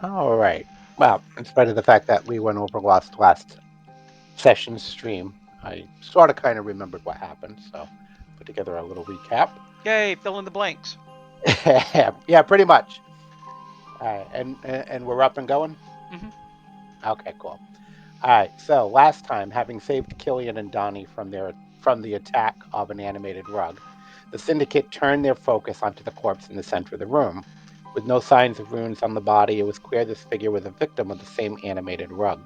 All right. Well, in spite of the fact that we went over last session's stream, I sort of kind of remembered what happened, so put together a little recap. Yay, fill in the blanks. Yeah, pretty much. All right, and we're up and going. Hmm. Okay, cool. All right. So last time, having saved Killian and Donnie from the attack of an animated rug, the syndicate turned their focus onto the corpse in the center of the room. With no signs of runes on the body, it was clear this figure was a victim of the same animated rug.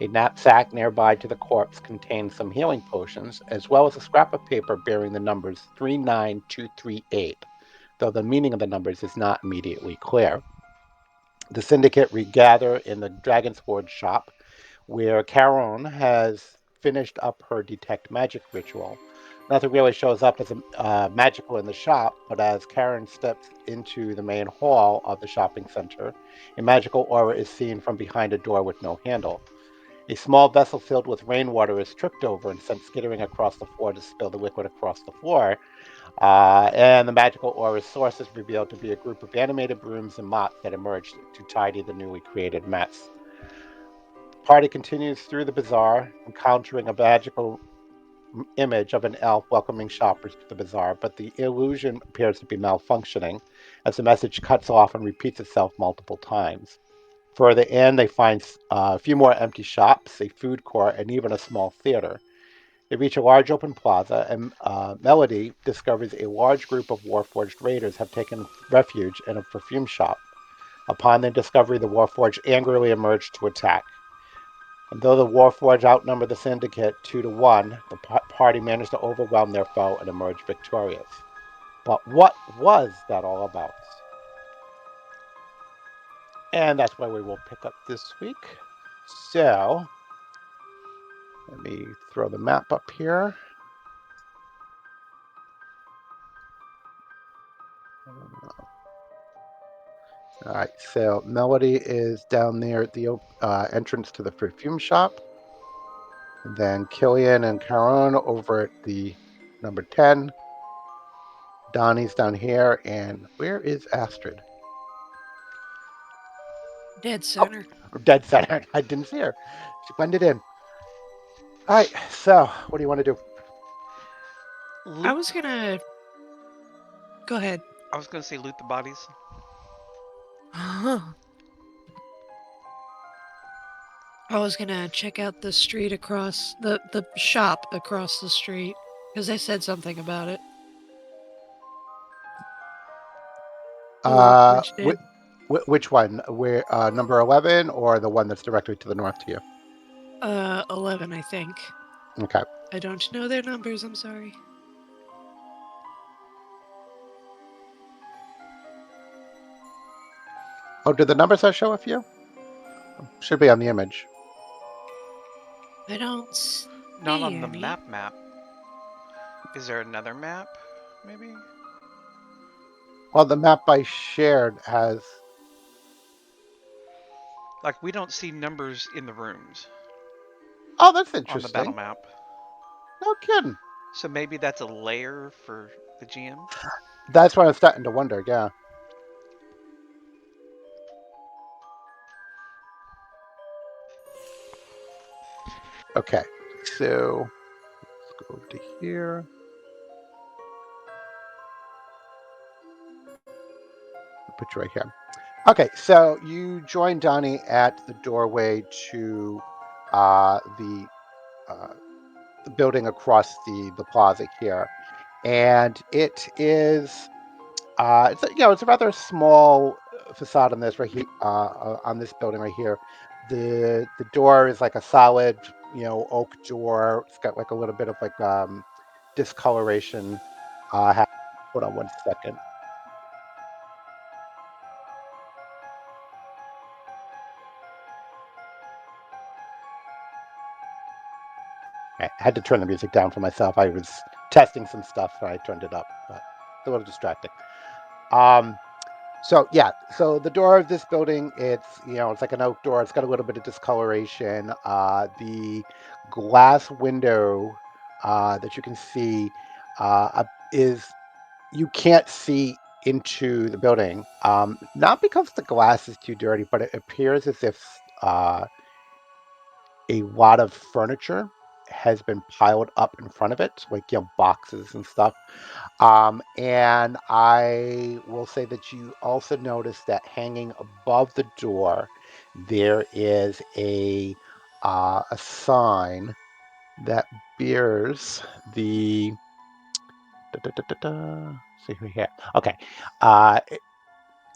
A knapsack nearby to the corpse contained some healing potions, as well as a scrap of paper bearing the numbers 39238, though the meaning of the numbers is not immediately clear. The syndicate regather in the Dragon's Forge shop, where Caron has finished up her detect magic ritual. Nothing really shows up as magical in the shop, but as Karen steps into the main hall of the shopping center, a magical aura is seen from behind a door with no handle. A small vessel filled with rainwater is tripped over and sent skittering across the floor to spill the liquid across the floor. And the magical aura's source is revealed to be a group of animated brooms and mops that emerged to tidy the newly created mess. The party continues through the bazaar, encountering a magical image of an elf welcoming shoppers to the bazaar, but the illusion appears to be malfunctioning as the message cuts off and repeats itself multiple times. Further in, they find a few more empty shops, a food court, and even a small theater. They reach a large open plaza, and Melody discovers a large group of Warforged raiders have taken refuge in a perfume shop. Upon their discovery, the Warforged angrily emerge to attack. And though the Warforged outnumber the Syndicate 2 to 1, the party managed to overwhelm their foe and emerge victorious. But what was that all about? And that's where we will pick up this week. So, let me throw the map up here. All right, so Melody is down there at the entrance to the perfume shop. And then Killian and Caron over at the number 10. Donnie's down here. And where is Astrid? Dead Oh, center. dead center. I didn't see her. She blended in. All right, so what do you want to do? I Loot. was gonna go ahead. I was gonna say loot the bodies. I was gonna check out the street across the shop across the street because they said something about it. The Uh, Warforged wh- did. which one? Where number 11 or the one that's directly to the north to you? 11, I think. Okay. I don't know their numbers. I'm sorry. Oh, did the numbers not show up for you? Should be on the image. I don't Not see on the any. map. Is there another map? Maybe? Well, the map I shared has. Like, we don't see numbers in the rooms Oh, that's on the battle interesting. map. No kidding. So maybe that's a layer for the GM? That's what I'm starting to wonder. Yeah. Okay. So let's go over to here. I'll put you right here. Okay. So you join Donnie at the doorway to uh, the uh, the building across the plaza here, and it is it's a rather small facade on this right here on this building right here. The door is like a solid oak door. It's got like a little bit of like discoloration. Hold on one second. I had to turn the music down for myself. I was testing some stuff and I turned it up, but it's a little distracting. Um, So yeah, so the door of this building, it's like an oak door. It's got a little bit of discoloration. The glass window that you can see is you can't see. into the building. Not because the glass is too dirty, but it appears as if a lot of furniture has been piled up in front of it, like boxes and stuff. And I will say that you also notice that hanging above the door, there is a sign that bears the. Da, da, da, da, da, see who here. Okay. Yeah,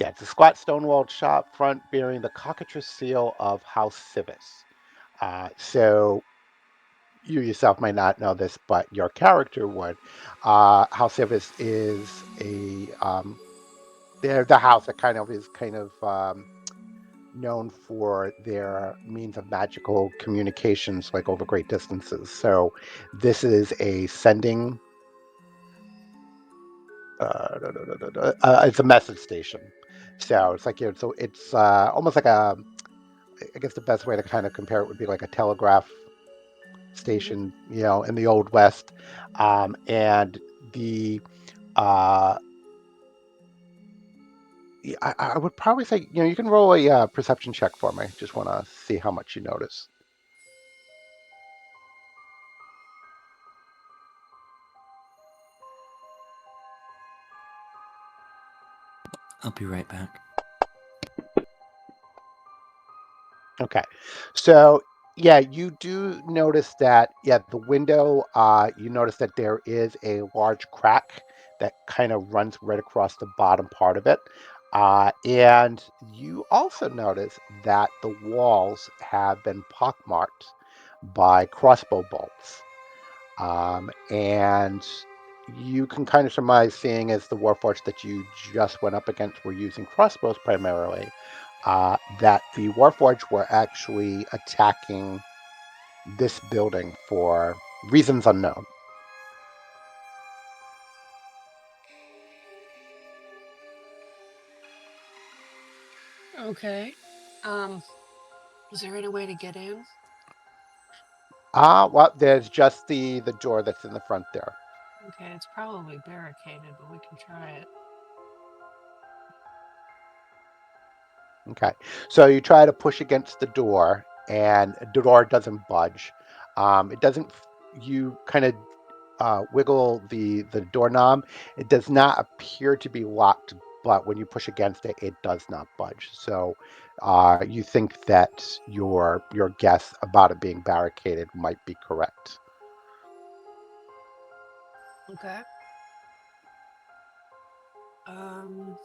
it's a squat stone-walled shop front bearing the cockatrice seal of House Civis. So you yourself might not know this, but your character would. House Civis is they're the house that kind of known for their means of magical communications, like over great distances. So this is a sending. It's a message station. So it's like so it's almost like a. I guess the best way to kind of compare it would be like a telegraph Hmm. station, in the old west. And the uh, I would probably say, you can roll a perception check for me. Just want to see how much you notice. I'll be right back. Okay. So, yeah, you do notice that, yeah, the window, you notice that there is a large crack that kind of runs right across the bottom part of it. And you also notice that the walls have been pockmarked by crossbow bolts. And you can kind of surmise, seeing as the Warforged that you just went up against were using crossbows primarily, that the Warforged were actually attacking this building for reasons unknown. Okay. Um, is there any way to get in? Well, there's just the door that's in the front there. Okay, it's probably barricaded, but we can try it. Okay, so you try to push against the door, and the door doesn't budge. It doesn't. You kind of wiggle the doorknob. It does not appear to be locked, but when you push against it, it does not budge. So you think that your guess about it being barricaded might be correct. Okay. Um,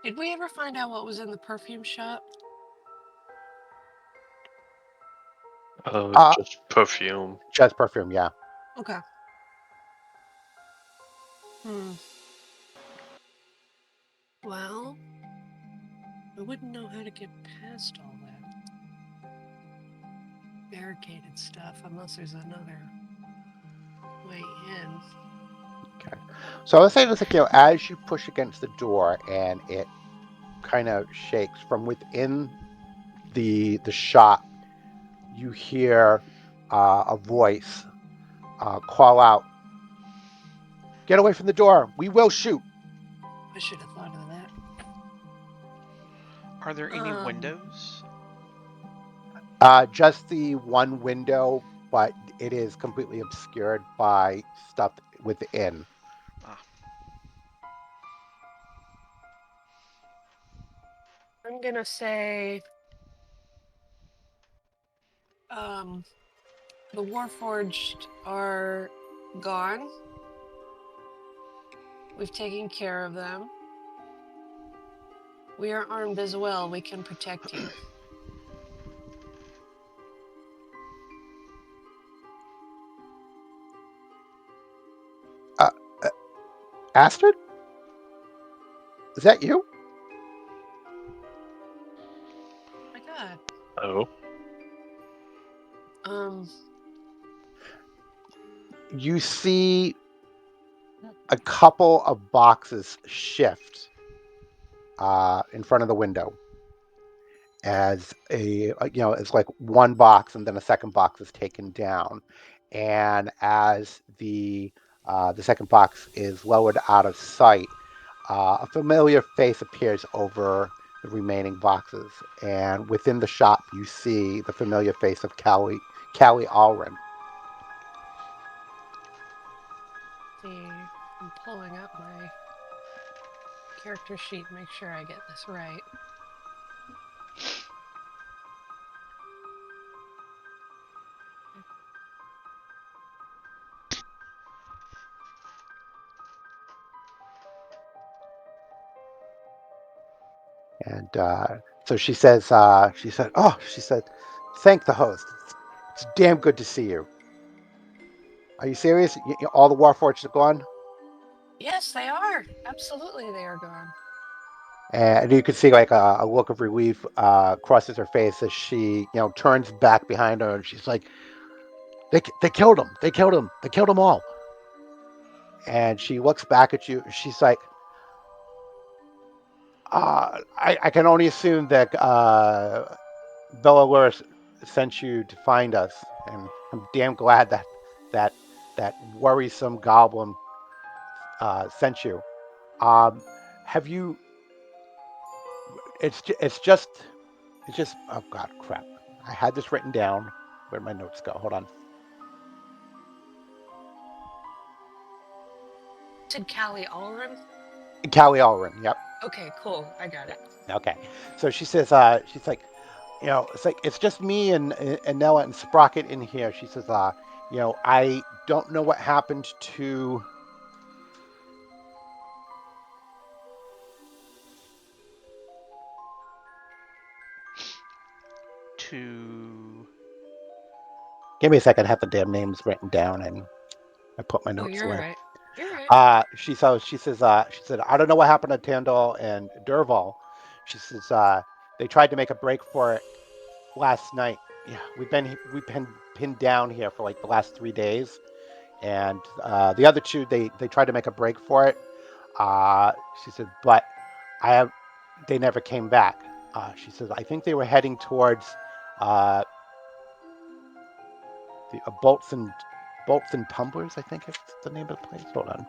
did we ever find out what was in the perfume shop? Uh, Just perfume. just perfume, yeah. Okay. Hmm. Well, I wouldn't know how to get past all that barricaded stuff unless there's another way in. Okay. So I was saying this, like, as you push against the door and it kind of shakes from within the shop, you hear a voice call out, "Get away from the door! We will shoot!" I should have thought of that. Are there any Um, windows? Just the one window, but it is completely obscured by stuff within. Ah, I'm gonna say, um, the Warforged are gone. We've taken care of them. We are armed as well. We can protect you. Uh, uh, Astrid, is that you? Oh my god. Oh. Um, You see a couple of boxes shift in front of the window as it's like one box and then a second box is taken down, and as the The second box is lowered out of sight. A familiar face appears over the remaining boxes, and within the shop, you see the familiar face of Callie Allren. See, I'm pulling up my character sheet, make sure I get this right. And so she says, she said, thank the host. It's damn good to see you. Are you serious? All the Warforged are gone? Yes, they are. Absolutely, they are gone. And you can see like a look of relief crosses her face as she, turns back behind her, and she's like, they killed him. They killed him. They killed them all. And she looks back at you. She's like, I can only assume that Bella Luris sent you to find us, and I'm damn glad that that worrisome goblin sent you. Have you? It's just. Oh God, crap! I had this written down. Where'd my notes go? Hold on. Said Callie Allren? Callie Allren. Yep. Okay, cool. I got it. Okay. So she says, she's like, it's just me and Nella and Sprocket in here. She says, I don't know what happened to. To Give me a second. I have the damn names written down, and I put my Oh, notes you're away. right. You're right. She said, I don't know what happened to Tandal and Durval. She says, they tried to make a break for it last night. Yeah, we've been pinned down here for like the last 3 days, and the other two they tried to make a break for it. She said, but I have they never came back. She says, I think they were heading towards uh, the Bolts and Tumblers. I think it's the name of the place. Hold on.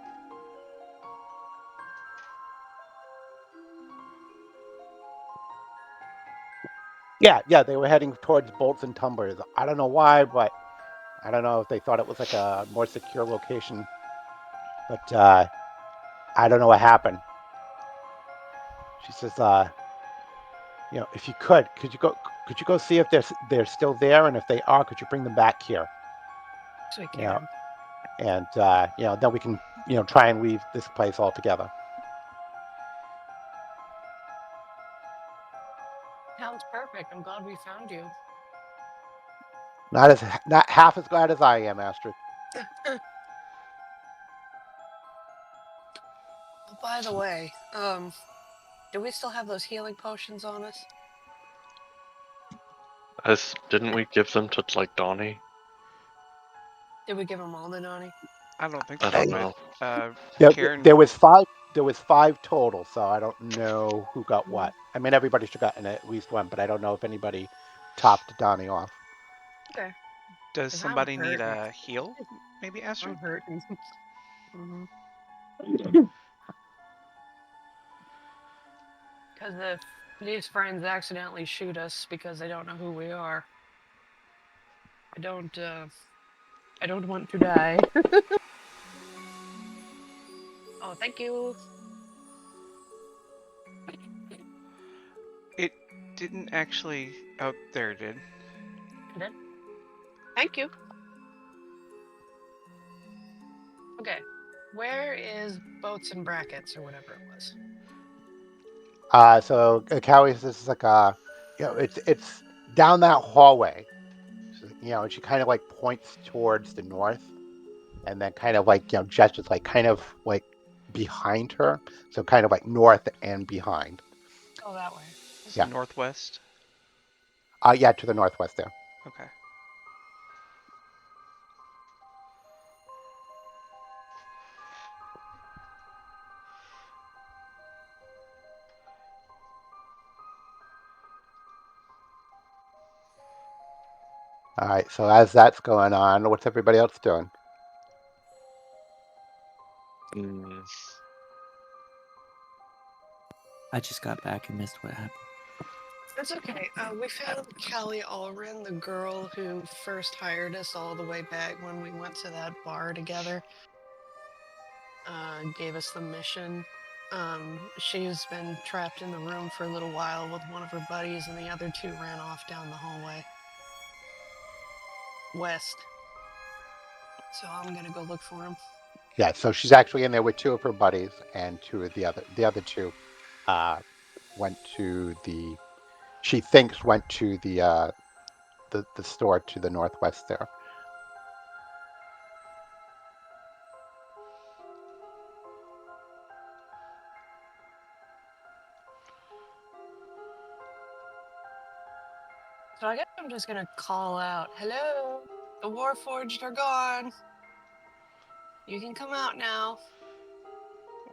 Yeah, they were heading towards Bolts and Tumblers. I don't know why, but I don't know if they thought it was like a more secure location. But I don't know what happened. She says, if you could you go see if they're still there, and if they are, could you bring them back here? So I You know, can. and then we can try and leave this place altogether. Sounds perfect. I'm glad we found you. Not half as glad as I am, Astrid. Oh, by the way, do we still have those healing potions on us? Didn't we give them to like Donnie? Did we give them all to Nani? I don't think I so, don't I, but know. there, Karen, there was five. There was five total, so I don't know who got Mm. what. I mean, everybody should have gotten at least one, but I don't know if anybody topped Donnie off. Okay. does Because I'm somebody need hurting. a heal? Maybe I'm Astrid? hurting. Mm-hmm. Because if these friends accidentally shoot us because they don't know who we are, I don't, uh, I don't want to die. Oh, thank you. It didn't actually. Oh, there it did. And then, thank you. Okay. Where is boats and brackets or whatever it was? So Callie says it's like it's down that hallway. So, and she kind of like points towards the north, and then kind of like gestures like kind of like behind her. So kind of like north and behind. Oh, that way. Is it Yeah. northwest? Yeah, to the northwest there. Okay. All right. So as that's going on, what's everybody else doing? Mm, I just got back and missed what happened. That's okay. We found Callie Allren, the girl who first hired us all the way back when we went to that bar together. Gave us the mission. She's been trapped in the room for a little while with one of her buddies, and the other two ran off down the hallway west. So I'm gonna go look for them. Yeah, so she's actually in there with two of her buddies, and two of the other two went to the she thinks went to the store to the northwest there. So I guess I'm just gonna call out, "Hello, the Warforged are gone. You can come out now."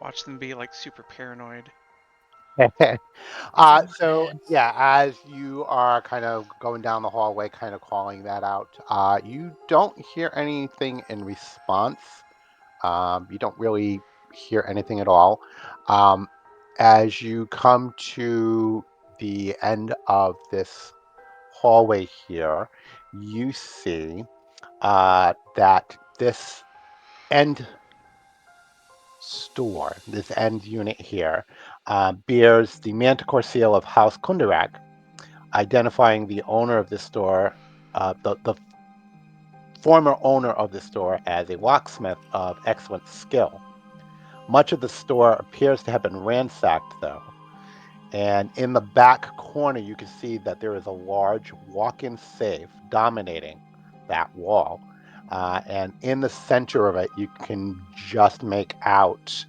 Watch them be like super paranoid. Sounds So bad. yeah, as you are kind of going down the hallway, kind of calling that out, you don't hear anything in response. You don't really hear anything at all. Um, as you come to the end of this hallway here, you see that this end store, this end unit here, bears the Manticore seal of House Kundarak, identifying the owner of this store, the former owner of the store, as a locksmith of excellent skill. Much of the store appears to have been ransacked, though, and in the back corner, you can see that there is a large walk-in safe dominating that wall. And in the center of it, you can just make out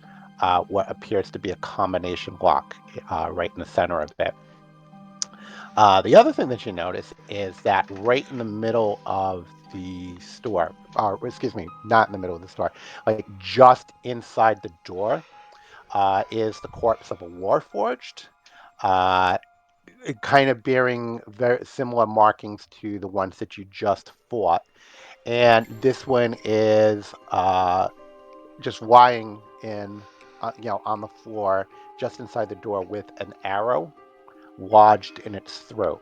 what appears to be a combination lock right in the center of it. The other thing that you notice is that right in the middle of the store, or excuse me, not in the middle of the store, like just inside the door, is the corpse of a Warforged, uh, kind of bearing very similar markings to the ones that you just fought. And this one is just lying in, on the floor just inside the door with an arrow lodged in its throat.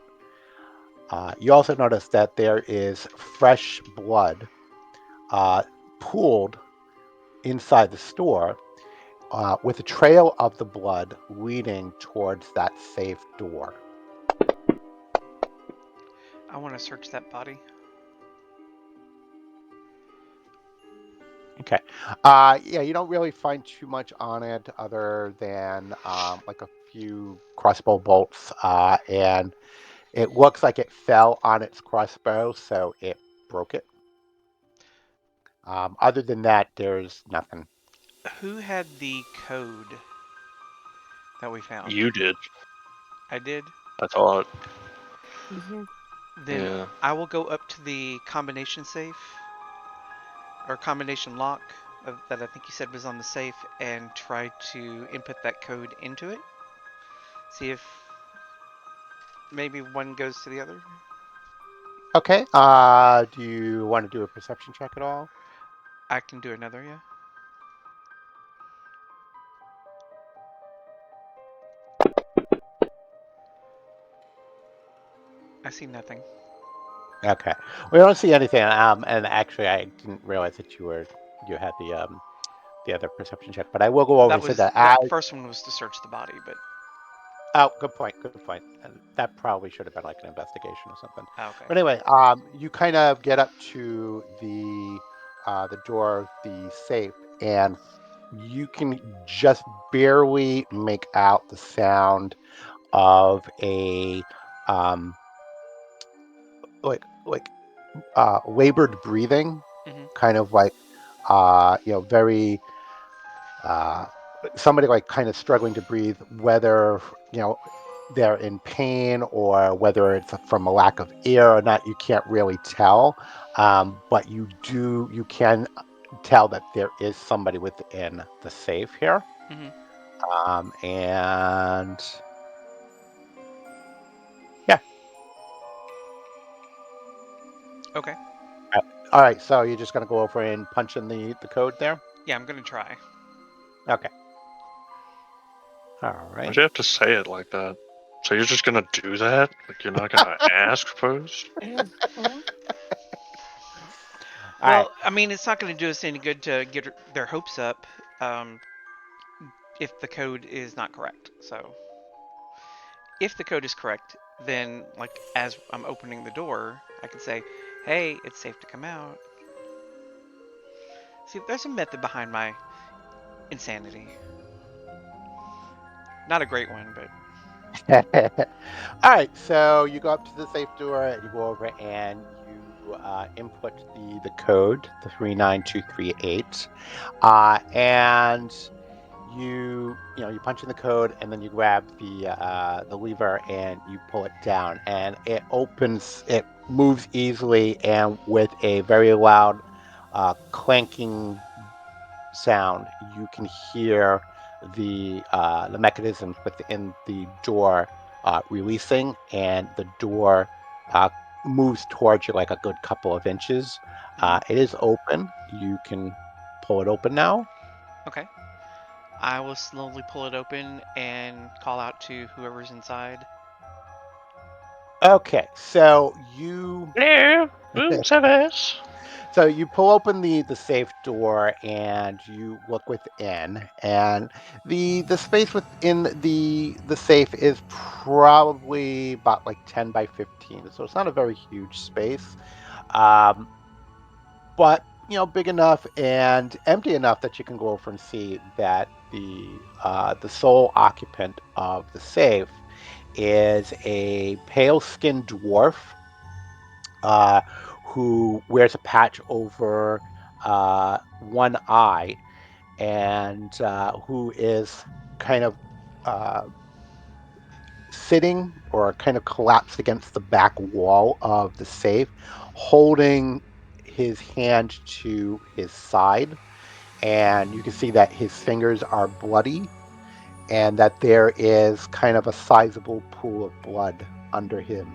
You also notice that there is fresh blood uh, pooled inside the store, with a trail of the blood leading towards that safe door. I want to search that body. Okay. Yeah, you don't really find too much on it other than like a few crossbow bolts, and it looks like it fell on its crossbow, so it broke it. Other than that, there's nothing. Who had the code that we found? you did. I did. I thought. Mm-hmm. Then Yeah. I will go up to the combination safe or combination lock that I think you said was on the safe and try to input that code into it. See if maybe one goes to the other. Okay. Do you want to do a perception check at all? I can do another, yeah. I see nothing. Okay. We don't see anything. And actually, I didn't realize that you had the other perception check, but I will go over That and say was that that as first one was to search the body, but oh, good point. Good point. And that probably should have been like an investigation or something. okay. But anyway, you kind of get up to the door of the safe, and you can just barely make out the sound of a um, labored breathing, Mhm. kind of like very uh, somebody like kind of struggling to breathe, whether you know they're in pain or whether it's from a lack of air or not, you can't really tell. But you can tell that there is somebody within the safe here. Mhm. And yeah. Okay. All right, so you're just gonna go over and punch in the code there. Yeah, I'm gonna try. Okay. All Why'd right. you have to say it like that? So you're just gonna do that? Like you're not gonna ask first? Mhm. All right. Well, I mean, it's not going to do us any good to get their hopes up um, if the code is not correct. So, if the code is correct, then, like, as I'm opening the door, I can say, hey, it's safe to come out. See, there's a method behind my insanity. Not a great one, but. All right. So you go up to the safe door and you go over and you input the code, the 39238, and you punch in the code and then you grab the lever and you pull it down and it opens. It moves easily and with a very loud clanking sound, you can hear the mechanisms within the door releasing, and the door uh, moves towards you like a good couple of inches. Mhm. It is open. You can pull it open now. Okay. I will slowly pull it open and call out to whoever's inside. Okay, so you Hello, room service. so you pull open the safe door and you look within, and the space within the safe is probably about like 10 by 15, so it's not a very huge space, um, but big enough and empty enough that you can go over and see that the sole occupant of the safe is a pale skinned dwarf uh, who wears a patch over one eye, and who is kind of uh, sitting or kind of collapsed against the back wall of the safe, holding his hand to his side. And you can see that his fingers are bloody and that there is kind of a sizable pool of blood under him.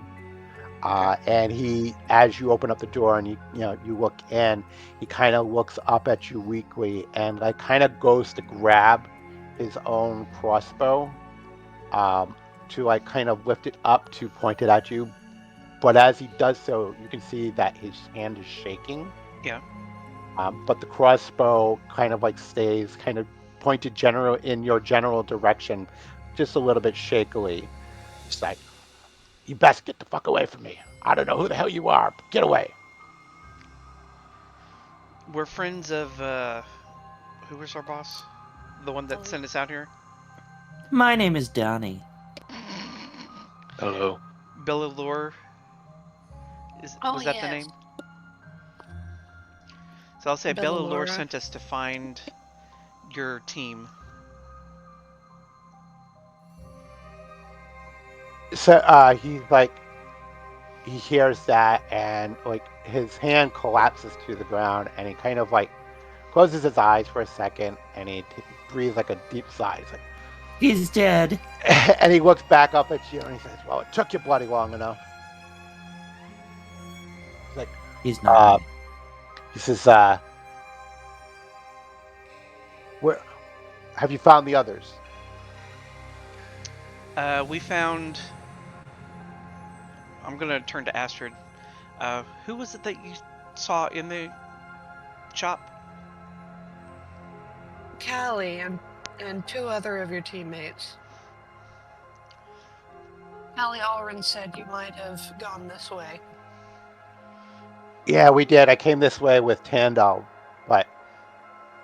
Okay. And he, as you open up the door and you look in, he kind of looks up at you weakly and like kind of goes to grab his own crossbow, um, to like kind of lift it up to point it at you. But as he does so, you can see that his hand is shaking. Yeah. But the crossbow kind of like stays kind of pointed general in your general direction, just a little bit shakily. It's like, you best get the fuck away from me. I don't know who the hell you are, but get away. We're friends of, who was our boss? The one that sent us out here? My name is Donnie. Hello. Bellalore. Oh, Was that the yes. name? So I'll say Bella Bellalore Laura. sent us to find your team. So he's like, he hears that and like his hand collapses to the ground and he kind of like closes his eyes for a second and he breathes like a deep sigh. He's like, He's dead. and he looks back up at you and he says, "Well, it took you bloody long enough." He's like, He's not uh, dead. he says, "Where have you found the others?" We found. I'm gonna turn to Astrid. Who was it that you saw in the shop? Callie and two other of your teammates. Callie Allren said you might have gone this way. Yeah, we did. I came this way with Tandal, but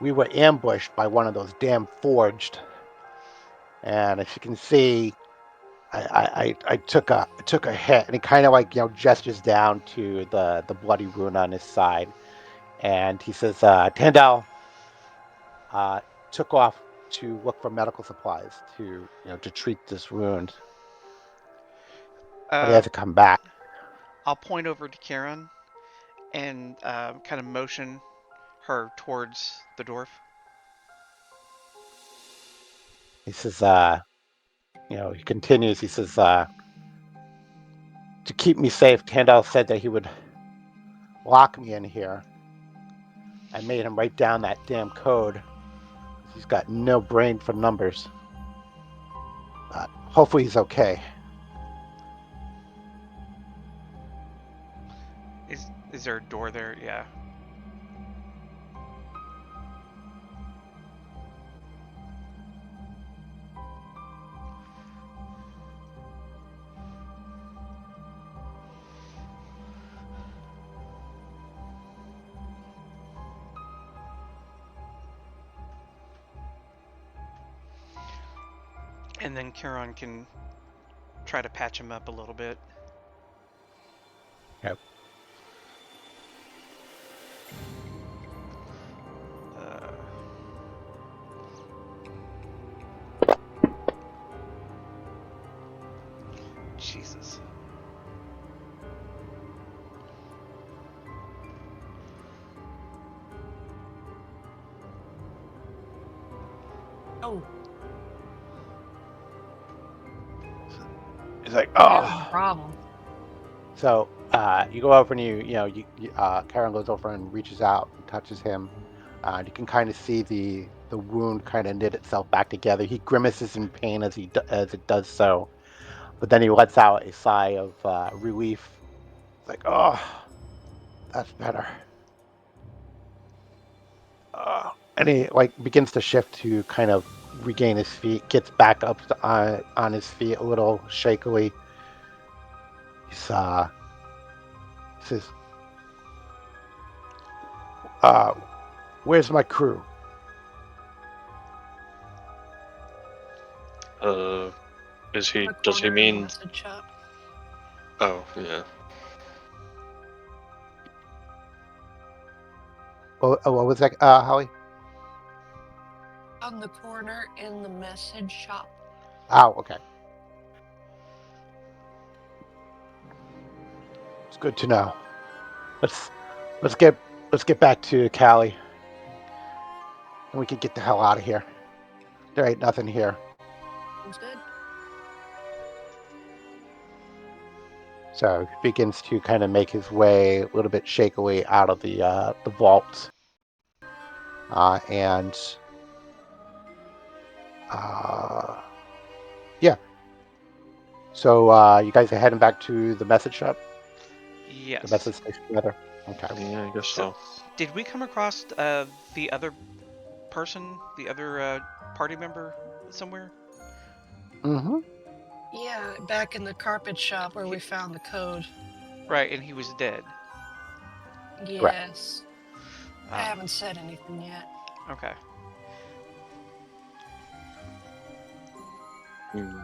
we were ambushed by one of those damn forged. And as you can see, I took a hit, and he kind of like gestures down to the bloody wound on his side, and he says, "Tandal uh, took off to look for medical supplies to treat this wound, but he Uh, had to come back." I'll point over to Karen and kind of motion her towards the dwarf. He says, he continues. He says, "To keep me safe, Tandal said that he would lock me in here. I made him write down that damn code. He's got no brain for numbers. But hopefully he's okay. Is there a door there? Yeah. And then Charon can try to patch him up a little bit. Yep. Jesus. Oh, He's like, there's the oh. problem. So you go over and Karen goes over and reaches out and touches him. And you can kind of see the wound kind of knit itself back together. He grimaces in pain as as it does so, but then he lets out a sigh of relief. It's like, oh, that's better. And he like begins to shift to kind of regain his feet. Gets back up on his feet a little shakily. He's says, "Where's my crew?" Is he? The Does he corner in the mean? message shop. Oh, yeah. What was that, Holly? On the corner in the message shop. Oh, okay. It's good to know. Let's let's get let's get back to Cali, and we can get the hell out of here. There ain't nothing here. Sounds good. So he begins to kind of make his way a little bit shakily out of the vault, and yeah. So you guys are heading back to the message shop, the Yes. message station, rather. Okay. Yeah, I guess So, so. did we come across the other person, the other party member somewhere? Mm-hmm. Yeah, back in the carpet shop where we found the code. Right, and he was dead. Correct. Yes. I Ah, haven't said anything yet. okay. Hmm.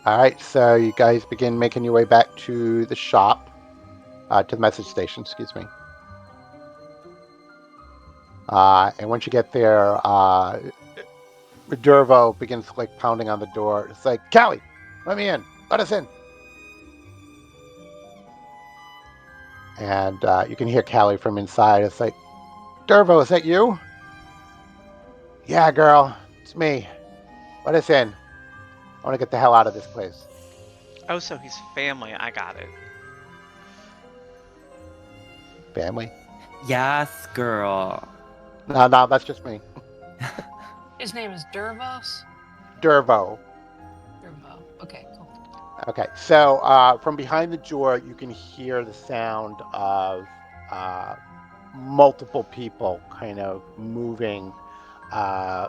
All right. So you guys begin making your way back to the shop, to the message station. Excuse me. And once you get there, Dervo begins like pounding on the door. It's like, Callie, let me in. Let us in. And you can hear Callie from inside. It's like, Dervo, is that you? Yeah, girl, it's me. Let us in. I want to get the hell out of this place. Oh, so he's family. I got it. Family? Yes, girl. No, that's just me. His name is Dervos? Dervo. Dervo. Okay, cool. Okay, so from behind the door, you can hear the sound of multiple people kind of moving, uh,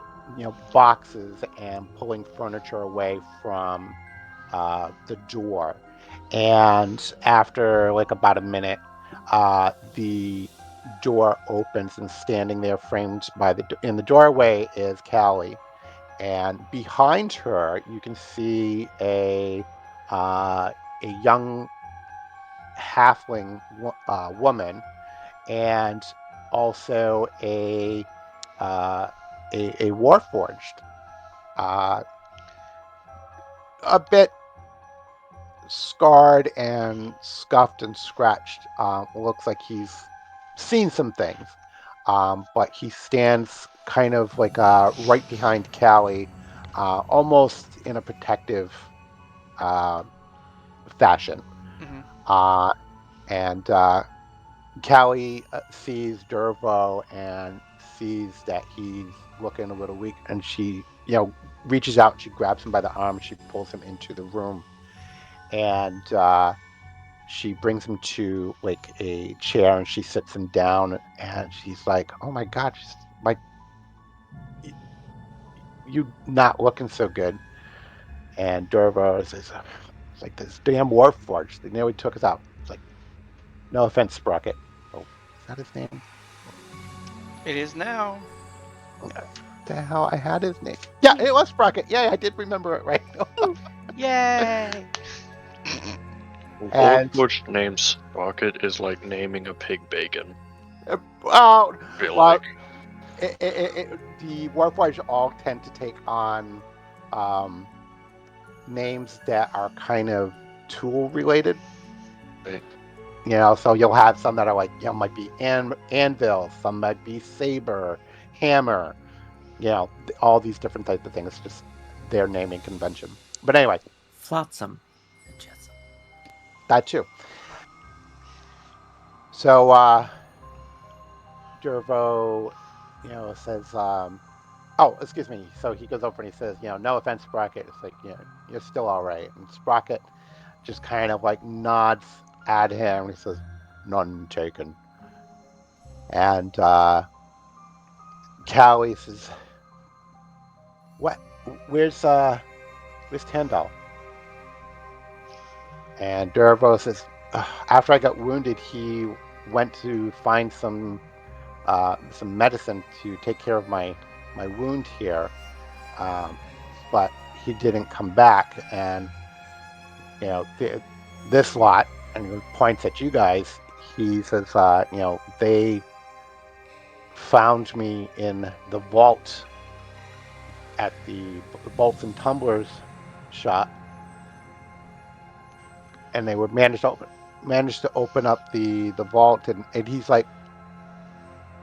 boxes and pulling furniture away from the door. And after like about a minute, the door opens, and standing there, framed by in the doorway, is Callie. And behind her, you can see a young halfling woman, and also uh, a Warforged, uh, a bit scarred and scuffed and scratched. Looks like he's seen some things, but he stands kind of like right behind Callie, almost in a protective uh, fashion. Mm-hmm. And Callie sees Dervo and sees that he's looking a little weak, and she, reaches out and she grabs him by the arm. She pulls him into the room, and she brings him to like a chair, and she sits him down, and she's like, "Oh my God, she's like, you not looking so good." And Durva says, "It's like this damn Warforged. They nearly took us out." It's like, "No offense, Sprocket." Oh, is that his name? It is now. The hell, I had his name. Yeah, it was Sprocket. Yeah, I did remember it right. Yay! And Warforged name Sprocket is like naming a pig bacon. oh, I feel well, like. the Warforged all tend to take on um, names that are kind of tool related. Right. So you'll have some that are like, might be anvil, some might be saber, hammer, all these different types of things, just their naming convention. But anyway, Flotsam and Jetsam. that too. So Dervo, says, oh, excuse me. So he goes over and he says, "No offense, Sprocket." It's like, you're still all right. And Sprocket just kind of like nods at him. And he says, "None taken." And Callie says, "What? Where's Tandal?" And Dervo says, "After I got wounded, he went to find some medicine to take care of my wound here, um, but he didn't come back. And this lot," and he points at you guys. He says, "They found me in the vault at the bolts and tumblers shop, and they were managed to open up the vault." And he's like,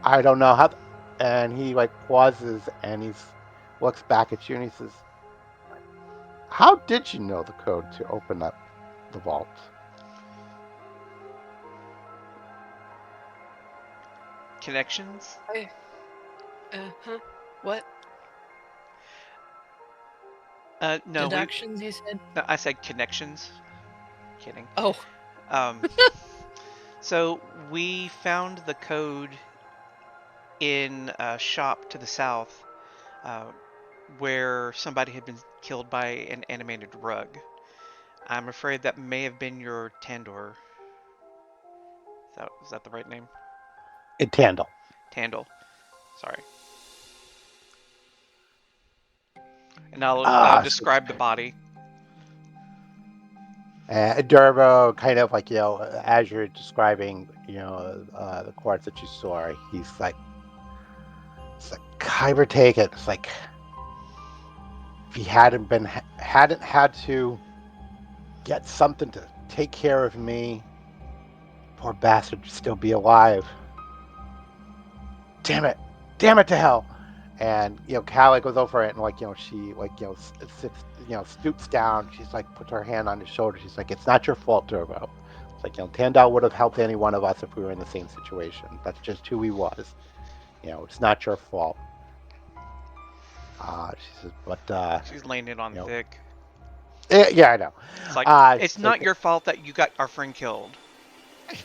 "I don't know how," and he like pauses and he's looks back at you and he says, "How did you know the code to open up the vault?" Connections? What? No, Deductions, you said? no, I said connections. Kidding. Oh. Um, so we found the code in a shop to the south, uh, where somebody had been killed by an animated rug. I'm afraid that may have been your Tandor. Is that the right name? Tandal. Tandle. Sorry. And I'll So describe the body. Durbo, kind of like, as you're describing, the quartz that you saw, he's like, it's like, Kyber, take it. It's like, if he hadn't had to get something to take care of me, poor bastard would still be alive. Damn it to hell. And Callie goes over it and like she like sits, stoops down. She's like, puts her hand on his shoulder. She's like, "It's not your fault, Durbo. It's like, Tandal would have helped any one of us if we were in the same situation. That's just who he was. It's not your fault." She says, "But She's laying it on thick. yeah, I know." It's like, it's She's like, not your fault that you got our friend killed.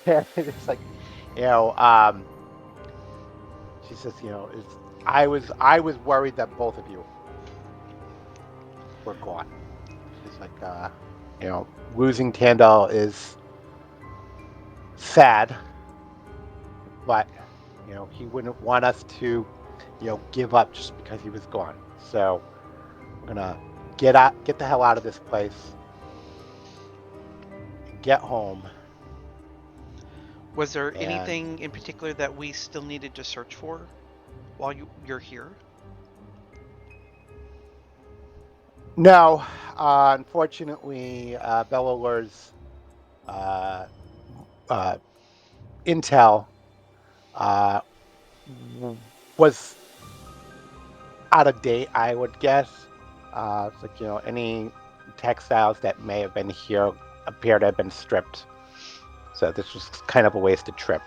it's like, you know, um, she says, I was worried that both of you were gone. She's like, losing Tandal is sad, but he wouldn't want us to, give up just because he was gone. So we're gonna get the hell out of this place, get home, Was there and anything in particular that we still needed to search for while you're here? no, unfortunately, Bellower's uh, uh, intel uh, was out of date, I would guess. It's like, any textiles that may have been here appear to have been stripped. So this was kind of a wasted trip.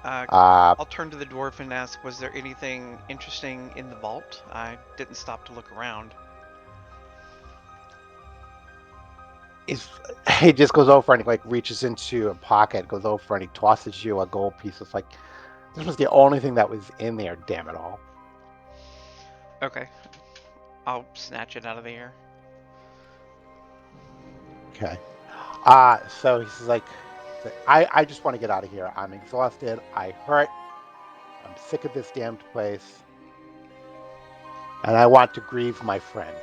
I'll turn to the dwarf and ask, was there anything interesting in the vault? I didn't stop to look around. It's, he just goes over and he like reaches into a pocket, goes over and he tosses you a gold piece. It's like this was the only thing that was in there. Damn it all. Okay, I'll snatch it out of the air. Okay. So I just want to get out of here. I'm exhausted. I hurt. I'm sick of this damned place, and I want to grieve my friend.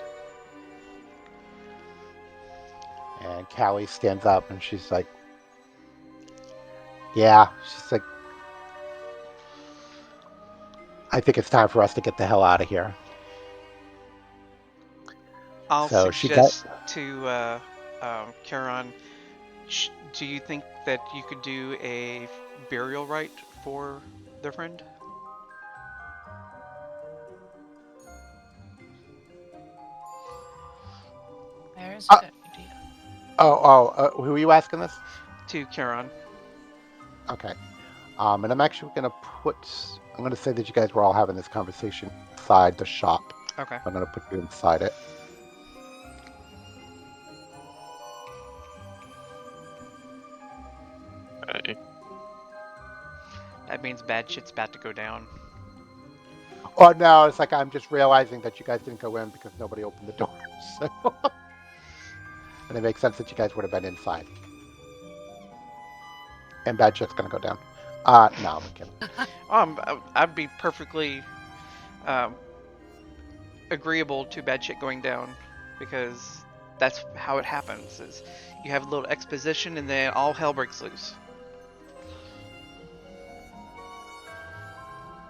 And Callie stands up and she's like, "Yeah." She's like, "I think it's time for us to get the hell out of here." I'll So she got. suggest to Charon, do you think that you could do a burial rite for their friend? There's a Uh, good idea. who are you asking this? To Charon. Okay. And I'm actually gonna put. I'm gonna say that you guys were all having this conversation inside the shop. Okay. I'm gonna put you inside it. Okay. That means bad shit's about to go down. Oh no, it's like I'm just realizing that you guys didn't go in because nobody opened the door. So, and it makes sense that you guys would have been inside. And bad shit's gonna go down. No, I'm kidding. I'd be perfectly um, agreeable to bad shit going down because that's how it happens. Is you have a little exposition and then all hell breaks loose.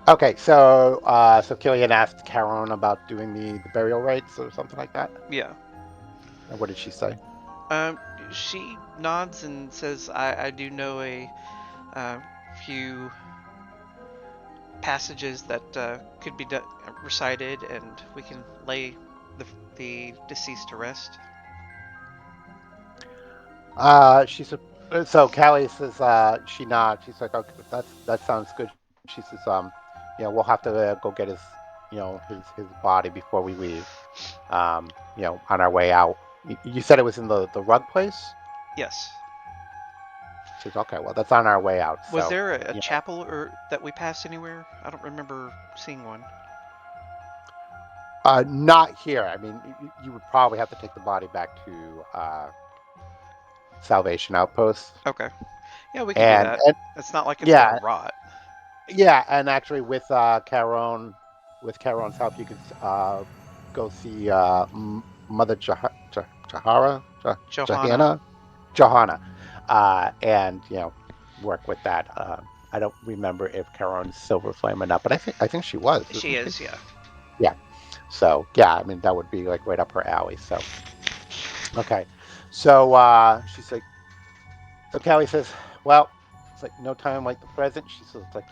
Okay, so Killian asked Caron about doing the burial rites or something like that. Yeah. And what did she say? Um, she nods and says, "I do know a uh, few passages that could be recited, and we can lay the deceased to rest." She's so Callie says she nods. She's like, okay, that sounds good. She says, we'll have to go get his, his body before we leave. On our way out. You said it was in the rug place. Yes. She says, okay, well that's on our way out. Was So there a you chapel or that we passed anywhere? I don't remember seeing one. not here. I mean, you would probably have to take the body back to Salvation Outpost, Okay. Yeah, we can do and that. and It's not like it's gonna yeah, rot. yeah, and actually with Caron's help, you could go see Mother Jahara, Johanna. Johanna, Johanna, and work with that. I don't remember if Caron's Silver Flame or not, but I think she was, She isn't she? is, yeah. Yeah. So yeah, I mean that would be like right up her alley. So okay, so she's like, so Callie says, well, it's like no time like the present. She says, it's like,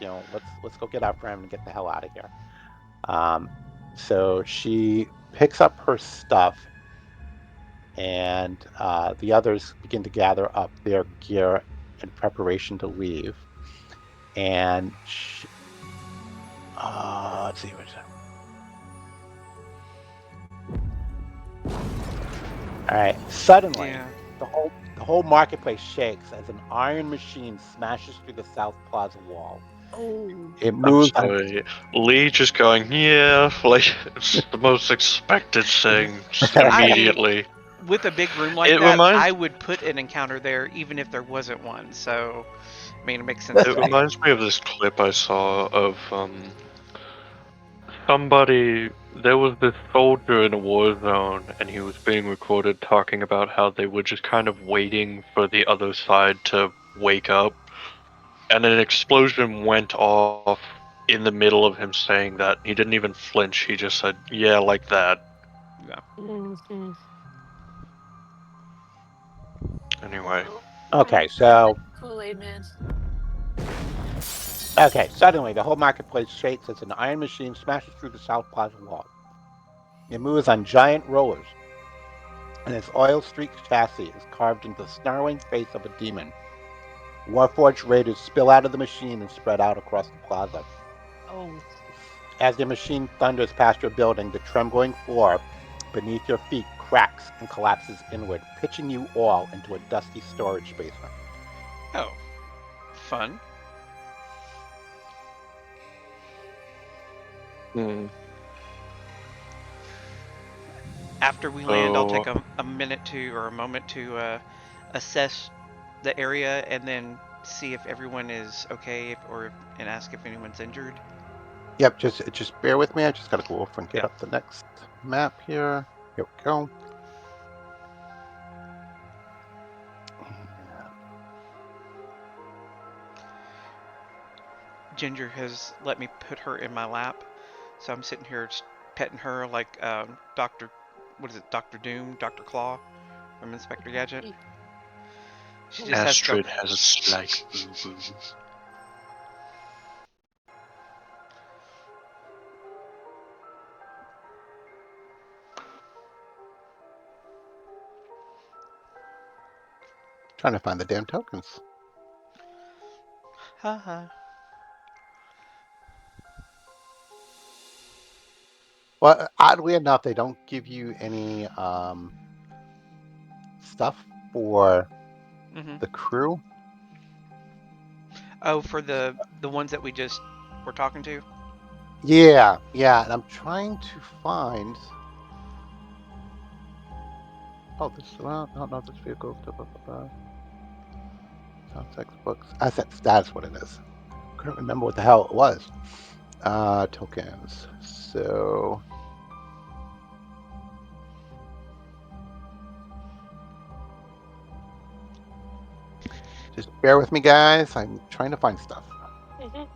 let's go get our friend and get the hell out of here. Um, so she picks up her stuff, and the others begin to gather up their gear in preparation to leave. And let's see what's that. All right. Suddenly, Yeah. the whole marketplace shakes as an iron machine smashes through the South Plaza wall. Oh. It I'm moves on. sorry. Lee just going, yeah, like it's the most expected thing just I mean, immediately. with a big room like It that, I reminds would put an encounter there even if there wasn't one. So, I mean, it makes sense it to me. reminds me of this clip I saw of somebody. There was this soldier in a war zone, and he was being recorded talking about how they were just kind of waiting for the other side to wake up, and an explosion went off in the middle of him saying that. He didn't even flinch. He just said, "Yeah, like that." Yeah. Mm-hmm. Anyway, Okay, I like so Kool-Aid Man. okay, suddenly the whole marketplace shakes as an iron machine smashes through the South Plaza wall. It moves on giant rollers, and its oil-streaked chassis is carved into the snarling face of a demon. Warforged raiders spill out of the machine and spread out across the plaza. Oh. As the machine thunders past your building, the trembling floor beneath your feet cracks and collapses inward, pitching you all into a dusty storage basement. Oh, fun. Hmm. After we land, I'll take So, a minute to or a moment to assess the area and then see if everyone is okay and ask if anyone's injured. Yep, just bear with me. I just gotta go over and get Yeah. up the next map here. Here we go. Ginger has let me put her in my lap, so I'm sitting here just petting her like Doctor, what is it, Doctor Doom, Doctor Claw from Inspector Gadget. She just has to go. Astrid has a slight boo-boo. Trying to find the damn tokens. Haha. Well, oddly enough, they don't give you any stuff for Mhm. the crew. Oh, for the ones that we just were talking to. Yeah, and I'm trying to find. Oh, this well, no, this vehicle. Context books. That's what it is. Couldn't remember what the hell it was. Tokens. So just bear with me, guys. I'm trying to find stuff. Mhm.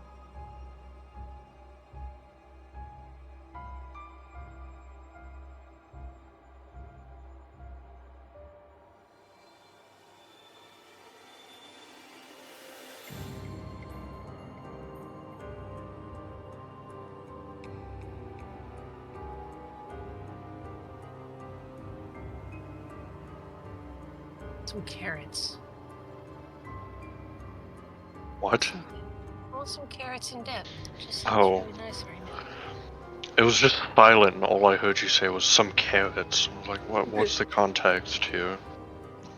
Some carrots. What? I want some carrots and dip. Just sounds Oh. really nice right now. It was just silent, and all I heard you say was some carrots. I was like, what's the context here?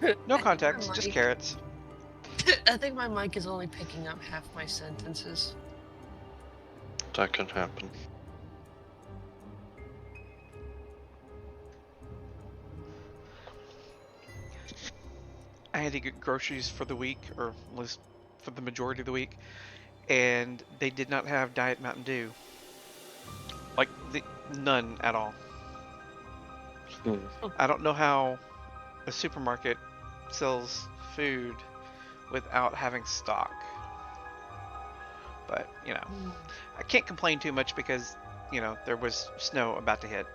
No I think context, my just mic- carrots. I think my mic is only picking up half my sentences. That can happen. I had to get groceries for the week, or at least for the majority of the week, and they did not have Diet Mountain Dew. Like none at all. Hmm. I don't know how a supermarket sells food without having stock. But, I can't complain too much because, there was snow about to hit.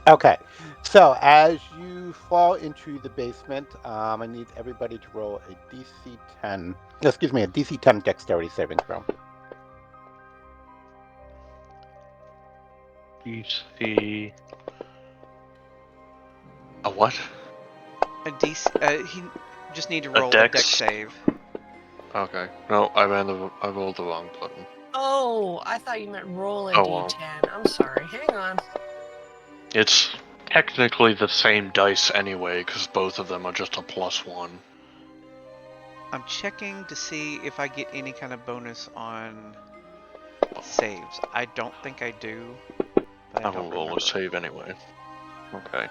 Okay, so as you fall into the basement, I need everybody to roll a DC 10. Excuse me, a DC 10 dexterity saving throw. DC. A what? He just need to A roll a deck dex? save. Okay. No, I rolled the wrong button. Oh, I thought you meant roll a Oh well. d10. I'm sorry. Hang on. It's technically the same dice anyway, because both of them are just a +1. I'm checking to see if I get any kind of bonus on saves. I don't think I do, but I I don't will roll a remember. save anyway. Okay.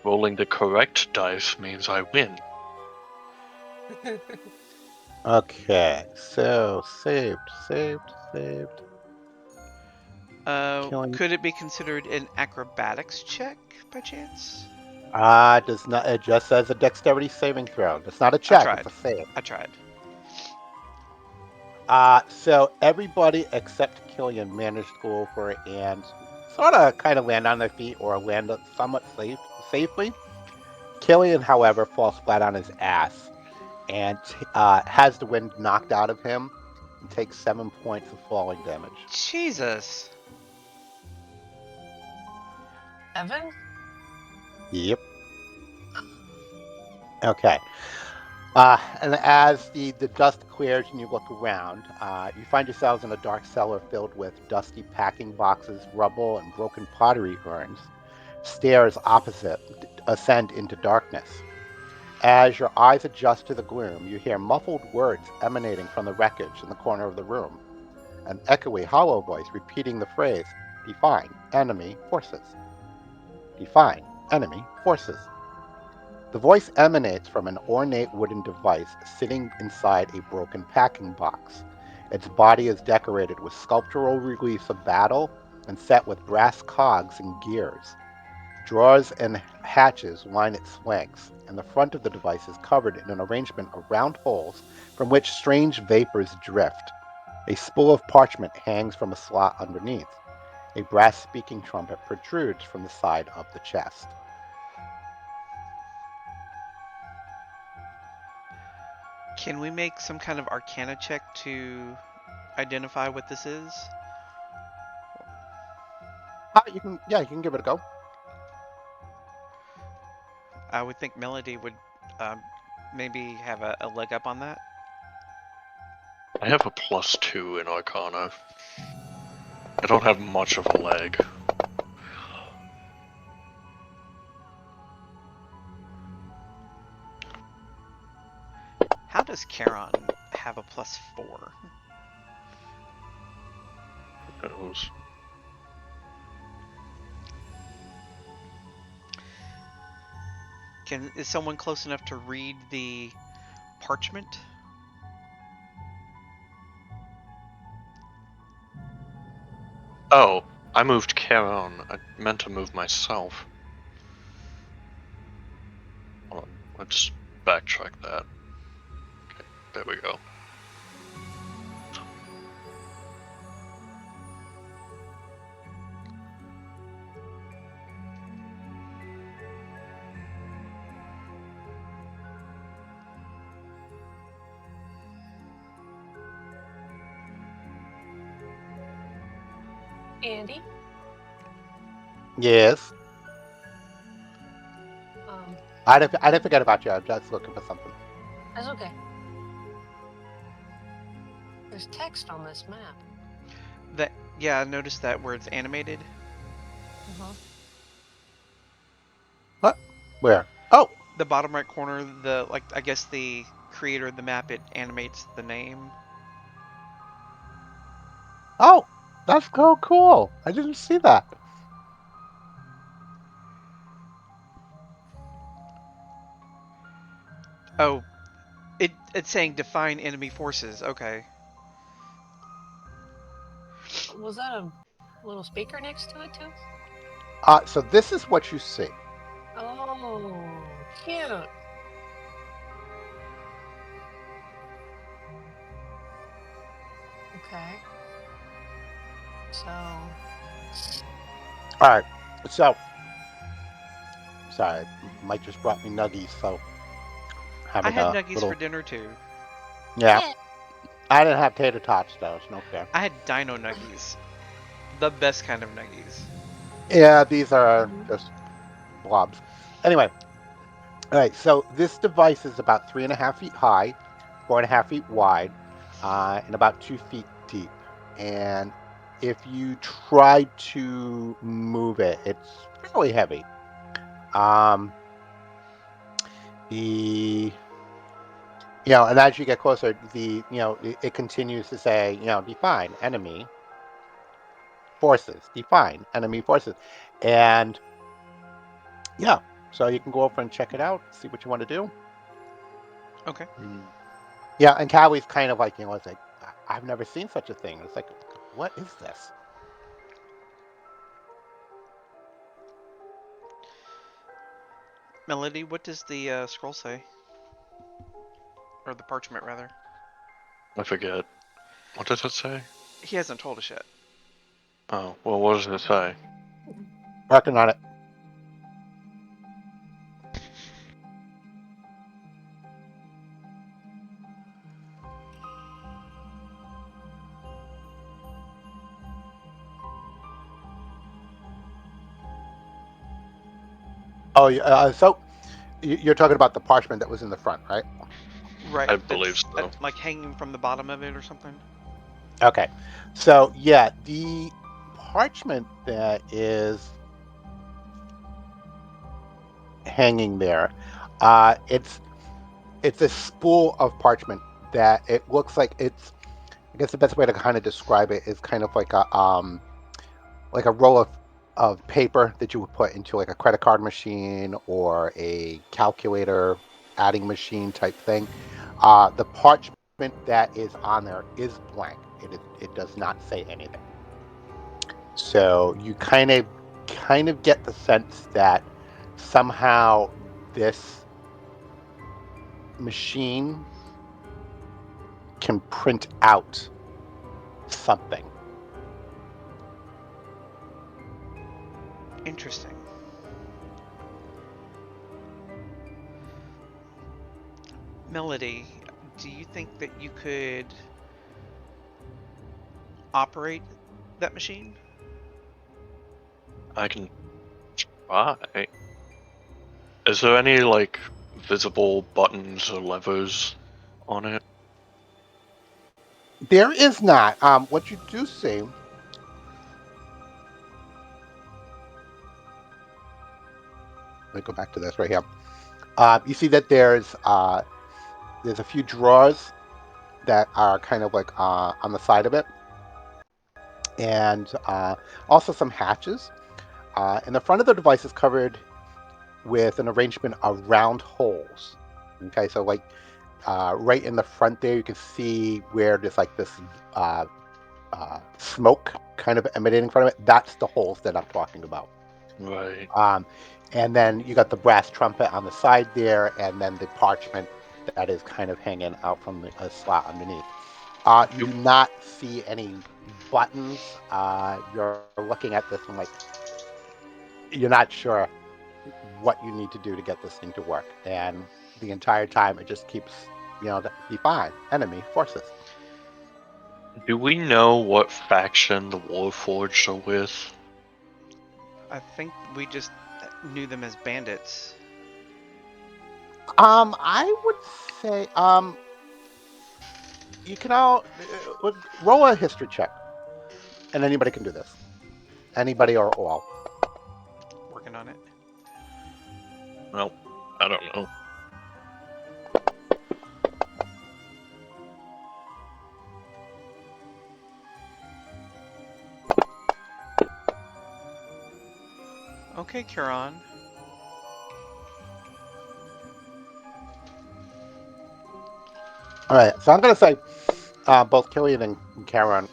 Rolling the correct dice means I win. Okay, so saved. Killing. Could it be considered an acrobatics check by chance? Does not. It just says a dexterity saving throw. It's not a I check. It's tried. a save. I tried. So everybody except Killian managed to go over and sort of kind of land on their feet or land somewhat safely. Killian, however, falls flat on his ass and has the wind knocked out of him and takes 7 points of falling damage. Jesus. Evan? Yep. Okay. And as the dust clears and you look around, you find yourselves in a dark cellar filled with dusty packing boxes, rubble, and broken pottery urns. Stairs opposite ascend into darkness. As your eyes adjust to the gloom, you hear muffled words emanating from the wreckage in the corner of the room, an echoey, hollow voice repeating the phrase, "Define enemy forces. Define enemy forces." The voice emanates from an ornate wooden device sitting inside a broken packing box. Its body is decorated with sculptural reliefs of battle and set with brass cogs and gears. Drawers and hatches line its flanks, and the front of the device is covered in an arrangement of round holes from which strange vapors drift. A spool of parchment hangs from a slot underneath. A brass speaking trumpet protrudes from the side of the chest. Can we make some kind of Arcana check to identify what this is? You can give it a go. I would think Melody would um, maybe have a leg up on that. I have a +2 in Arcana. I don't have much of a leg. How does Charon have a +4? Who knows? Is someone close enough to read the parchment? Oh, I moved Charon. I meant to move myself. Hold on, let's backtrack that. Okay, there we go. Andy, Yes. um, I didn't forget about you. I'm just looking for something. that's okay. There's text on this map. Yeah, I noticed that where it's animated. Uh-huh. What? Where? Oh, The bottom right corner, I guess the creator of the map, it animates the name. oh, that's so cool. I didn't see that. Oh, it's saying define enemy forces. Okay. Was that a little speaker next to it too? So this is what you see. Oh, cute. Okay. So, All right. So, sorry, Mike just brought me nuggies, so I having had a nuggies for little. dinner too. Yeah, yeah. I didn't have tater tots though. It's no fair. I had dino nuggies. The best kind of nuggies. Yeah, these are Mhm. just blobs. Anyway, all right. So this device is about 3.5 feet high, 4.5 feet wide, and about 2 feet deep. And if you try to move it, it's fairly heavy. Um, the and as you get closer, it continues to say, define enemy forces, define enemy forces, and yeah, so you can go over and check it out, see what you want to do. Okay. Yeah, and Callie's kind of like, it's like, I've never seen such a thing. It's like, what is this? Melody, what does the scroll say? Or the parchment, rather? I forget. What does it say? He hasn't told us yet. Oh, well, what does it say? Working on it. Oh, yeah. So You're talking about the parchment that was in the front, right? Right. I believe That's so. like hanging from the bottom of it or something. Okay. So yeah, the parchment that is hanging there, it's a spool of parchment that it looks like it's. I guess the best way to kind of describe it is kind of like a roll of paper that you would put into like a credit card machine or a calculator adding machine type thing. The parchment that is on there is blank. It does not say anything. So you kind of get the sense that somehow this machine can print out something. Interesting. Melody, do you think that you could operate that machine? I can try. Is there any like visible buttons or levers on it? There is not. What you do see. Let me go back to this right here. You see that there's a few drawers that are kind of like on the side of it, and also some hatches. And the front of the device is covered with an arrangement of round holes. Okay, so like right in the front there, you can see where there's like this uh, smoke kind of emanating from it. That's the holes that I'm talking about. Right. Um, and then you got the brass trumpet on the side there, and then the parchment that is kind of hanging out from the slot underneath. You do Do, not see any buttons. You're looking at this and like you're not sure what you need to do to get this thing to work, and the entire time it just keeps, define enemy forces. do we know what faction the Warforged are with? I think we just knew them as bandits. I would say, you can all roll a history check, and anybody can do this. Anybody or all. Working on it. Well, I don't know. Okay, Kiran. All right, so I'm going to say both Killian and Karen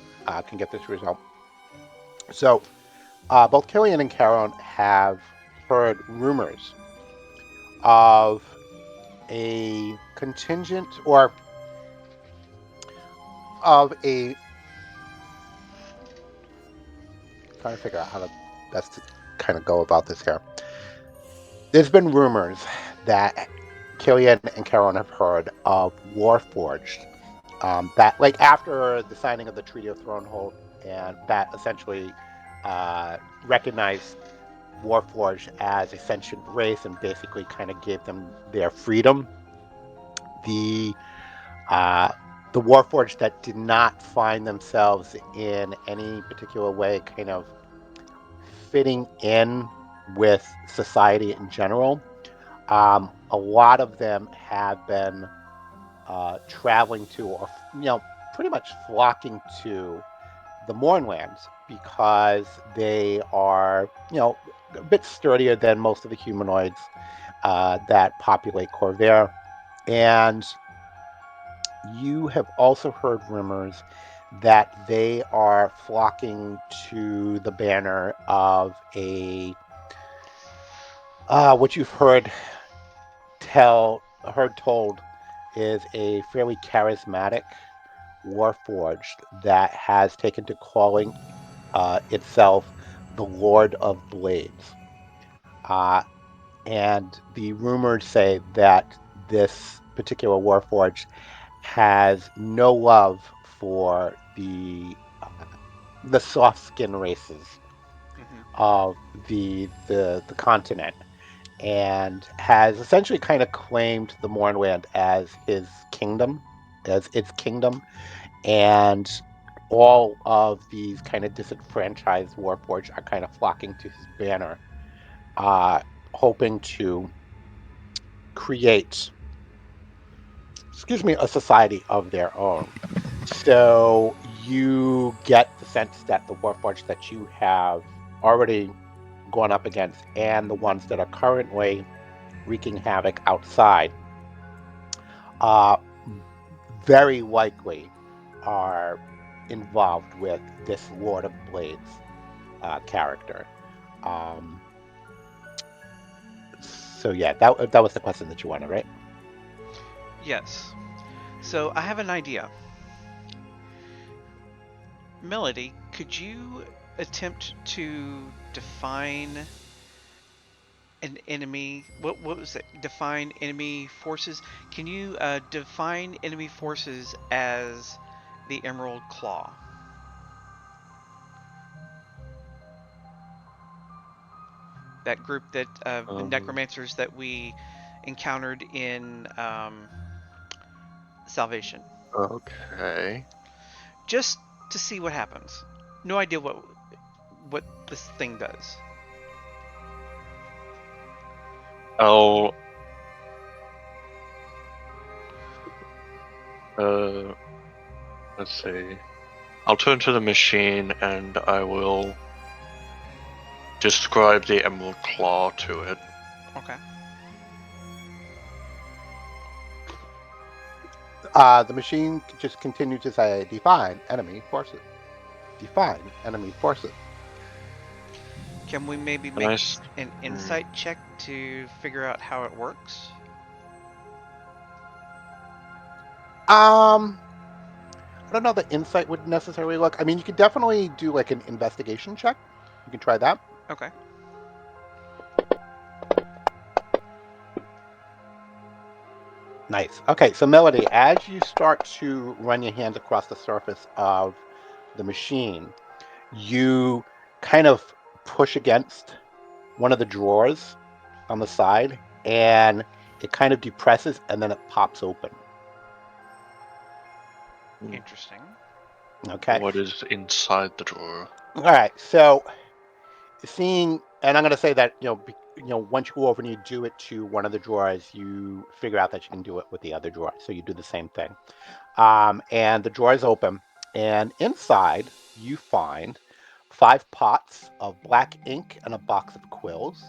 can get this result. So both Killian and Karen have heard rumors of a contingent or of a trying to figure out how to best to kind of go about this here. There's been rumors that Killian and Karen have heard of Warforged. That like after the signing of the Treaty of Thronehold, and that essentially recognized Warforged as a sentient race and basically kind of gave them their freedom. The uh, the Warforged that did not find themselves in any particular way kind of fitting in with society in general. A lot of them have been traveling to, or pretty much flocking to the Mournlands because they are, a bit sturdier than most of the humanoids that populate Corvair. And you have also heard rumors that they are flocking to the banner of a what you've heard told is a fairly charismatic Warforged that has taken to calling itself the Lord of Blades. Uh, and the rumors say that this particular Warforged has no love for the soft skin races Mm-hmm. of the continent, and has essentially kind of claimed the Mournland as his kingdom, as its kingdom, and all of these kind of disenfranchised Warforged are kind of flocking to his banner, uh, hoping to create, excuse me, a society of their own. So you get the sense that the Warforged that you have already gone up against and the ones that are currently wreaking havoc outside uh, very likely are involved with this Lord of Blades character. Um, so yeah, that was the question that you wanted, right? Yes. So I have an idea. Melody, could you attempt to define an enemy? What was it? Define enemy forces. Can you define enemy forces as the Emerald Claw? That group that the necromancers that we encountered in Salvation. Okay. Just to see what happens. No idea what this thing does. I'll uh let's see. I'll turn to the machine and I will describe the Emerald Claw to it. Okay. The machine just continued to say, "Define enemy forces. Define enemy forces." Can we maybe And I make s- an hmm, insight check to figure out how it works? Um, I don't know that insight would necessarily look. I mean, you could definitely do like an investigation check. You can try that. Okay. Nice. Okay, so Melody, as you start to run your hands across the surface of the machine, you kind of push against one of the drawers on the side, and it kind of depresses, and then it pops open. Interesting. Okay. what is inside the drawer? All right. So seeing, and I'm going to say that once you go over and you do it to one of the drawers, you figure out that you can do it with the other drawer. So you do the same thing. And the drawer is open, and inside you find 5 pots of black ink and a box of quills.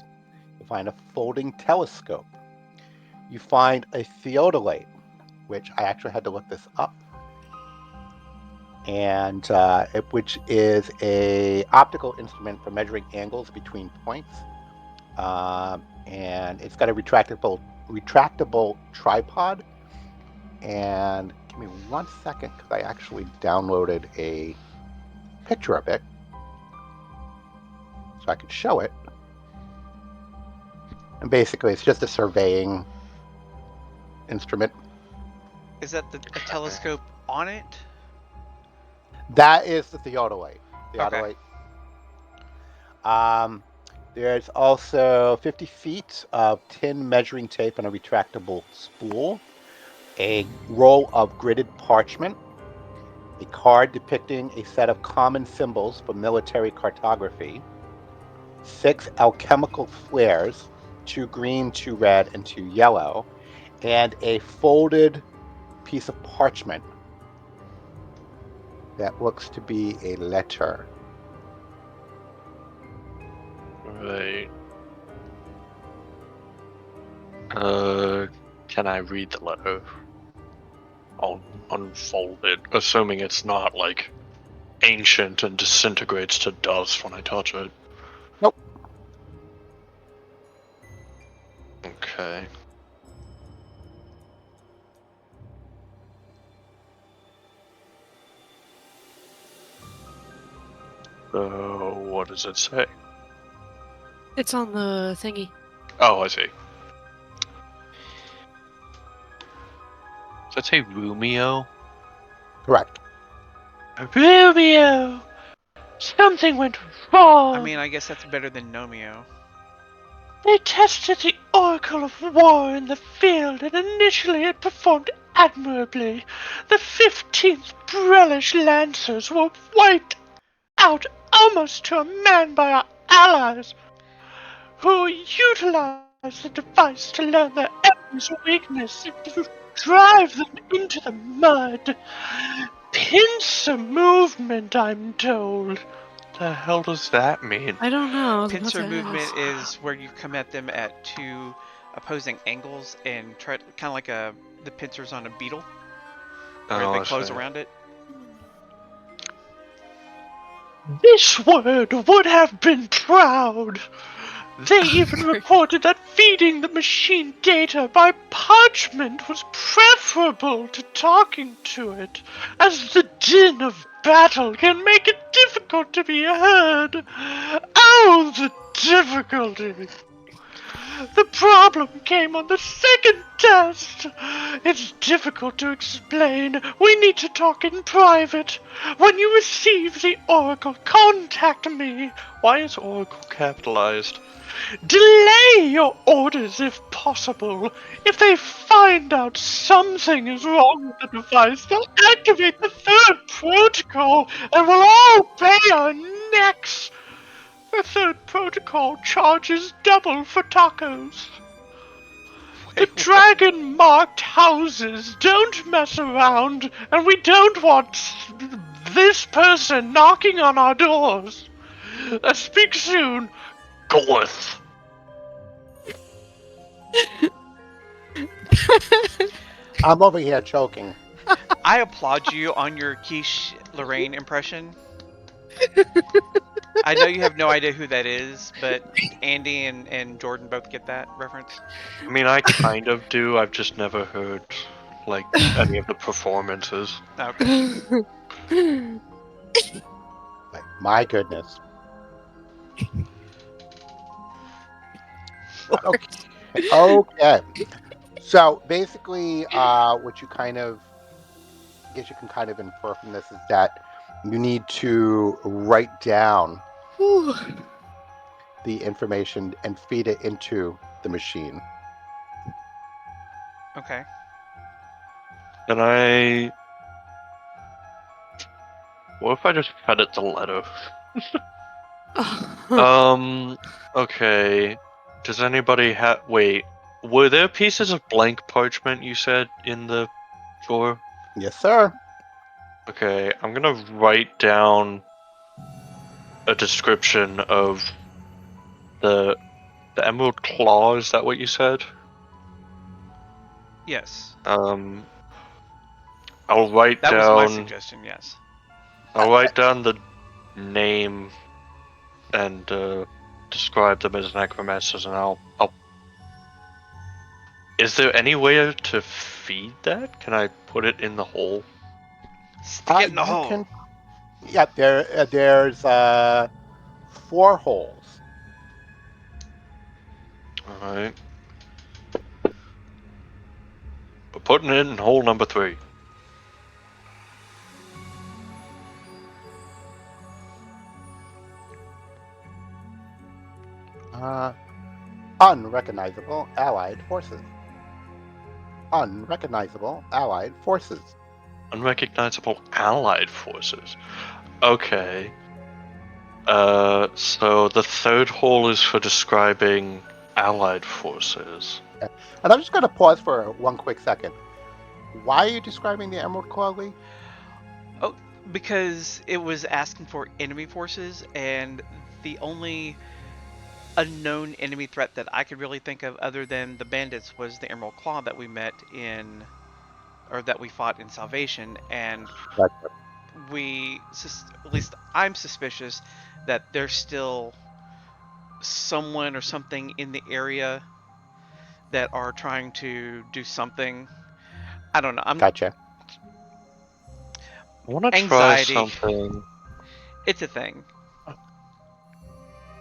You find a folding telescope. You find a theodolite, which I actually had to look this up, and which is a optical instrument for measuring angles between points. And it's got a retractable tripod. And give me 1 second because I actually downloaded a picture of it so I could show it. And basically, it's just a surveying instrument. Is that a telescope on it? That is the theodolite. Okay. Theodolite. Um, there's also 50 feet of tin measuring tape and a retractable spool, a roll of gridded parchment, a card depicting a set of common symbols for military cartography, 6 alchemical flares, 2 green, 2 red, and 2 yellow, and a folded piece of parchment that looks to be a letter. Right. Can I read the letter? I'll unfold it, assuming it's not like ancient and disintegrates to dust when I touch it. Nope. Okay. What does it say? It's on the thingy. Oh, I see. Does that say Rumio? Correct. Rumio! Something went I wrong! mean, I guess that's better than Nomeo. They tested the Oracle of War in the field, and initially it performed admirably. The 15th Brellish Lancers were wiped out almost to a man by our allies, who utilized the device to learn their enemy's weakness and to drive them into the mud. Pincer movement, I'm told. The hell does that mean? I don't know. I was about Pincer to movement ask. is where you come at them at two opposing angles and try kind of like the pincers on a beetle, where they close around it. This word would have been proud. They even reported that feeding the machine data by parchment was preferable to talking to it, as the din of battle can make it difficult to be heard. Oh, the difficulty! The problem came on the second test. It's difficult to explain. We need to talk in private. When you receive the Oracle, contact me. Why is Oracle capitalized? Delay your orders if possible. If they find out something is wrong with the device, they'll activate the third protocol and we'll all pay our necks. The third protocol charges double for tacos. The dragon-marked houses don't mess around, and we don't want this person knocking on our doors. Speak soon, Gorth. I'm over here choking. I applaud you on your Quiche Lorraine impression. I know you have no idea who that is, but Andy and Jordan both get that reference. I mean, I kind of do. I've just never heard, like, any of the performances. Okay. Like, my goodness. Okay. Okay. So basically, what you kind of, I guess you can kind of infer from this is that you need to write down the information and feed it into the machine. Okay. And I... What if I just fed it the letter? Okay. Does anybody have... Wait. Were there pieces of blank parchment you said in the drawer? Yes, sir. Okay, I'm gonna write down a description of the Emerald Claw, is that what you said? Yes. I'll write That was my down... suggestion, yes. I'll write down the name and describe them as necromancers, and I'll. Is there any way to feed that? Can I put it in the hole? Stick it in the You hole. can. Yeah, there's 4 holes. All right. We're putting it in hole number 3. Unrecognizable Allied forces. Unrecognizable Allied forces. Unrecognizable Allied forces. Okay. So the third hole is for describing Allied forces. And I'm just going to pause for one quick second. Why are you describing the Emerald Claw, Lee? Oh, because it was asking for enemy forces, and the only unknown enemy threat that I could really think of other than the bandits was the Emerald Claw that we met in, or that we fought in Salvation, and Gotcha. at least I'm suspicious that there's still someone or something in the area that are trying to do something. I don't know. Gotcha. I want to try Anxiety. something. It's a thing.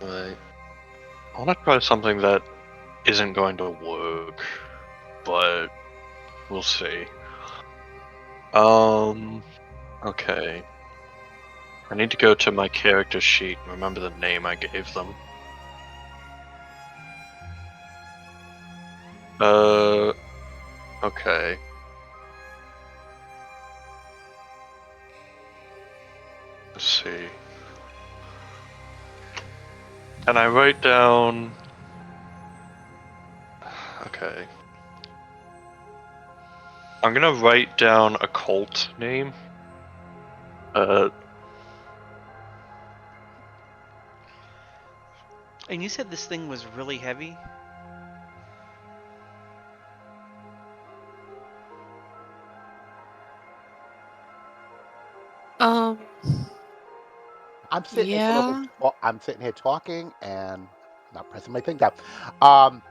Right. I want to try something that isn't going to work, but we'll see. Okay. I need to go to my character sheet and remember the name I gave them. Okay. Let's see. And I write down. Okay. I'm gonna write down a cult name. And you said this thing was really heavy? Um, I'm sitting yeah. I'm sitting here talking and not pressing my thing down. Um,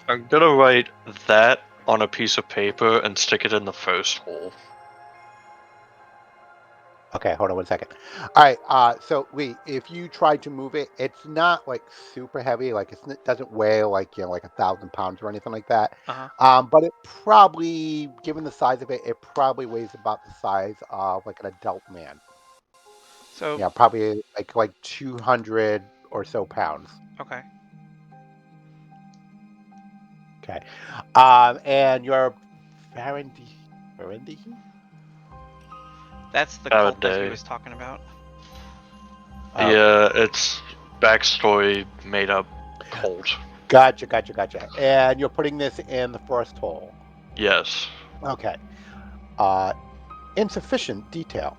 I'm gonna write that on a piece of paper and stick it in the first hole. okay, hold on 1 second. All right. So if you try to move it, it's not like super heavy. Like it doesn't weigh like like 1,000 pounds or anything like that. Uh-huh. But it probably, given the size of it, it probably weighs about the size of like an adult man. So, Yeah, probably like 200 or so pounds. okay. Okay. And your Farandy Farandihi? That's the Have a cult that he day. was talking about. Okay. Yeah, it's backstory made up cult. Gotcha. And you're putting this in the first hole. Yes. Okay. Uh, insufficient detail.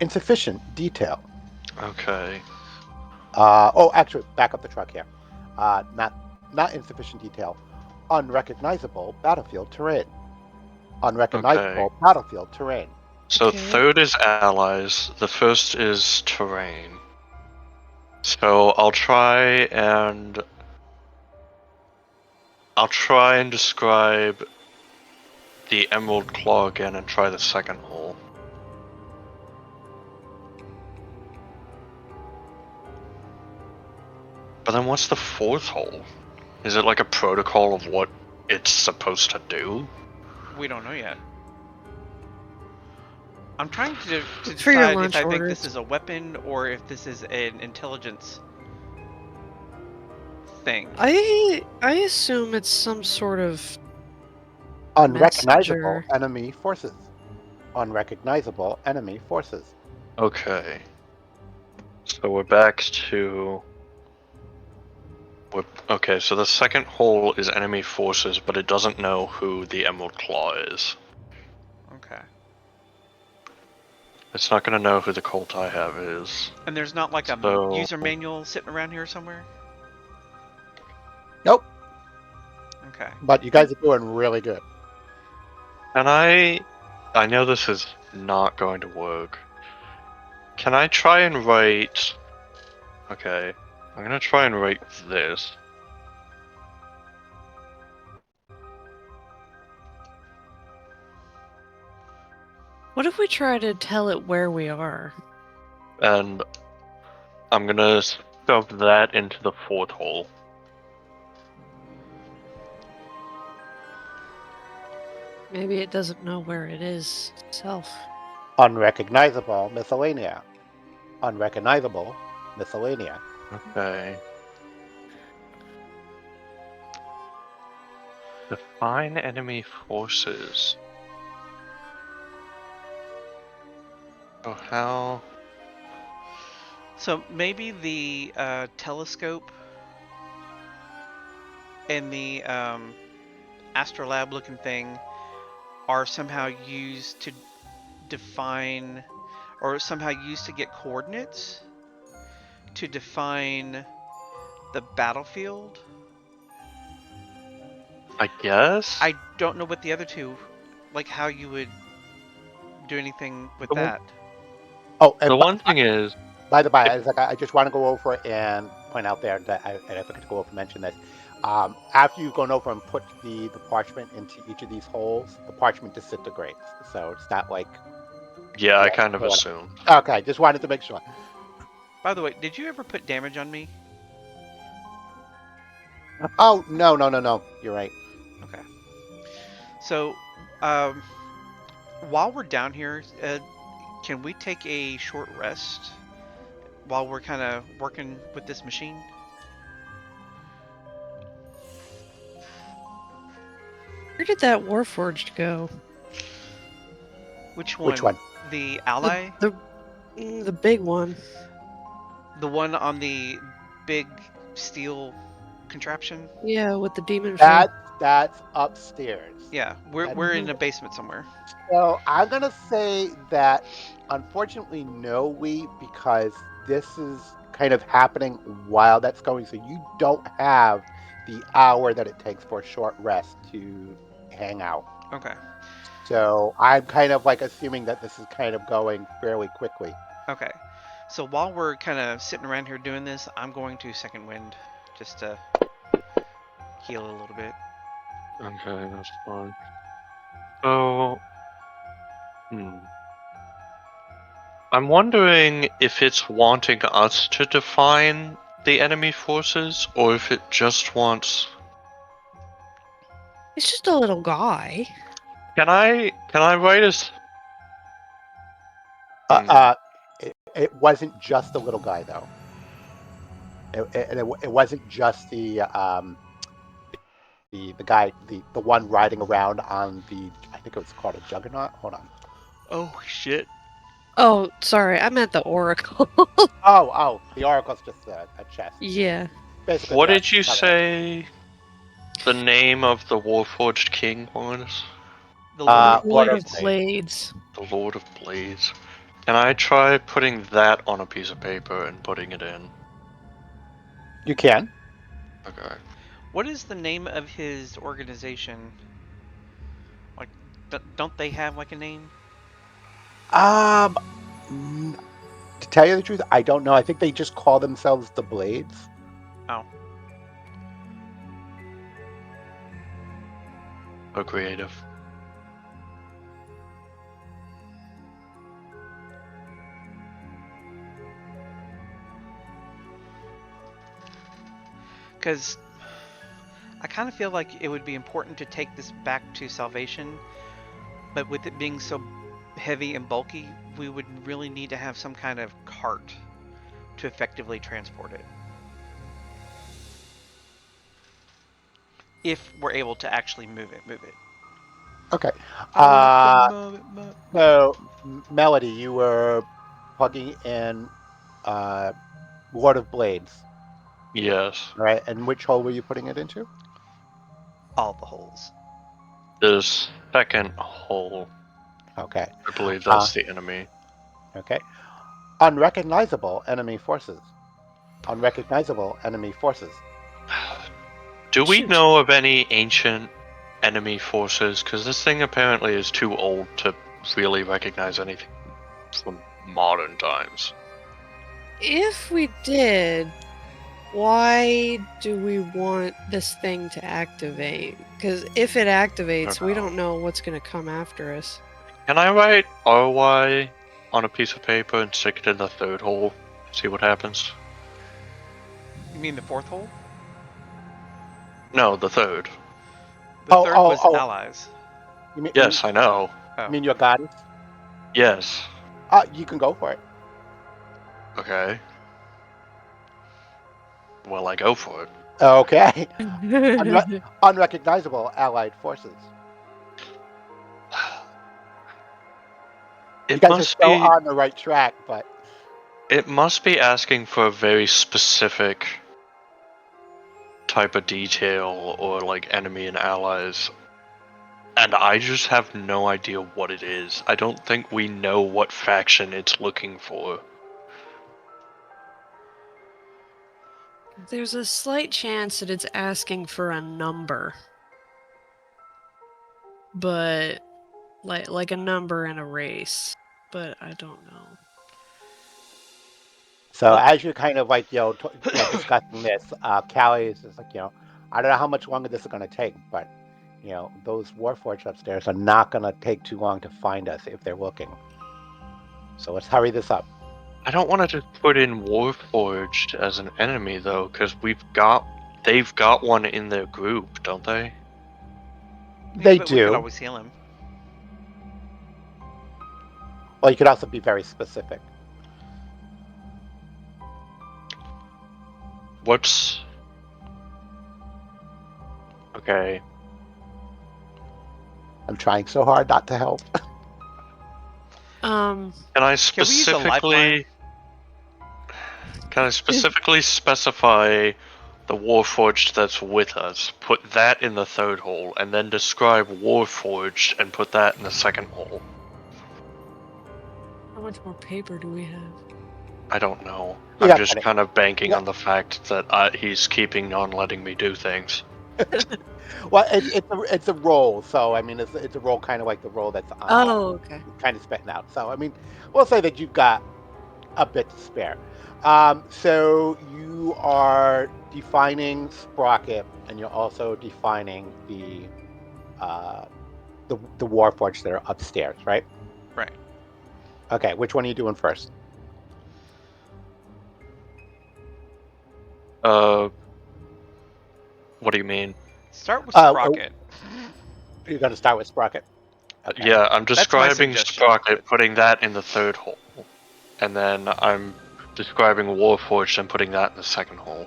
Insufficient detail. Okay. Oh, actually, back up the truck here. Not insufficient detail. Unrecognizable battlefield terrain. Okay. Unrecognizable battlefield terrain. So Okay. third is allies. The first is terrain. So I'll try and describe the Emerald Claw again and try the second hole. But then what's the fourth hole? Is it like a protocol of what it's supposed to do? We don't know yet. I'm trying to For your decide if lunch I think this orders. is a weapon or if this is an intelligence thing. I assume it's some sort of Unrecognizable messenger. enemy forces. Unrecognizable enemy forces. Okay. So we're back to... Okay, so the second hole is enemy forces, but it doesn't know who the Emerald Claw is. Okay. It's not gonna know who the cult I have is. And there's not like a So... user manual sitting around here somewhere? Nope. Okay. But you guys are doing really good. Can I know this is not going to work. Can I try and write... Okay. I'm gonna try and write this. What if we try to tell it where we are? And I'm gonna shove that into the fourth hole. Maybe it doesn't know where it is itself. Unrecognizable miscellanea. Unrecognizable miscellanea. Okay. Define enemy forces. So how... So maybe the telescope and the astrolabe looking thing are somehow used to define, or somehow used to get coordinates to define the battlefield. I guess? I don't know what the other two, like how you would do anything with The one, that. Oh, the and one thing is... by the by, If, I just want to go over and point out there that and I forgot to go over and mention this. After you've gone over and put the parchment into each of these holes, the parchment disintegrates. So it's not like yeah, I yeah. kind of assumed. Okay, just wanted to make sure. By the way, did you ever put damage on me? Oh no! You're right. Okay. So, um, while we're down here, can we take a short rest while we're kind of working with this machine? Where did that Warforged go? Which one? Which one? The ally? The big one. The one on the big steel contraption? Yeah, with the demon face. That's upstairs. Yeah, we're in a basement somewhere. So I'm gonna say that unfortunately no, because this is kind of happening while that's going, so you don't have the hour that it takes for a short rest to hang out. Okay. So I'm kind of like assuming that this is kind of going fairly quickly. Okay. So while we're kind of sitting around here doing this, I'm going to second wind just to heal a little bit. Okay, that's fine. So, I'm wondering if it's wanting us to define the enemy forces, or if it just wants. It's just a little guy. Can I write us? It wasn't just the little guy though. It wasn't just the guy, the one riding around on the, I think it was called a juggernaut. Hold on. Oh shit. Oh, sorry, I meant the Oracle. Oh, the oracle's just a chest. Yeah. Basically, What the did you say the name of the Warforged King was? The Lord Lord Lord of of Blades. Blades. The Lord of Blades. Can I try putting that on a piece of paper and putting it in? You can. Okay. What is the name of his organization? Like, don't they have like a name? Um, to tell you the truth, I don't know. I think they just call themselves the Blades. Oh. So creative. Because I kind of feel like it would be important to take this back to Salvation, but with it being so heavy and bulky, we would really need to have some kind of cart to effectively transport it. If we're able to actually move it. Okay. I want to move it. So Melody, you were plugging in uh, Lord of Blades, Yes. right? And which hole were you putting it into? All the holes. The second hole. Okay. I believe Uh, that's the enemy. okay. Unrecognizable enemy forces. Unrecognizable enemy forces. Do we Shoot. know of any ancient enemy forces? Because this thing apparently is too old to really recognize anything from modern times. If we did, why do we want this thing to activate? Because if it activates, we don't know what's going to come after us. Can I write RY on a piece of paper and stick it in the third hole? See what happens? You mean the fourth hole? No, the third. The third was allies. You mean, Yes, I know. Oh. you mean your goddess? Yes. You can go for it. Okay. Well, I go for it. Okay. Unrecognizable allied forces. You It guys are must still be. on the right track, but It must be asking for a very specific type of detail or like enemy and allies. And I just have no idea what it is. I don't think we know what faction it's looking for. There's a slight chance that it's asking for a number. But like a number in a race. But I don't know. so as you're kind of like discussing this, Callie is just like I don't know how much longer this is going to take, but those Warforged upstairs are not going to take too long to find us if they're looking. So let's hurry this up. I don't want to just put in Warforged as an enemy though, because they've got one in their group, don't they? They but we could do. always heal him. Well, you could also be very specific. What's okay? I'm trying so hard not to help. Can Um, we Can I use a lifeline? specifically specify the Warforged that's with us? Put that in the third hole, and then describe Warforged and put that in the second hole. how much more paper do we have? I don't know. You I'm got just plenty. kind of banking Yeah. on the fact that he's keeping on letting me do things. Well, it's a roll, so I mean it's a roll kind of like the roll that's Okay. kind of spitting out. So I mean, we'll say that you've got a bit to spare. So you are defining Sprocket, and you're also defining uh, the Warforged that are upstairs, right? Right. Okay, which one are you doing first? What do you mean? Start with Oh, Sprocket. you're going to start with Sprocket. Okay. Yeah, I'm That's my describing suggestion. Sprocket, putting that in the third hole. And then I'm describing Warforged and putting that in the second hole.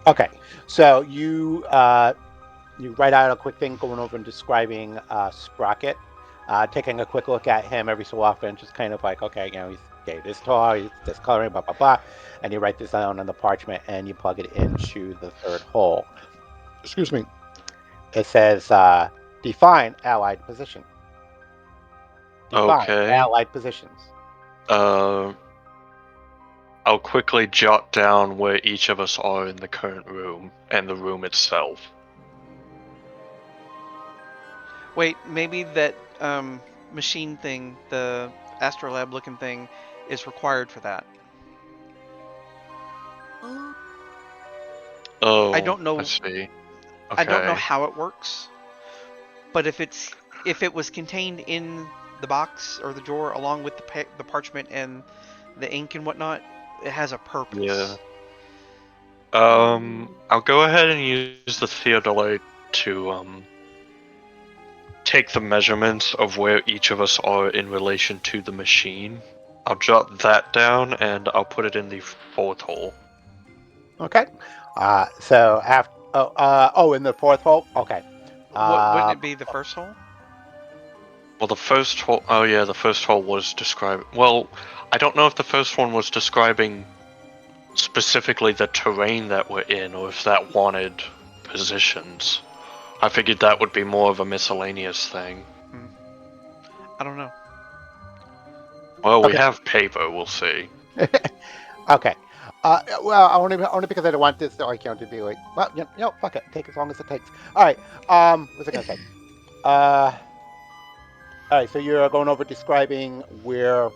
Okay. So you write out a quick thing going over and describing Sprocket, taking a quick look at him every so often, just kind of like, okay, he's this tall, he's this coloring, blah, blah, blah. And you write this down on the parchment and you plug it into the third hole. Excuse me. It says define allied position. Define Okay. allied positions. Uh, I'll quickly jot down where each of us are in the current room and the room itself. Wait, maybe that machine thing, the astrolab looking thing, is required for that. Oh, I don't know. I see. I don't know Okay. how it works, but if it was contained in the box or the drawer along with the parchment and the ink and whatnot, it has a purpose. Yeah. I'll go ahead and use the theodolite to take the measurements of where each of us are in relation to the machine. I'll jot that down and I'll put it in the fourth hole. Okay. So after in the fourth hole. Okay. Wouldn't it be the first hole? Well, the first hole. Oh yeah, the first hole was describing. Well, I don't know if the first one was describing specifically the terrain that we're in, or if that wanted positions. I figured that would be more of a miscellaneous thing. I don't know. Well, we Okay. have paper. We'll see. Okay. Well, only because I don't want this account to be like, well, fuck it, take as long as it takes. All right. What's I gonna say? All right. So you're going over describing where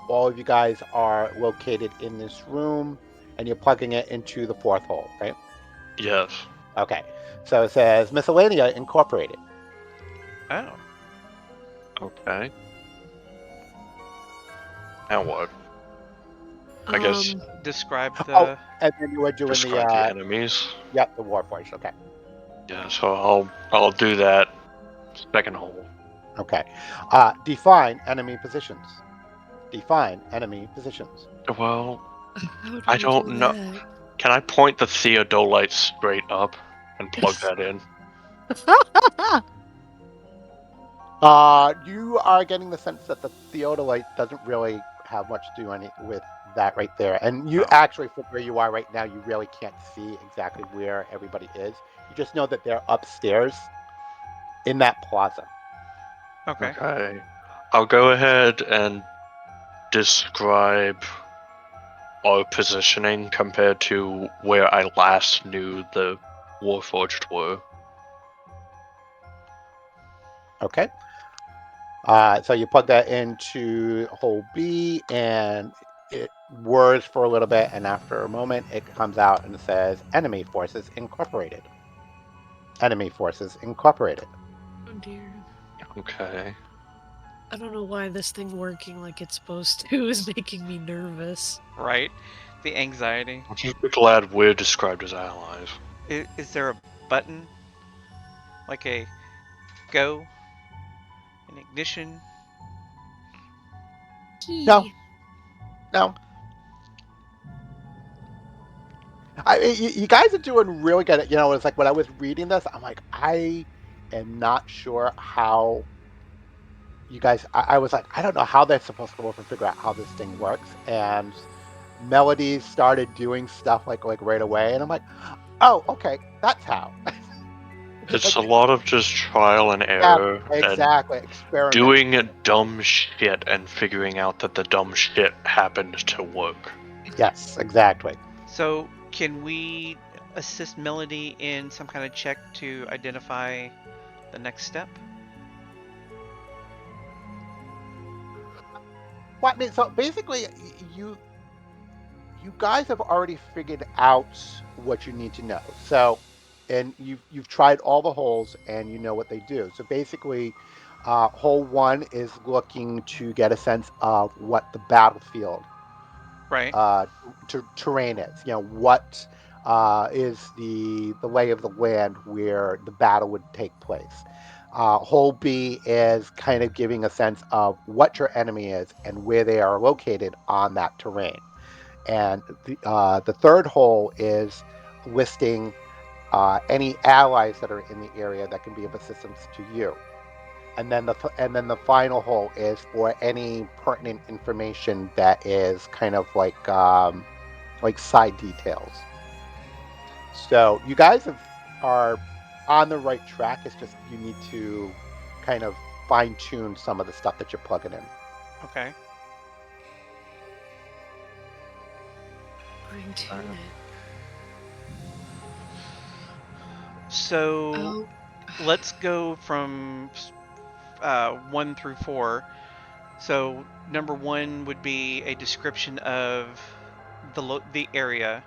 all of you guys are located in this room, and you're plugging it into the fourth hole, right? Yes. Okay. So it says Miscellanea Incorporated. Oh. Okay. Now what? I guess Describe the. Oh, and then you were doing describe the enemies. Yep, the Warforged. Okay. Yeah. So I'll do that second hole. Okay. Define enemy positions. Define enemy positions. Well, How do I we don't do know. that? Can I point the theodolite straight up and plug that in? You are getting the sense that the theodolite doesn't really have much to do with that right there. And you Oh. actually, from where you are right now, you really can't see exactly where everybody is. You just know that they're upstairs in that plaza. Okay. Okay. I'll go ahead and describe our positioning compared to where I last knew the Warforged were. Okay. So you plug that into hole B, and it whirs for a little bit, and after a moment, it comes out and says "Enemy Forces Incorporated." Enemy Forces Incorporated. Oh dear. Okay. I don't know why this thing working like it's supposed to is making me nervous. Right. The anxiety. I'm just glad we're described as allies. Is there a button? Like a go? An ignition? Key. No. No. You guys are doing really good. It's like when I was reading this, I'm like, I am not sure how you guys, I was like, I don't know how they're supposed to go over and figure out how this thing works. And Melody started doing stuff like right away, and I'm like, oh, okay, that's how. It's Like, a lot of just trial and yeah, error and exactly, experiment. doing dumb shit and figuring out that the dumb shit happened to work. Yes, exactly. So, can we assist Melody in some kind of check to identify the next step? Well, I mean, so basically, you guys have already figured out what you need to know. So, and you've tried all the holes, and you know what they do. So basically, hole one is looking to get a sense of what the battlefield Right. uh, terrain is. You know, what is the lay of the land where the battle would take place. Hole B is kind of giving a sense of what your enemy is and where they are located on that terrain. And the third hole is listing any allies that are in the area that can be of assistance to you. And then the final hole is for any pertinent information that is kind of like side details. So you guys are on the right track. It's just you need to kind of fine tune some of the stuff that you're plugging in. Okay. Fine tune it. So, Oh, let's go from 1 through 4. So, number 1 would be a description of the area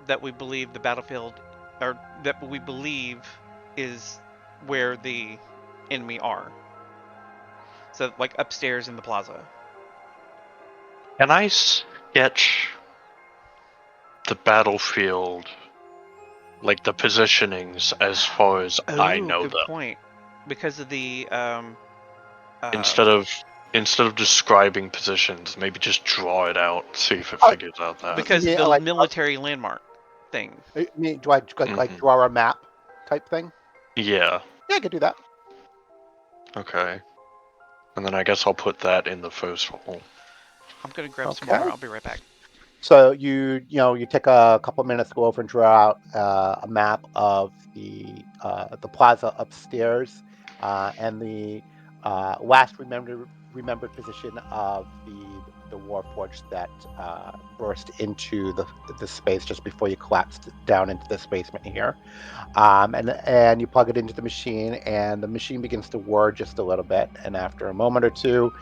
that we believe the battlefield, or that we believe is where the enemy are. So, like upstairs in the plaza. Can I sketch the battlefield, like the positionings, as far as I Oh, know good them, point. Because of the uh, instead of describing positions? Maybe just draw it out, see if it Oh, figures out that. because of yeah, the like military landmark thing. I mean, do I like Hmm. draw a map type thing? Yeah. Yeah, I could do that. Okay. And then I guess I'll put that in the first hole. I'm gonna grab some water. Okay. I'll be right back. So you take a couple minutes to go over and draw out a map of the plaza upstairs and the last remembered position of the Warforged that burst into the space just before you collapsed down into this basement here. And you plug it into the machine, and the machine begins to whir just a little bit. And after a moment or two,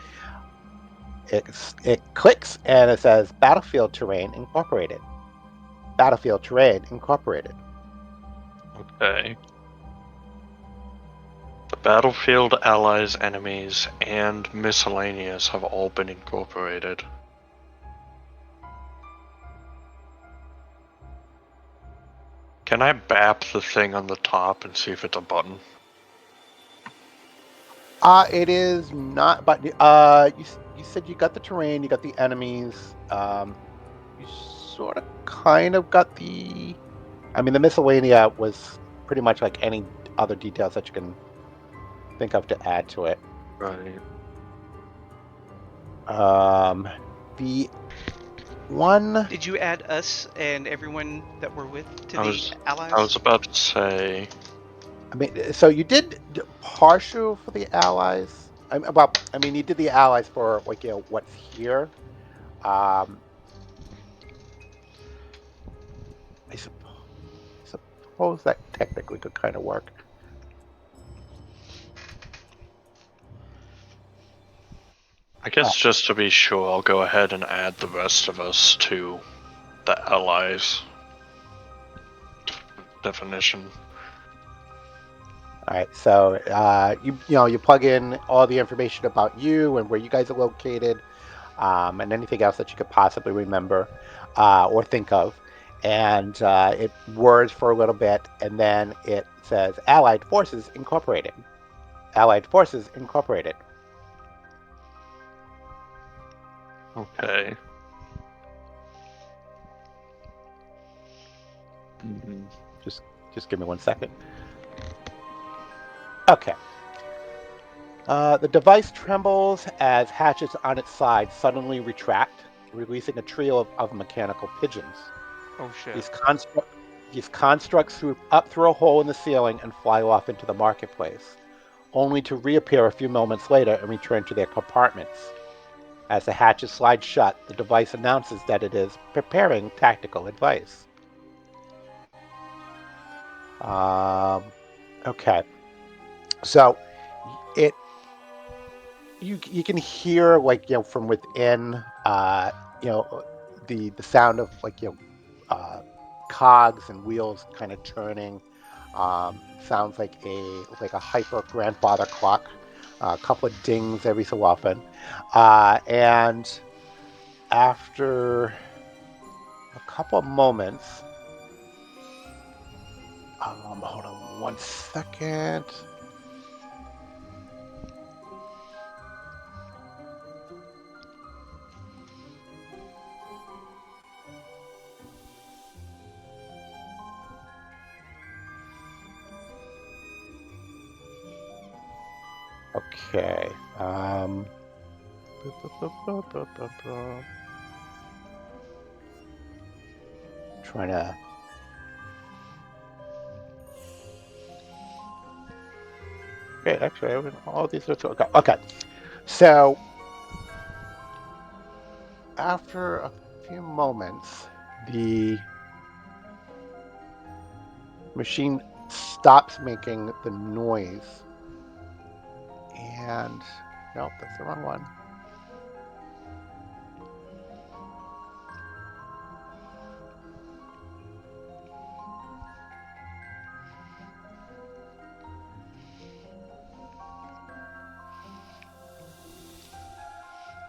it clicks and it says Battlefield Terrain Incorporated. Battlefield Terrain Incorporated. Okay. The battlefield, allies, enemies, and miscellaneous have all been incorporated. Can I bap the thing on the top and see if it's a button? It is not, but you said you got the terrain, you got the enemies. You sort of kind of got the. I mean, the miscellanea was pretty much like any other details that you can think of to add to it. Right. Um, the one. Did you add us and everyone that we're with to I the was allies? about to say. I mean, so you did partial for the allies. I mean, you did the allies for like what's here. Um, I suppose that technically could kind of work. I guess just to be sure, I'll go ahead and add the rest of us to the allies definition. All right, so you plug in all the information about you and where you guys are located, and anything else that you could possibly remember or think of, and it whirs for a little bit, and then it says Allied Forces Incorporated. Allied Forces Incorporated. Okay. Mhm. Just give me 1 second. Okay. The device trembles as hatches on its side suddenly retract, releasing a trio of mechanical pigeons. Oh shit. These, constru- these constructs swoop up through a hole in the ceiling and fly off into the marketplace, only to reappear a few moments later and return to their compartments. As the hatches slide shut, the device announces that it is preparing tactical advice. Okay, so it you can hear like from within the sound of like cogs and wheels kind of turning. Sounds like a hyper grandfather clock. A couple of dings every so often, and after a couple of moments, hold on 1 second. Okay. Trying to. Okay, actually, all these are okay. Okay, so after a few moments, the machine stops making the noise, and nope, that's the wrong one.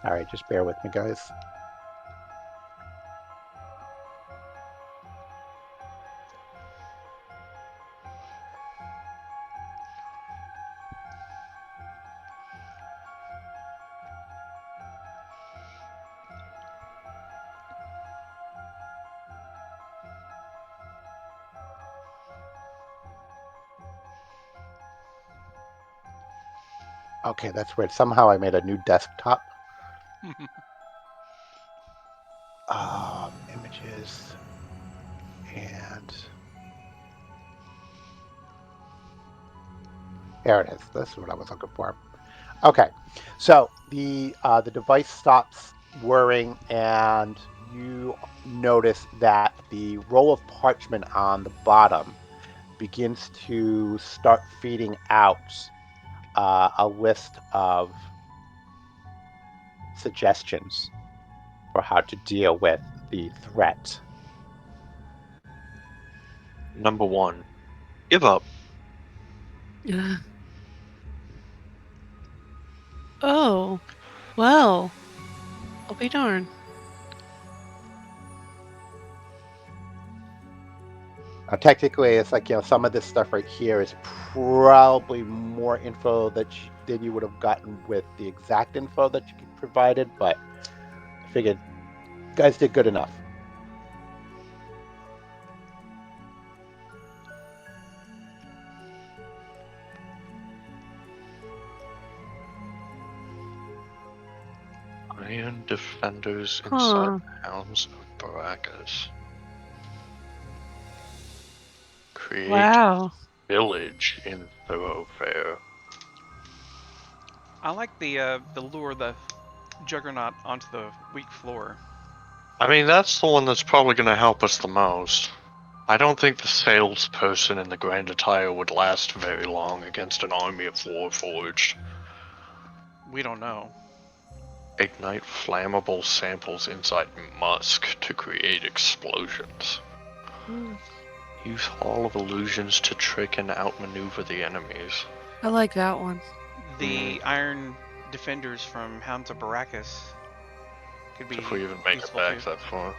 All right, just bear with me, guys. Okay, that's weird. Somehow I made a new desktop. Images and there it is. This is what I was looking for. Okay, so the device stops whirring, and you notice that the roll of parchment on the bottom begins to start feeding out a list of suggestions for how to deal with the threat. Number 1, give up. Oh, well, I'll be darned. Technically, it's like some of this stuff right here is probably more info than you would have gotten with the exact info that you provided, but I figured you guys did good enough. Iron defenders inside Huh. the hounds of Baracus. Create Wow. village in thoroughfare. I like the lure the juggernaut onto the weak floor. I mean, that's the one that's probably going to help us the most. I don't think the salesperson in the Grand Attire would last very long against an army of Warforged. We don't know. Ignite flammable samples inside Musk to create explosions. Use Hall of Illusions to trick and outmaneuver the enemies. I like that one. The iron defenders from Hounds of Baracus could be If we even make it useful back too. that far.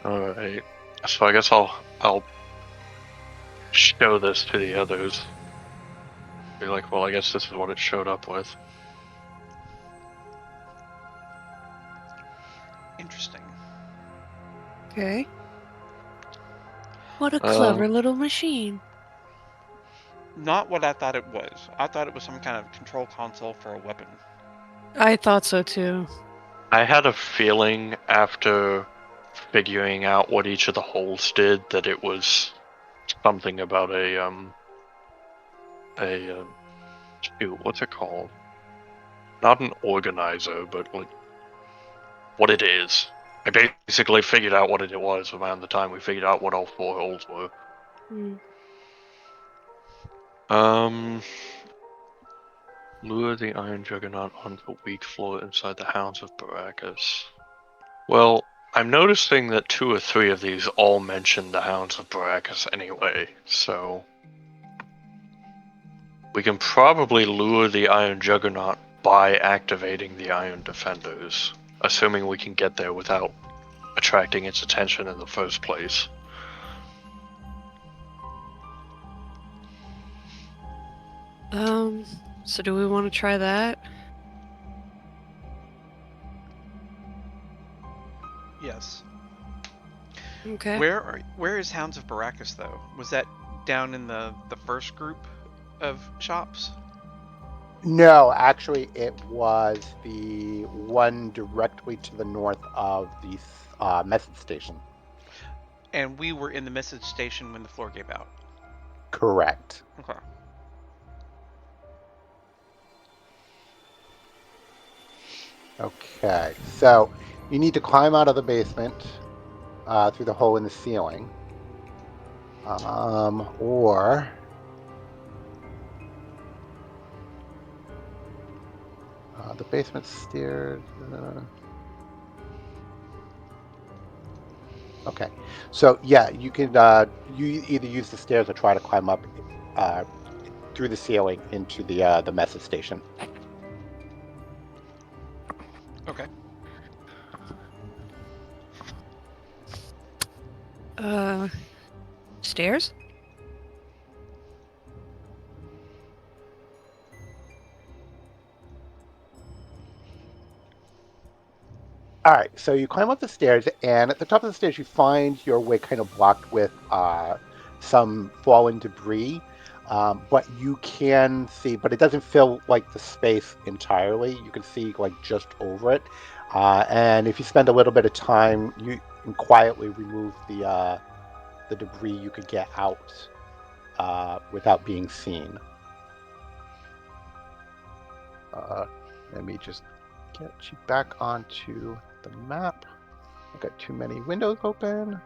Alright. So I guess I'll show this to the others. Be like, well, I guess this is what it showed up with. Okay. What a clever little machine. Not what I thought it was. I thought it was some kind of control console for a weapon. I thought so too. I had a feeling after figuring out what each of the holes did that it was something about shoot, what's it called? Not an organizer, but like what it is. I basically figured out what it was around the time we figured out what all 4 holes were. Lure the Iron Juggernaut onto a weak floor inside the Hounds of Baracus. Well, I'm noticing that 2 or 3 of these all mention the Hounds of Baracus anyway, so we can probably lure the Iron Juggernaut by activating the Iron Defenders, assuming we can get there without attracting its attention in the first place. So do we want to try that? Yes. Okay. Where is Hounds of Baracus though? Was that down in the first group of shops? No, actually, it was the one directly to the north of the message station. And we were in the message station when the floor gave out. Correct. Okay. Okay, so you need to climb out of the basement through the hole in the ceiling, or the basement stairs. Okay, so yeah, you can you either use the stairs or try to climb up uh, through the ceiling into the message station. Okay. Stairs? All right, so you climb up the stairs, and at the top of the stairs, you find your way kind of blocked with some fallen debris. But you can see, but it doesn't fill like the space entirely. You can see like just over it. And if you spend a little bit of time, you can quietly remove the debris. You could get out without being seen. Uh, Let me just get you back onto the map. I've got too many windows open.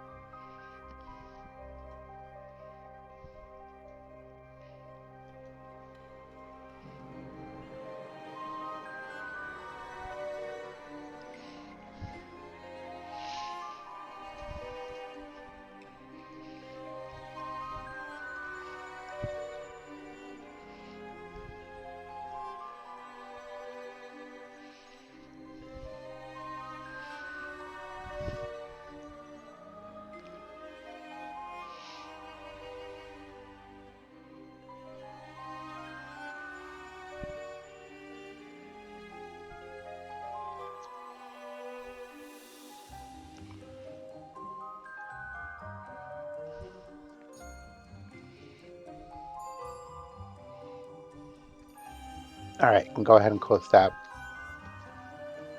All right, you can go ahead and close that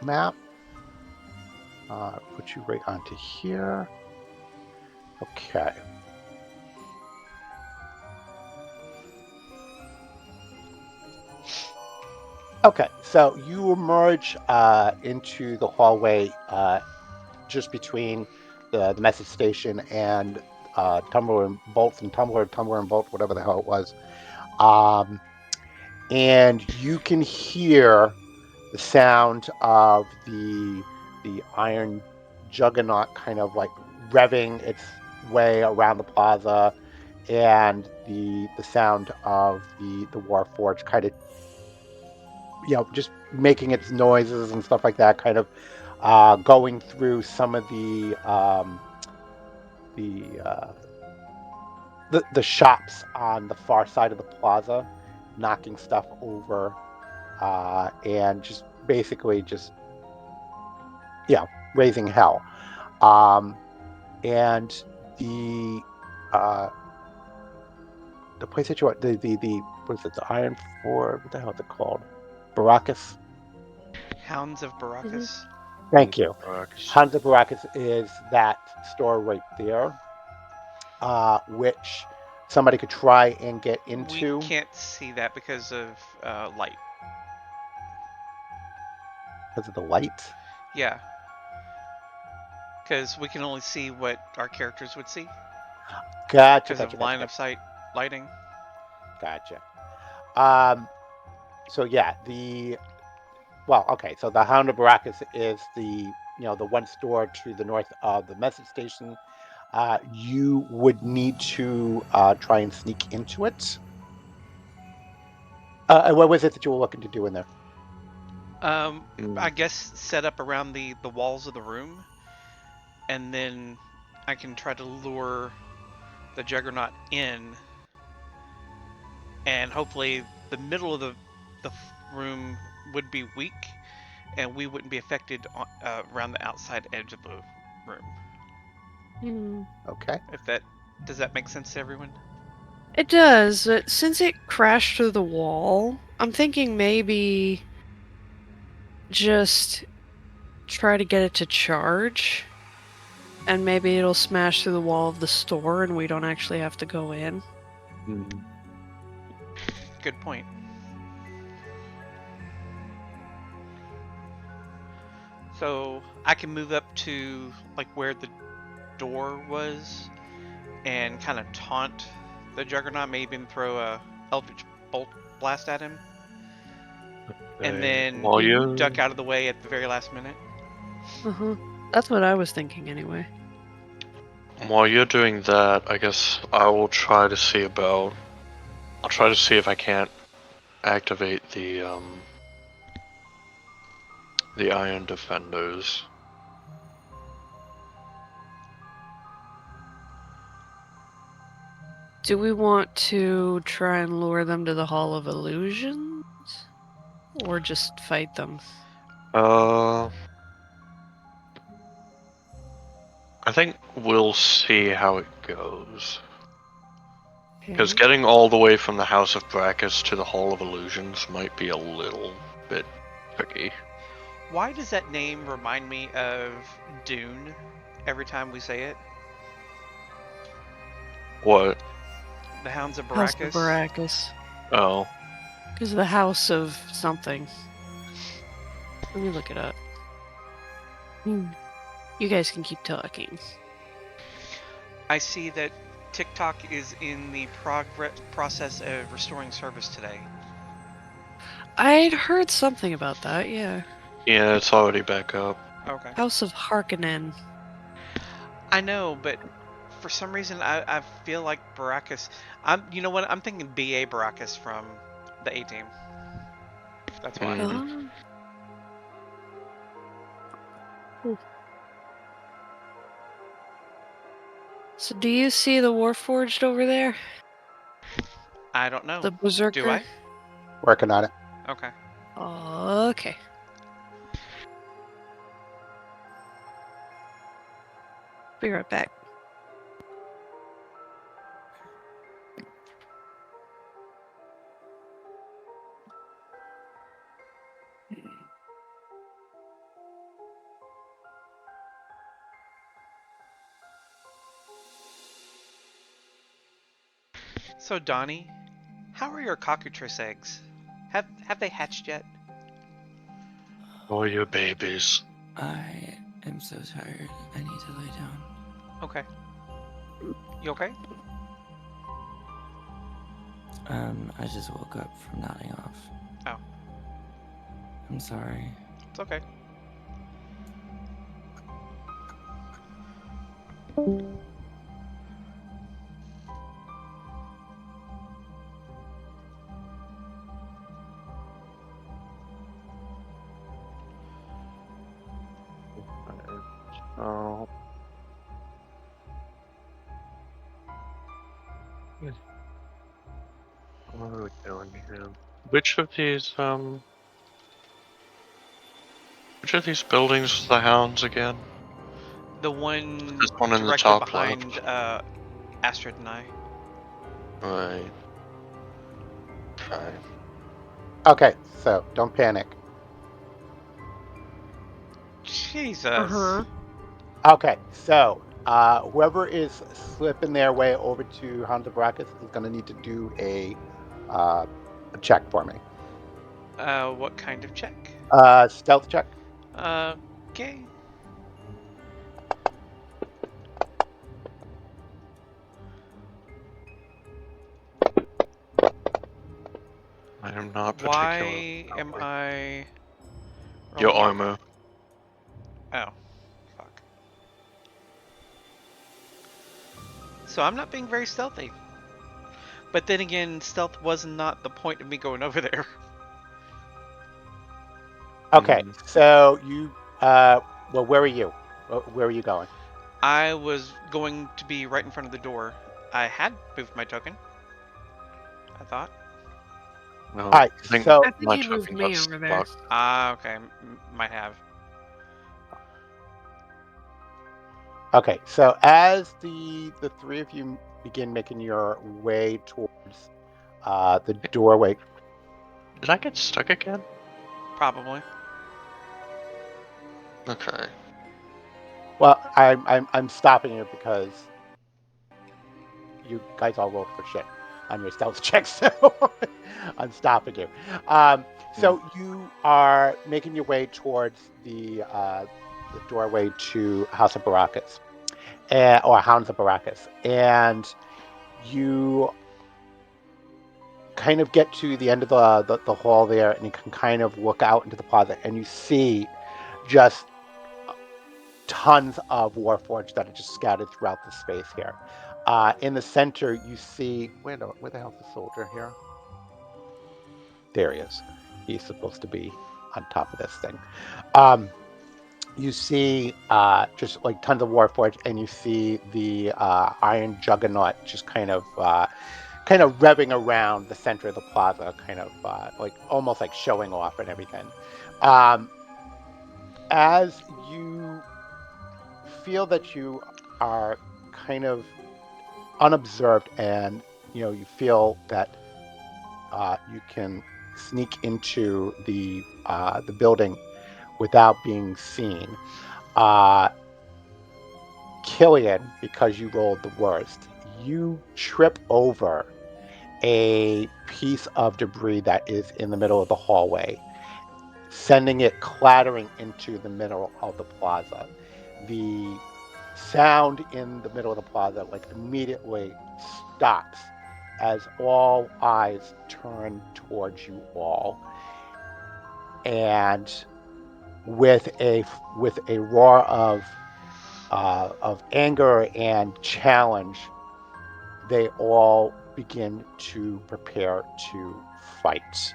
map. Put you right onto here. Okay. Okay, so you emerge into the hallway just between the message station and Tumbler and Bolts and Tumbler and Bolt, whatever the hell it was. And you can hear the sound of the iron juggernaut kind of like revving its way around the plaza, and the sound of the Warforged kind of just making its noises and stuff like that, kind of going through some of the uh, the shops on the far side of the plaza, knocking stuff over, and just basically just raising hell. Um, and the place that you are, the what is it? The Iron Ford? What the hell is it called? Baracus. Hounds of Baracus. Thank you. Baracus. Hounds of Baracus is that store right there, which somebody could try and get into. We can't see that because of light. Because of the light. Yeah. Because we can only see what our characters would see. Gotcha. Because of line of sight lighting. Gotcha. So yeah, so the Hound of Baracus is the one store to the north of the message station. You would need to try and sneak into it. What was it that you were looking to do in there? I guess set up around the walls of the room, and then I can try to lure the Juggernaut in, and hopefully the middle of the room would be weak, and we wouldn't be affected around the outside edge of the room. Okay. Does that make sense to everyone? It does. Since it crashed through the wall, I'm thinking maybe just try to get it to charge, and maybe it'll smash through the wall of the store, and we don't actually have to go in. Good point. So I can move up to like where the door was and kind of taunt the Juggernaut, maybe even throw a Eldritch Bolt blast at him, and then duck out of the way at the very last minute. That's what I was thinking anyway. While you're doing that, I guess I will try to see about. I'll try to see if I can't activate the Iron Defenders. Do we want to try and lure them to the Hall of Illusions? Or just fight them? I think we'll see how it goes. Because getting all the way from the House of Brackus to the Hall of Illusions might be a little bit tricky. Why does that name remind me of Dune every time we say it? What? The Hounds of Baracus? House of Baracus. Oh. Because the House of something. Let me look it up. You guys can keep talking. I see that TikTok is in the process of restoring service today. I'd heard something about that, yeah. Yeah, it's already back up. Okay. House of Harkonnen. I know, but for some reason I feel like Baracus. You know what? I'm thinking B.A. Baracus from the A-Team. That's why. So do you see the Warforged over there? I don't know. The Berserker? Do I? Working on it. Okay. Okay. Be right back. So Donnie, how are your cockatrice eggs? Have they hatched yet? Oh, you babies. I am so tired. I need to lay down. Okay. You okay? I just woke up from nodding off. Oh. I'm sorry. It's okay. Oh. What are we doing here? Which of these buildings are the hounds again? The one This one in the directly top behind left. Astrid and I. Right. Okay. Okay, so don't panic. Jesus. Uh-huh. Okay, so whoever is slipping their way over to Hounds of Baracus is going to need to do a check for me. What kind of check? Stealth check. Okay. I am not Why particularly am stealthy. I Your rolling? armor. Oh, fuck. So I'm not being very stealthy. But then again, stealth was not the point of me going over there. Okay, Mm. so you well, where are you? Where are you going? I was going to be right in front of the door. I had moved my token, I thought. No, All right, I think so I think my he moved token got me over there. stuck. Ah, okay. Might have. okay, so as the three of you begin making your way towards the doorway. Did I get stuck again? Probably. Okay. Well, I'm stopping you because you guys all rolled for shit on your stealth checks, so I'm stopping you. So you are making your way towards the doorway to House of Baracus, or Hounds of Baracus, and you kind of get to the end of the hall there, and you can kind of look out into the plaza, and you see just tons of Warforged that are just scattered throughout the space here. In the center, you see where the hell's the soldier here? There he is. He's supposed to be on top of this thing. You see just like tons of Warforged, and you see the Iron Juggernaut just kind of revving around the center of the plaza, kind of like almost like showing off and everything. As you feel that you are kind of unobserved, and you feel that you can sneak into the building without being seen. Uh, Killian, because you rolled the worst, you trip over a piece of debris that is in the middle of the hallway, sending it clattering into the middle of the plaza. The sound in the middle of the plaza like immediately stops as all eyes turn towards you all, and with a roar of anger and challenge, they all begin to prepare to fight.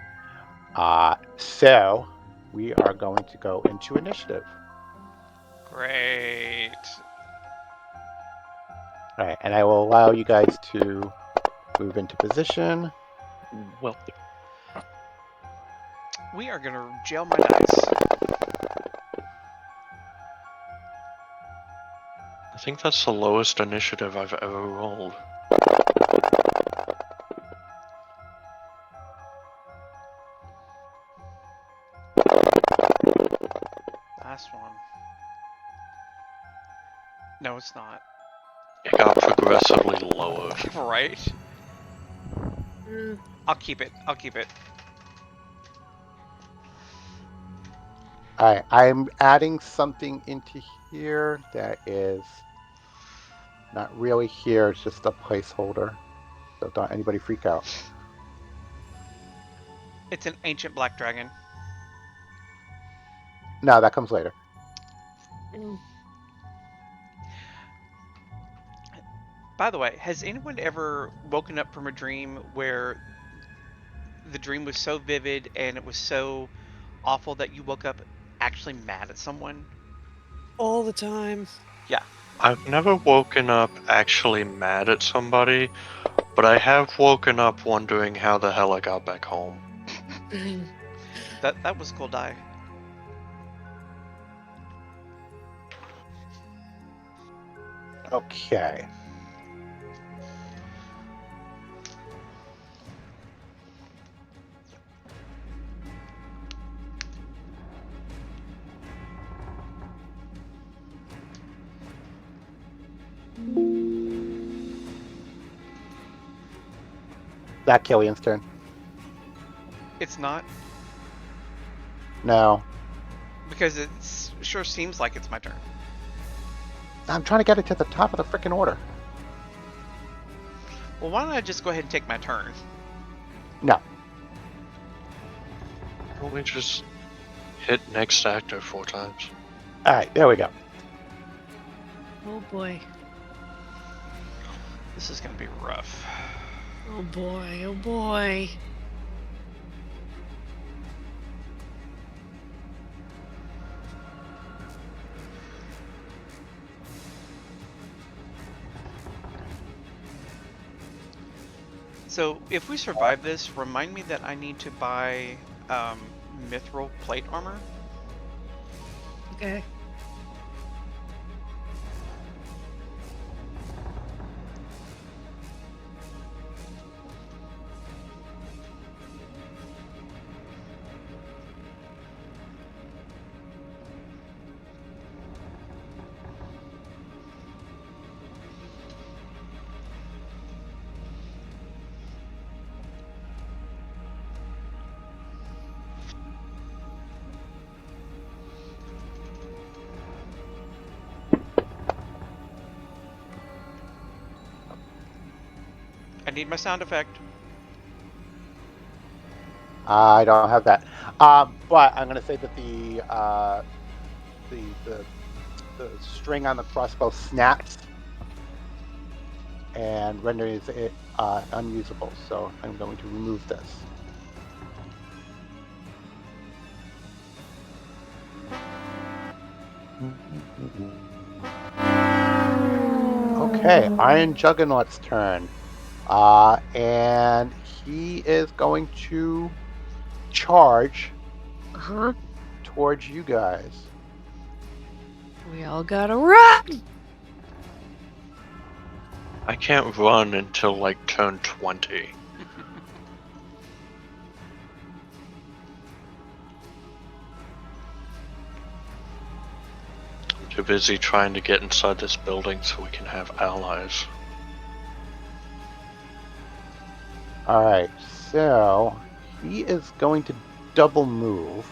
So we are going to go into initiative. Great. All right, and I will allow you guys to move into position. Well, We are gonna jail my dice. I think that's the lowest initiative I've ever rolled. Last one. No, it's not. It got progressively lower. Right? Mm, I'll keep it. I'll keep it. All right, I'm adding something into here that is not really here. It's just a placeholder. So don't anybody freak out. It's an ancient black dragon. No, that comes later. mm. By the way, has anyone ever woken up from a dream where the dream was so vivid and it was so awful that you woke up actually mad at someone? All the time. Yeah. I've never woken up actually mad at somebody, but I have woken up wondering how the hell I got back home. That was a cool die. Okay. That Killian's turn. It's not, No. because it sure seems like it's my turn. I'm trying to get it to the top of the frickin' order. Well, why don't I just go ahead and take my turn? No. Why don't we just hit next actor 4 times? Alright, there we go. Oh boy. This is gonna be rough. Oh boy. Oh boy. So, if we survive this, remind me that I need to buy mithril plate armor. Okay. I need my sound effect. I don't have that. But I'm going to say that the string on the crossbow snaps and renders it unusable. So I'm going to remove this. Okay, Iron Juggernaut's turn. And he is going to charge Uh-huh. towards you guys. We all gotta run! I can't run until like turn 20. I'm too busy trying to get inside this building so we can have allies. Alright, so he is going to double move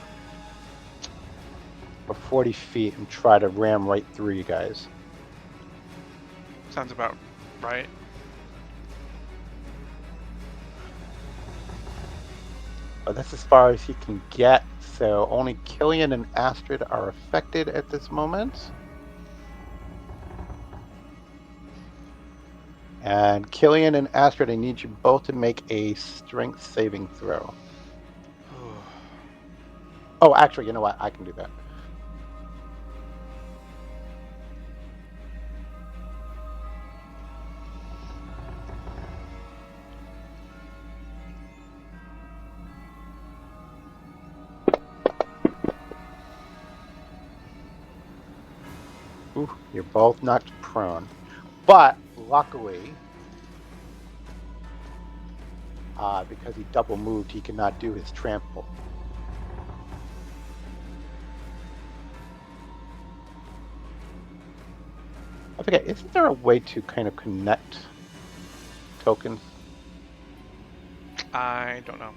for 40 feet and try to ram right through you guys. Sounds about right. But that's as far as he can get, so only Killian and Astrid are affected at this moment. And Killian and Astrid, I need you both to make a strength saving throw. Oh, actually, you know what? I can do that. Ooh, you're both knocked prone. But luckily, because he double moved, he cannot do his trample. I forget, isn't there a way to kind of connect tokens? I don't know.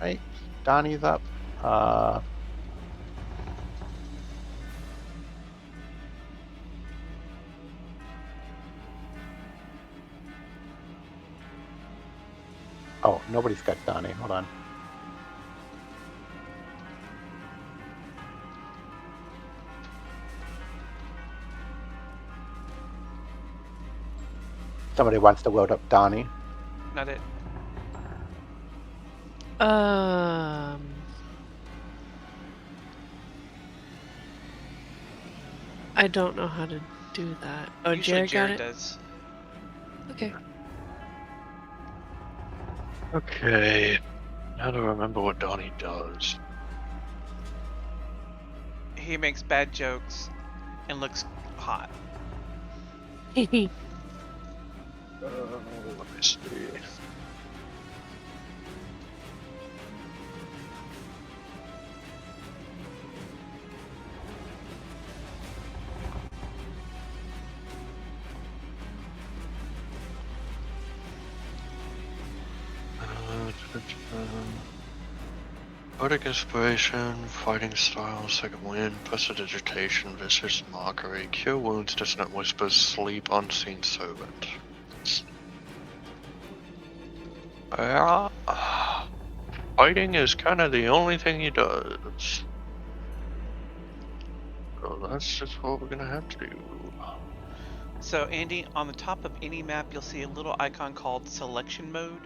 Right, Donnie's up. Oh, nobody's got Donnie. Hold on. Somebody wants to load up Donnie. Not it. I don't know how to do that. Oh, Usually Jared got it? does. Okay. Okay. Now to remember what Donnie does. He makes bad jokes and looks hot. Let me see. Poetic inspiration, fighting style, second wind, prestidigitation, vicious mockery, cure wounds, dissonant whispers, sleep, unseen servant. Yeah. Fighting is kind of the only thing he does. So that's just what we're gonna have to do. So Andy, on the top of any map, you'll see a little icon called Selection Mode.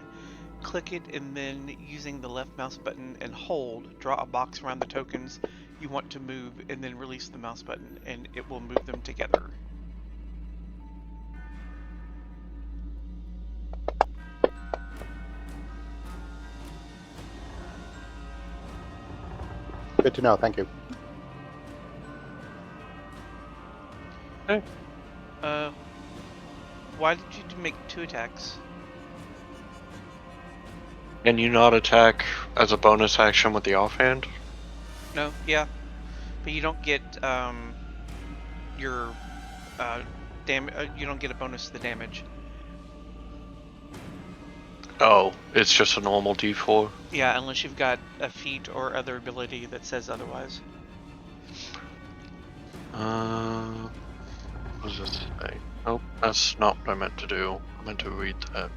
Click it, and then using the left mouse button and hold, draw a box around the tokens you want to move, and then release the mouse button, and it will move them together. Good to know. Thank you. Hey. Why did you make 2 attacks? Can you not attack as a bonus action with the offhand? No, yeah, but you don't get your you don't get a bonus to the damage. Oh, it's just a normal D4? Yeah, unless you've got a feat or other ability that says otherwise. What does this say? Nope, that's not what I meant to do. I meant to read that.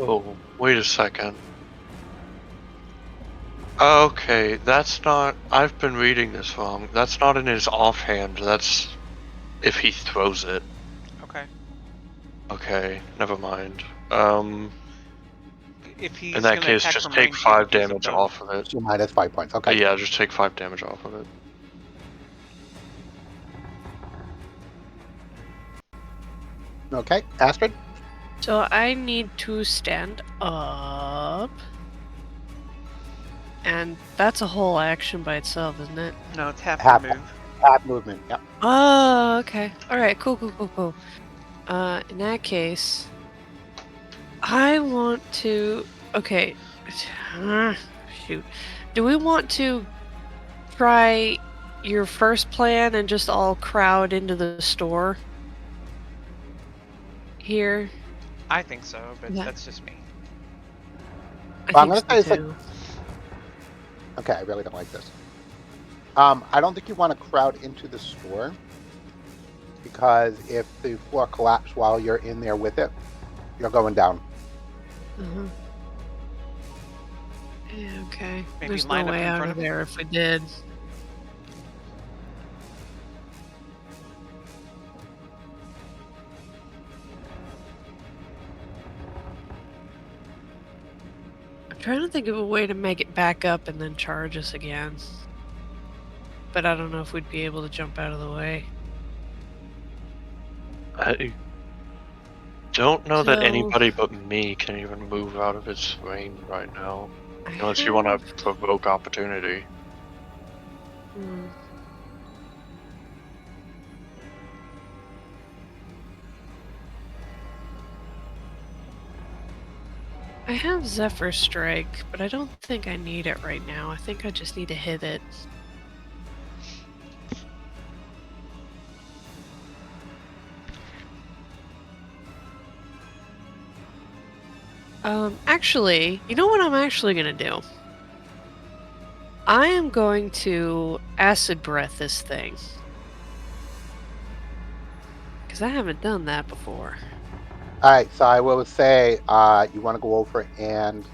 Oh, wait a second. Okay, that's not... I've been reading this wrong. That's not in his offhand, that's if he throws it. Okay. Okay, never mind. If he's In that gonna case, attack just from take range, 5 he gives a damage bonus. off of it. So minus 5 points. Okay. Yeah, just take 5 damage off of it. Okay, Astrid? So I need to stand up. And that's a whole action by itself, isn't it? No, it's half Half. your move. Half movement. Yep. Oh, okay. Alright, cool. In that case, I want to... Okay. Shoot. Do we want to try your first plan and just all crowd into the store? Here? I think so, but Yeah. that's just me. Well, I'm I think gonna so say it's too. Okay, I really don't like this. I don't think you want to crowd into the store, because if the floor collapses while you're in there with it, you're going down. Uh-huh. Yeah, okay. Maybe There's line no up way in out front of of him? there if we did. I'm trying to think of a way to make it back up and then charge us again. But I don't know if we'd be able to jump out of the way. I don't know that So- anybody but me can even move out of its range right now. I Unless you want have- to provoke opportunity. Hmm. I have Zephyr Strike, but I don't think I need it right now. I think I just need to hit it. Actually, you know what I'm actually gonna do? I am going to acid breath this thing. Because I haven't done that before. All right, so I will say you want to go over and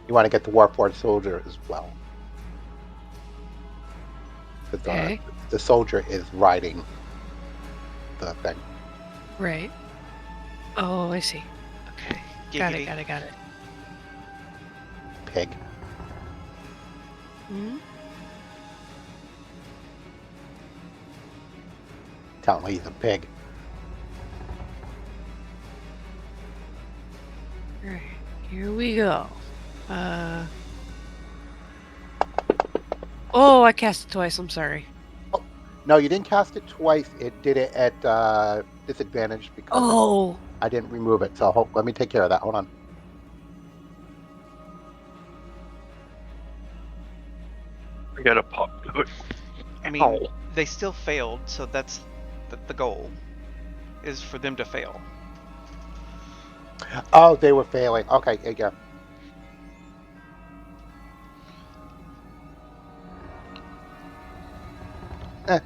you want to get the Warforged soldier as well. 'Cause Okay. the soldier is riding the thing. Right. Oh, I see. Okay. Got it, Giggity. got it. Pig. Hmm? Tell him he's a pig. Alright, here we go. Oh, I cast it twice, I'm sorry. No, you didn't cast it twice. It did it at disadvantage because Oh! I didn't remove it. So let me take care of that. Hold on. I gotta pop. I mean, Ow. they still failed, so that's the goal, is for them to fail. Oh, they were failing. Okay, yeah.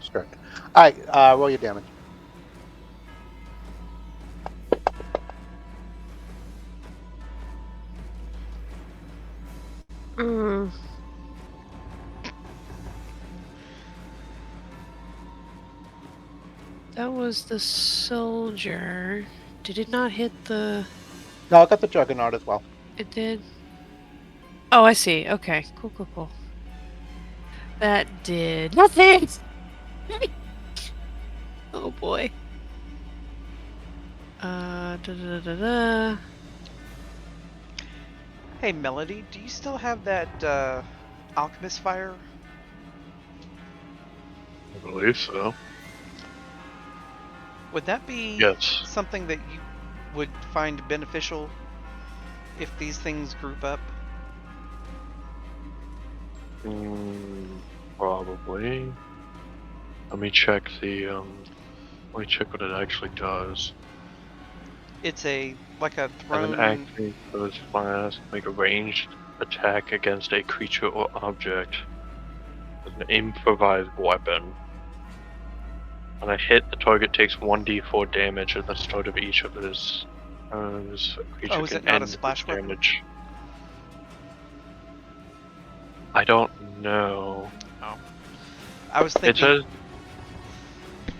Screw it. All right, roll your damage. Mm. That was the soldier. Did it not hit the... No, I got the Juggernaut as well. It did? Oh, I see. Okay. Cool. That did nothing! Oh boy. Da. Hey, Melody, do you still have that alchemist fire? I believe so. Would that be Yes. something that you would find beneficial if these things group up? Probably. Let me check the Let me check what it actually does. It's like a As thrown. an action for this class, make a ranged attack against a creature or object with an improvised weapon. When I hit, the target takes 1d4 damage at the start of each of his turns. A creature Oh, is can it not a end splash its weapon? damage. I don't know. Oh, I was It thinking.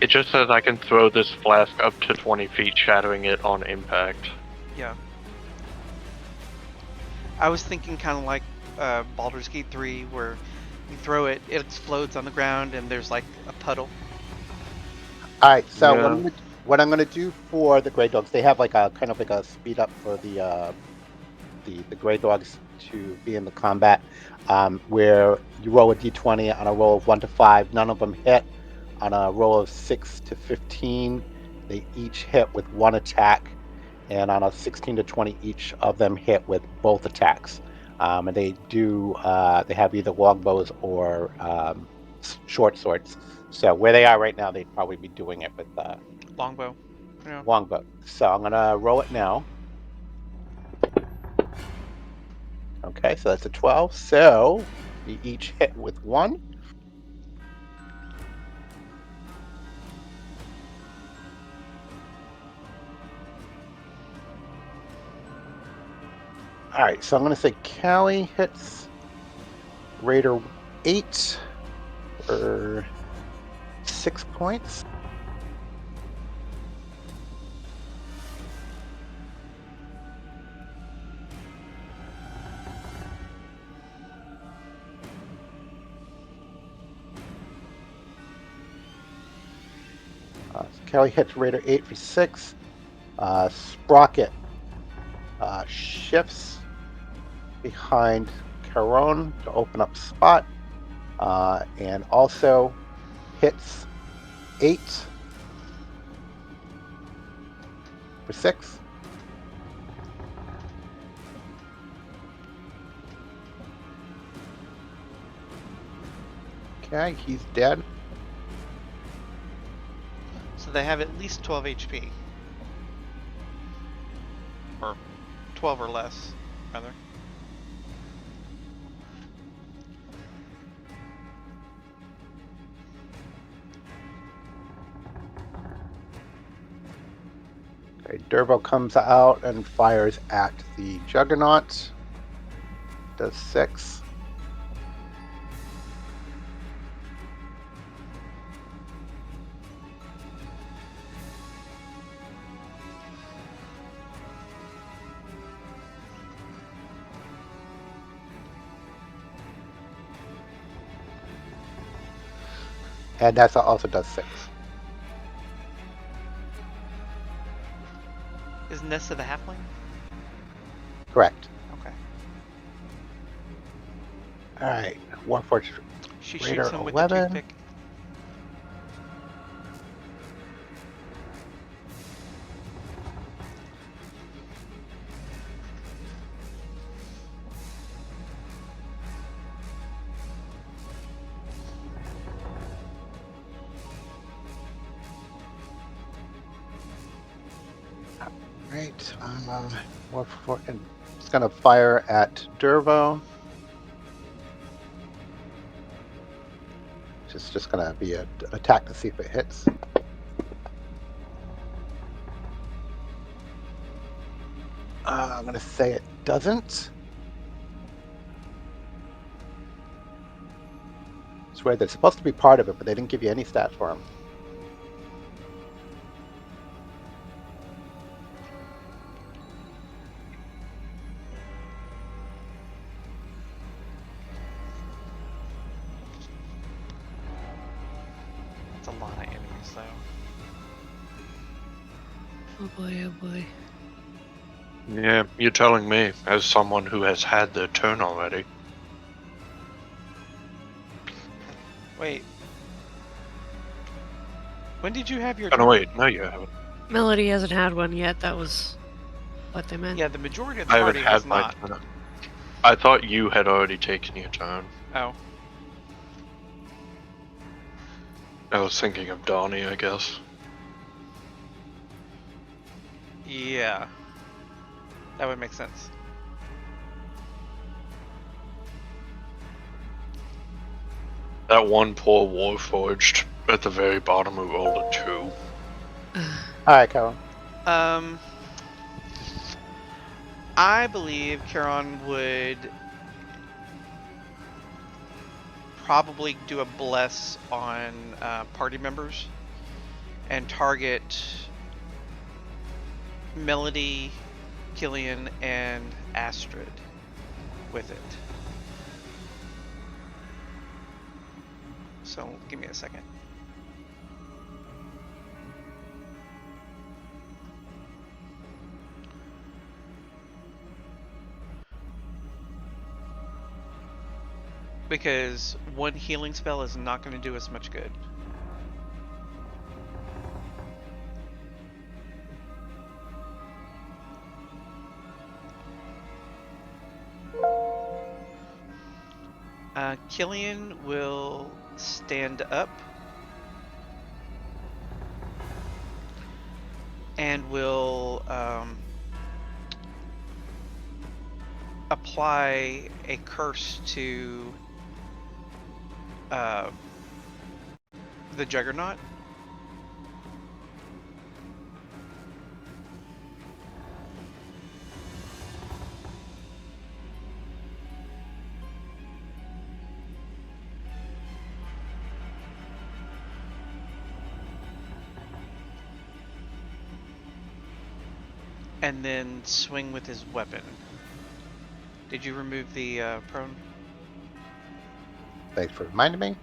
just says I can throw this flask up to 20 feet, shattering it on impact. Yeah. I was thinking kind of like Baldur's Gate 3, where you throw it, it explodes on the ground, and there's like a puddle. All right, so Yeah. what I'm gonna do for the Grey Dogs, they have like a kind of like a speed up for the Grey Dogs to be in the combat, where you roll a d20 on a roll of 1 to 5. None of them hit. On a roll of 6 to 15, they each hit with one attack, and on a 16 to 20, each of them hit with both attacks. And they have either longbows or short swords. So where they are right now, they'd probably be doing it with Longbow. Yeah. longbow. So I'm gonna roll it now. Okay, so that's a 12. So we each hit with one. All right, so I'm going to say Callie hits Raider 8 for 6 points. Callie hits Raider 8 for 6. Sprocket shifts behind Caron to open up spot, and also hits 8 for 6. Okay, he's dead. So they have at least 12 HP. Or 12 or less, rather. Okay, Durbo comes out and fires at the Juggernaut. Does 6. And that also does 6. Is Nessa the halfling? Correct. Okay. All right. Warforged She Raider shoots him with the 11. toothpick. Right. And it's going to fire at Dervo. It's just going to be an attack to see if it hits. I'm going to say it doesn't. It's weird. They're supposed to be part of it, but they didn't give you any stats for them. It's a lot of enemies, though. Oh boy, oh boy. Yeah, you're telling me, as someone who has had their turn already. Wait. When did you have your Oh, no, turn? wait, no, you haven't. Melody hasn't had one yet. That was what they meant. Yeah, the majority of the I haven't party had has my not. turn. I thought you had already taken your turn. Oh. I was thinking of Donnie, I guess. Yeah. That would make sense. That one poor Warforged at the very bottom who rolled a 2. All right, Carol. I believe Charon would probably do a bless on party members and target Melody, Killian, and Astrid with it. So give me a second. Because one healing spell is not going to do us much good. Killian will stand up and will apply a curse to the Juggernaut. And then swing with his weapon. Did you remove the prone? Thanks for reminding me.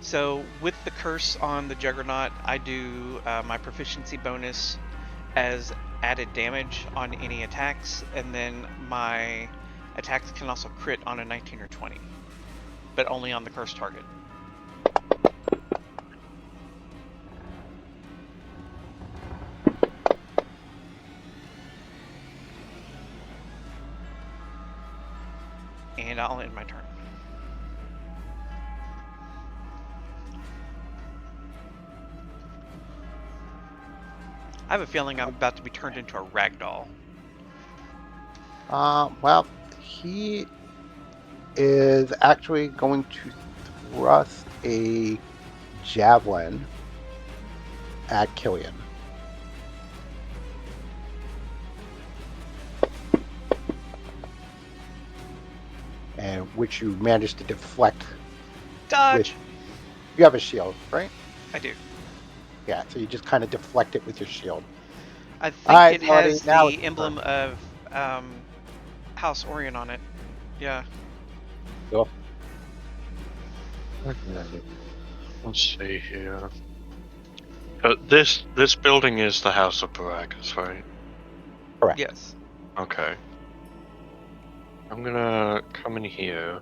So with the curse on the Juggernaut, I do my proficiency bonus as added damage on any attacks, and then my attacks can also crit on a 19 or 20, but only on the cursed target. And I'll end my turn. I have a feeling I'm about to be turned into a ragdoll. Well, he is actually going to thrust a javelin at Killian. And which you managed to deflect. Dodge! You have a shield, right? I do. Yeah, so you just kind of deflect it with your shield. I think Alright, it Melody, has now the it's emblem of House Orion on it. Yeah. Cool. Okay. Let's see here. This building is the House of Baracus, right? Correct. Yes. Okay. I'm gonna come in here.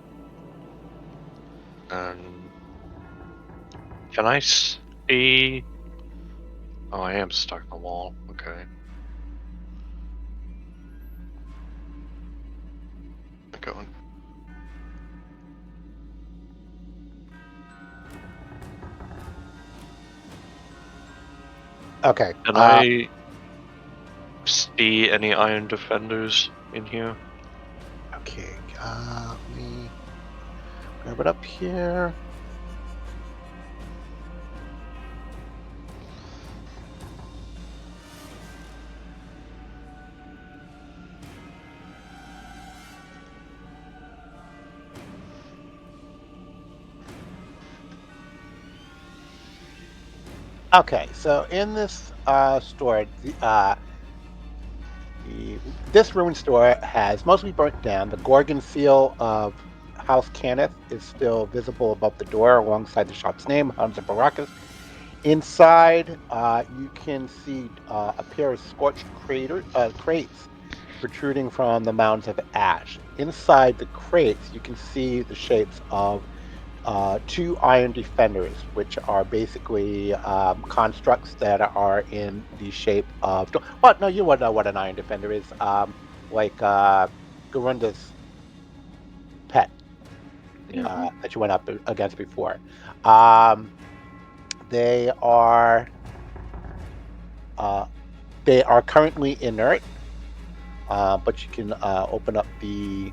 And can I see? Oh, I am stuck in the wall. Okay. Going. Okay. Can I see any iron defenders in here? Okay. Let me grab it up here. Okay, so in this store, this ruined store has mostly burnt down. The Gorgon seal of House Cannith is still visible above the door alongside the shop's name, Hans of Baracus. Inside, you can see a pair of scorched crates protruding from the mounds of ash. Inside the crates, you can see the shapes of two iron defenders, which are basically constructs that are in the shape of. Well, no, you would know what an iron defender is. Like Garunda's pet Yeah. that you went up against before. Um, they are uh, they are currently inert, but you can open up the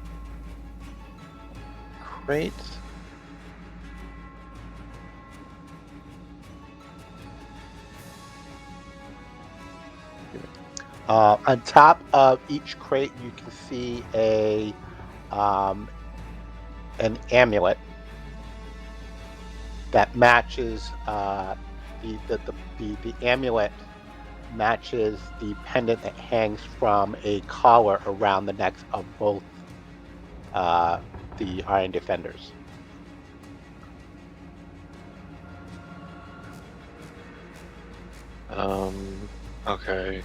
crates. On top of each crate, you can see um, an amulet that matches the amulet matches the pendant that hangs from a collar around the necks of both uh, the Iron Defenders. Okay.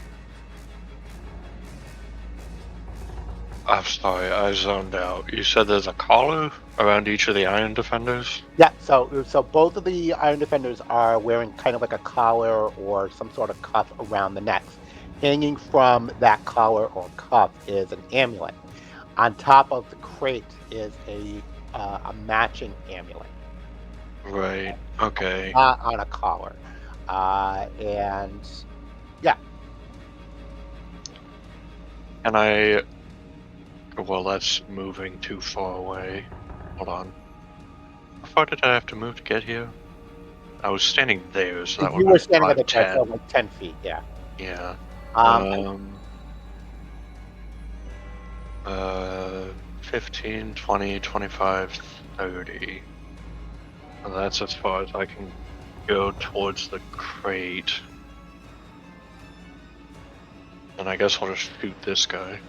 I'm sorry, I zoned out. You said there's a collar around each of the iron defenders? Yeah, so both of the Iron Defenders are wearing kind of like a collar or some sort of cuff around the necks. Hanging from that collar or cuff is an amulet. On top of the crate is a matching amulet, Right. Okay. not on a collar. And yeah, And I. Well, that's moving too far away. Hold on. How far did I have to move to get here? I was standing there, so that would you have were been standing at 5, the door, so 10. like 10 feet. Yeah. Yeah. And Um. 15, 20, 25, 30. And that's as far as I can go towards the crate. And I guess I'll just shoot this guy.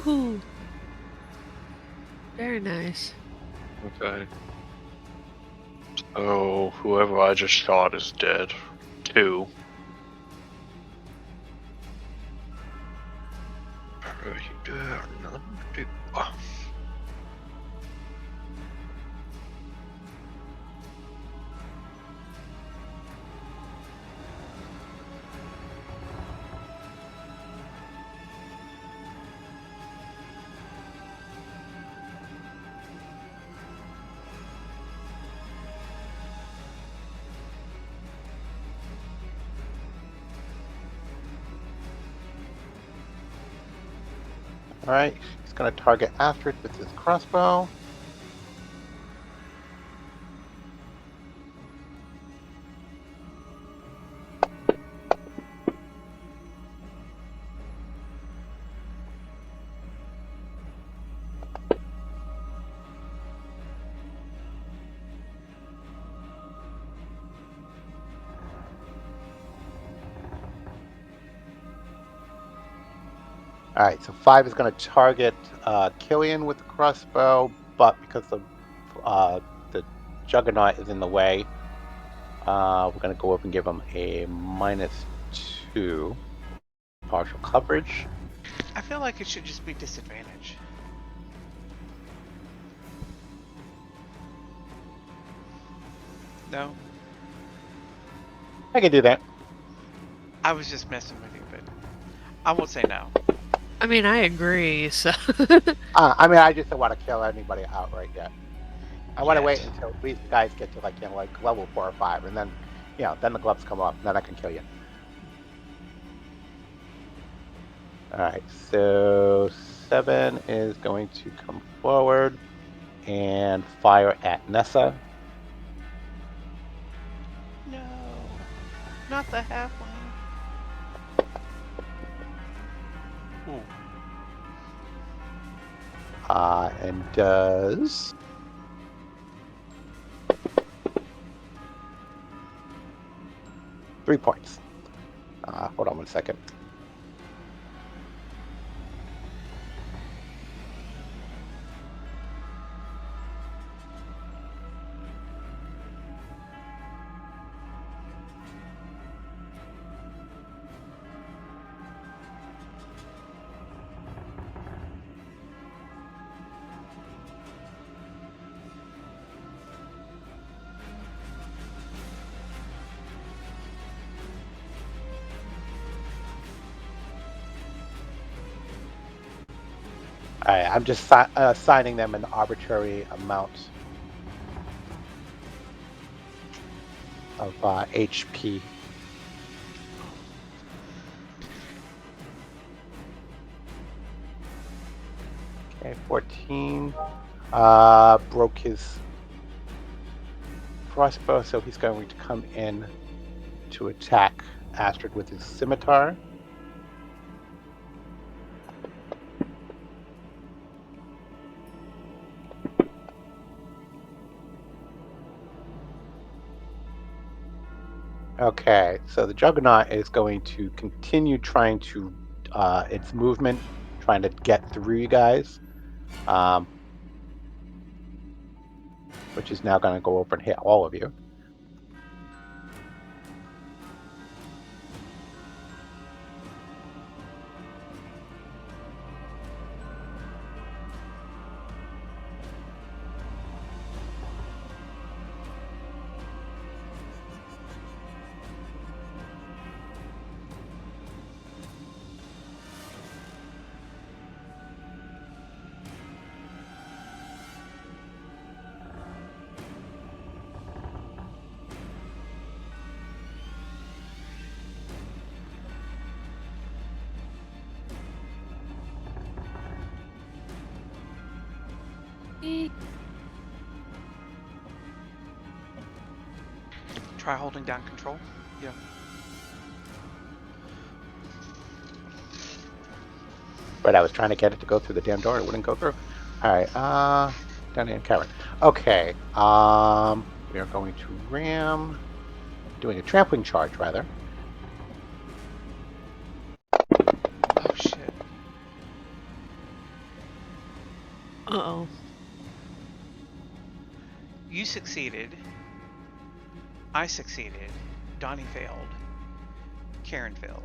Ooh. Very nice. Okay. So whoever I just shot is dead. 2. Are you dead? None? all right, he's going to target Astrid with his crossbow. All right, so 5 is going to target Killian with the crossbow, but because the Juggernaut is in the way, we're going to go up and give him a -2 partial coverage. I feel like it should just be disadvantage. No? I can do that. I was just messing with you, but I won't say no. I mean, I agree. So I mean, I just don't want to kill anybody outright yet. I want to Yet. wait until these guys get to like level 4 or 5, and then then the gloves come off, and then I can kill you. All right, so 7 is going to come forward and fire at Nessa. No. Not the halfling. Ooh. And does 3 points. Hold on 1 second. All right, I'm just assigning them an arbitrary amount of HP. Okay, 14. Broke his crossbow, so he's going to come in to attack Astrid with his scimitar. Okay, so the Juggernaut is going to continue trying to its movement, trying to get through you guys, which is now going to go over and hit all of you. Try holding down control. Yeah. But I was trying to get it to go through the damn door. It wouldn't go through. All right. Down in Karen. Okay. We are going to ram. Doing a trampling charge, rather. Oh shit. Uh-oh. You succeeded. I succeeded. Donnie failed. Karen failed.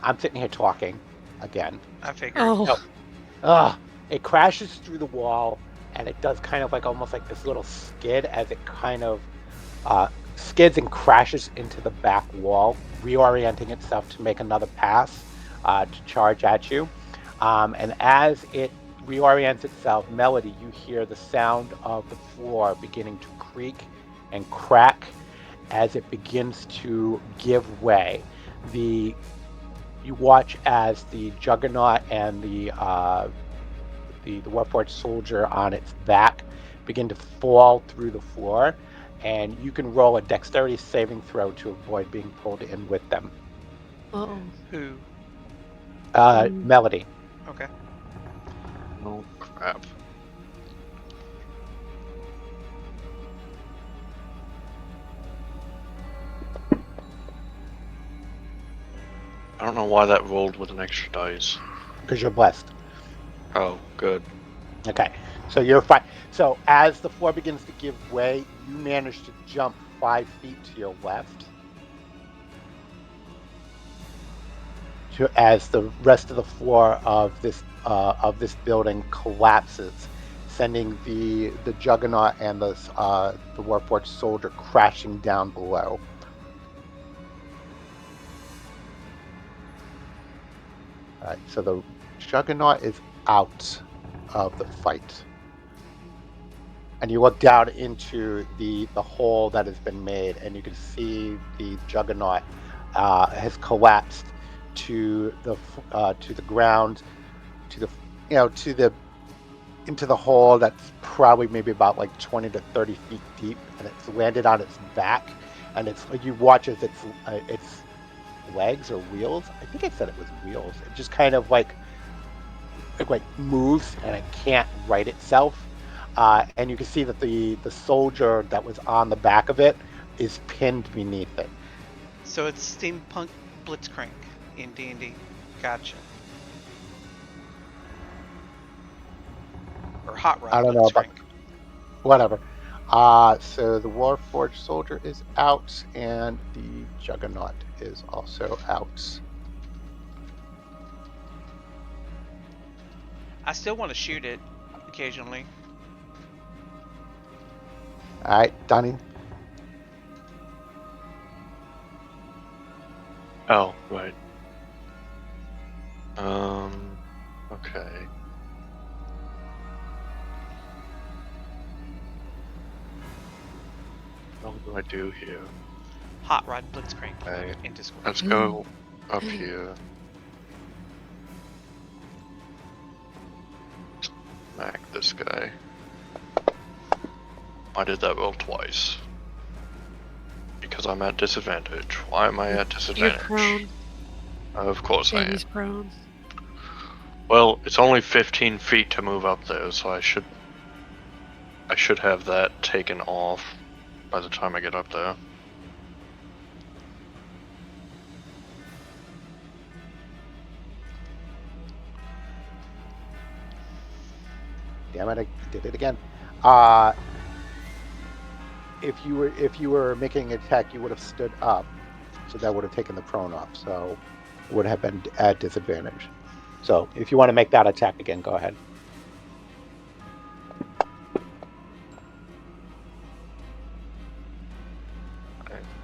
I'm sitting here talking again. I figured. Oh. It crashes through the wall, and it does kind of like almost like this little skid as it kind of skids and crashes into the back wall, reorienting itself to make another pass to charge at you. And as it reorients itself, Melody, you hear the sound of the floor beginning to creak and crack as it begins to give way. You watch as the Juggernaut and the Warforged soldier on its back begin to fall through the floor, and you can roll a dexterity saving throw to avoid being pulled in with them. Uh-oh. Who? Melody. Okay. Oh crap. I don't know why that rolled with an extra dice. Because you're blessed. Oh, good. Okay, so you're fine. So as the floor begins to give way, you manage to jump 5 feet to your left. As the rest of the floor of this building collapses, sending the Juggernaut and the Warforged soldier crashing down below. All right, so the Juggernaut is out of the fight, and you look down into the hole that has been made, and you can see the Juggernaut has collapsed to the ground, to the into the hole that's probably maybe about like 20 to 30 feet deep, and it's landed on its back, and it's like you watch as its legs or wheels. I think I said it was wheels. It just kind of like moves, and it can't right itself. And you can see that the soldier that was on the back of it is pinned beneath it. So it's steampunk blitzcrank in D&D. Gotcha. Or hot rod I don't know about blitzcrank. whatever. So the Warforged soldier is out, and the Juggernaut is also out. I still want to shoot it occasionally. All right, Donnie. Oh, right. Okay. What do I do here? Hot rod blitzcrank Okay. in Discord. Let's go up here. Smack this guy. I did that roll twice. Because I'm at disadvantage. Why am I at disadvantage? You're prone. Of course I am. Baby's prone. Well, it's only 15 feet to move up there, so I should have that taken off by the time I get up there. Damn it! I did it again. If you were making an attack, you would have stood up, so that would have taken the prone off. So it would have been at disadvantage. So if you want to make that attack again, go ahead.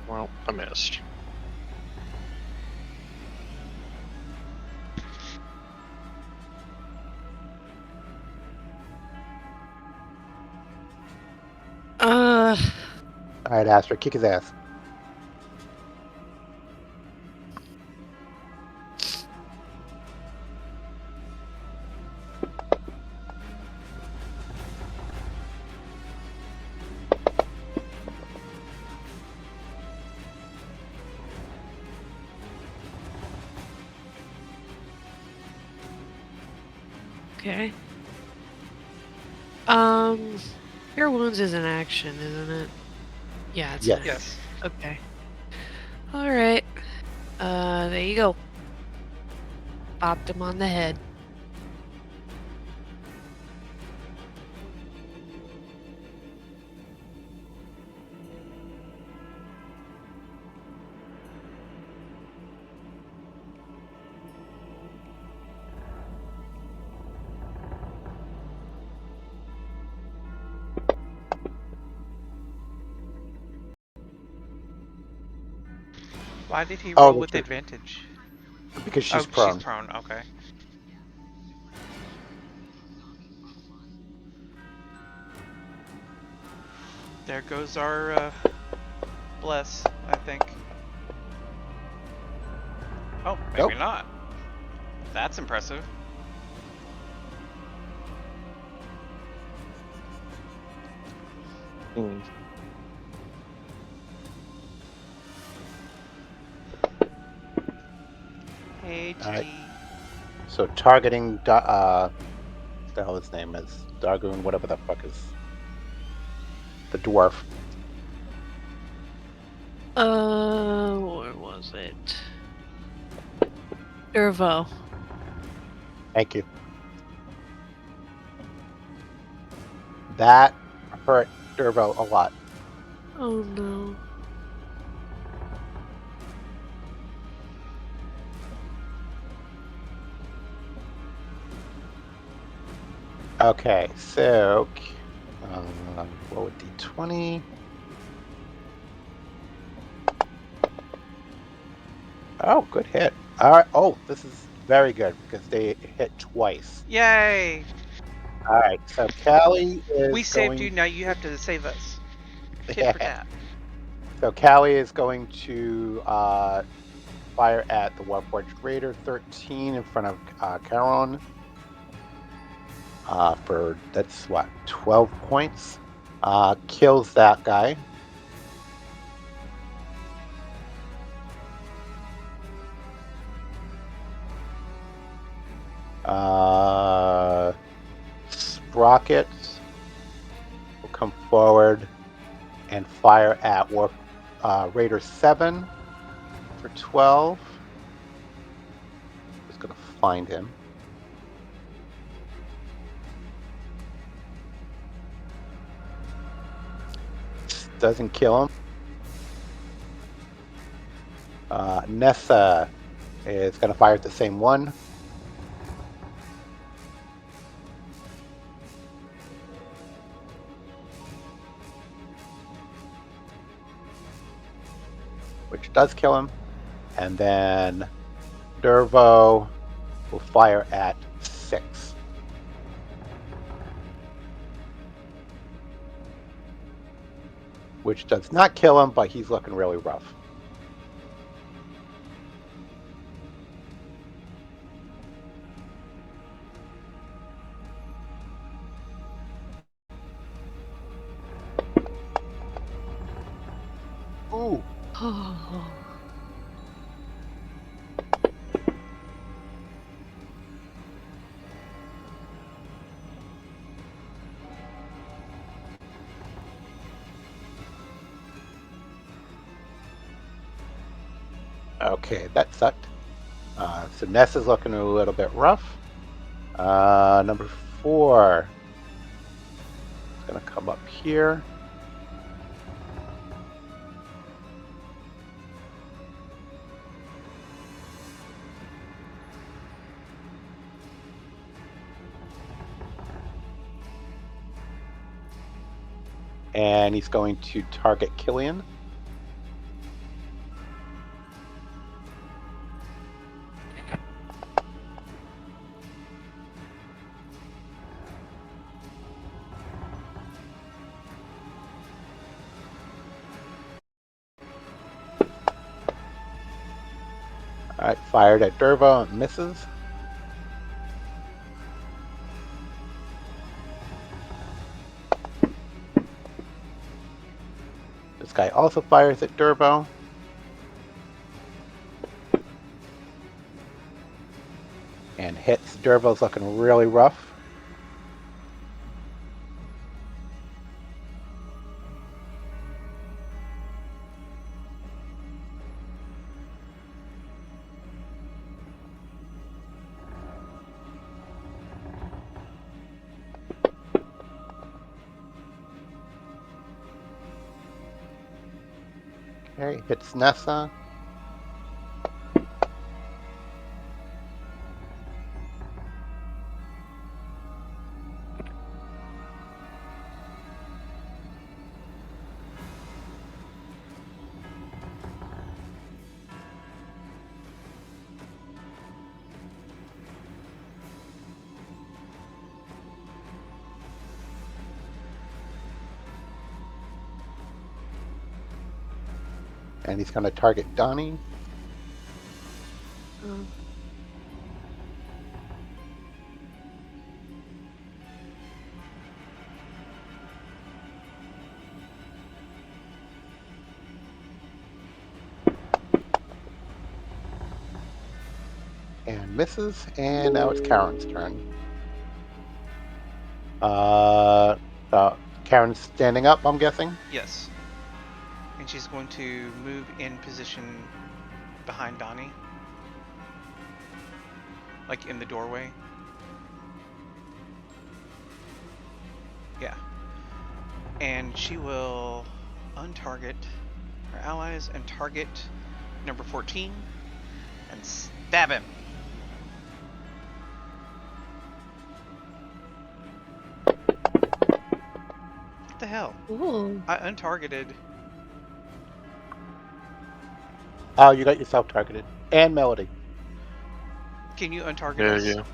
Well, I missed. All right, Astra, kick his ass. Okay. Cure wounds is an action, isn't it? Yeah, it's Yes. an Yes. Okay. All right. There you go. Bopped him on the head. Why did he Oh, roll that's with right. advantage? Because she's oh, prone. she's prone. Okay. There goes our bless, I think. Oh, maybe Nope. not. That's impressive. Hmm. Hey, T. Alright. So targeting, the hell his name is, Dargoon, whatever the fuck is the dwarf. Where was it? Dervo. Thank you. That hurt Dervo a lot. Oh no. Okay, so roll a d20. Oh, good hit. All right. Oh, this is very good because they hit twice. Yay! All right. So Callie We is saved you, going. now you have to save us. Tit for tat. So Callie is going to fire at the Warforged Raider 13 in front of Caron. For that's what 12 points. Kills that guy. Sprocket will come forward and fire at Raider 7 for 12. Just gonna find him. Doesn't kill him. Nessa is gonna fire at the same one. Which does kill him. And then Dervo will fire at 6. Which does not kill him, but he's looking really rough. Ooh. Oh. Okay, that sucked. So Nessa's looking a little bit rough. Number 4 is gonna come up here. And he's going to target Killian. All right, fired at Dervo and misses. This guy also fires at Dervo. And hits. Dervo's looking really rough. Okay, hits Nessa. And he's going to target Donnie. Oh. And misses. And now it's Karen's turn. Karen's standing up, I'm guessing. Yes. And she's going to move in position behind Donnie. Like in the doorway. Yeah. And she will untarget her allies and target number 14 and stab him. What the hell? Ooh. I untargeted. Oh, you got yourself targeted. And Melody. Can you untarget Yeah, us? yeah.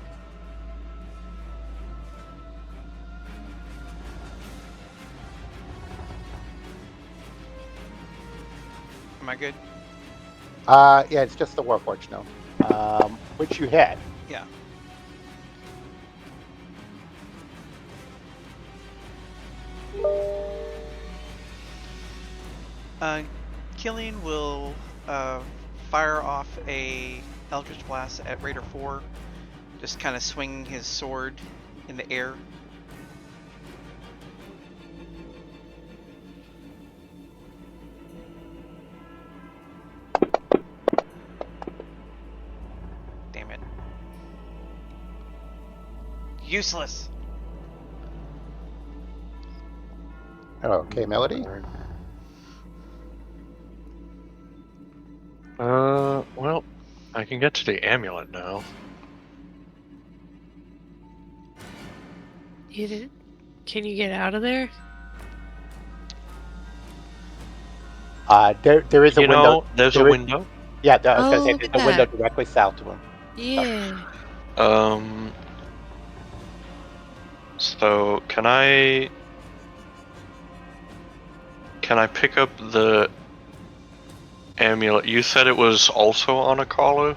Am I good? Yeah, it's just the Warforged now. Which you had. Yeah. Killian will fire off a Eldritch Blast at Raider 4, just kind of swinging his sword in the air. Damn it. Useless! Okay, Melody. Well, I can get to the amulet now. Can you get out of there? There is a window. There's a window. Yeah, I was going to say look there's at a window that. directly south to him. Yeah. So can I pick up the amulet? You said it was also on a collar?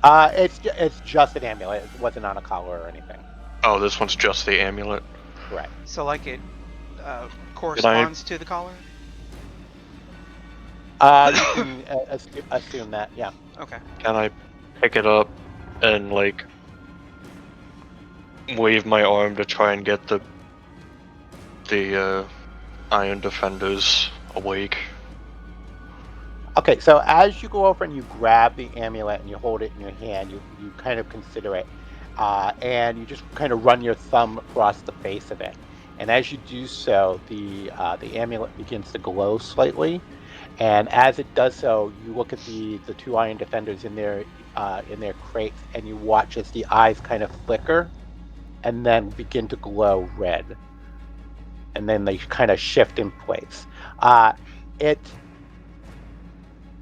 It's just an amulet. It wasn't on a collar or anything. Oh, this one's just the amulet. Correct. So, like, it corresponds to the collar? You can assume that, yeah. Okay. Can I pick it up and, like, wave my arm to try and get the Iron Defenders awake? Okay, so as you go over and you grab the amulet and you hold it in your hand, you kind of consider it, and you just kind of run your thumb across the face of it. And as you do so, the amulet begins to glow slightly. And as it does so, you look at the two Iron Defenders in their crates, and you watch as the eyes kind of flicker, and then begin to glow red, and then they kind of shift in place.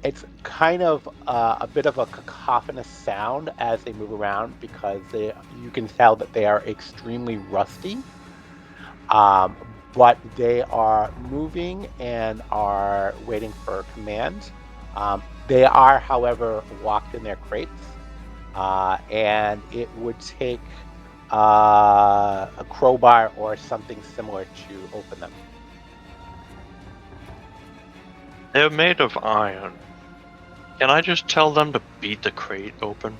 It's kind of a bit of a cacophonous sound as they move around because you can tell that they are extremely rusty. But they are moving and are waiting for commands. They are, however, locked in their crates, and it would take a crowbar or something similar to open them. They're made of iron. Can I just tell them to beat the crate open?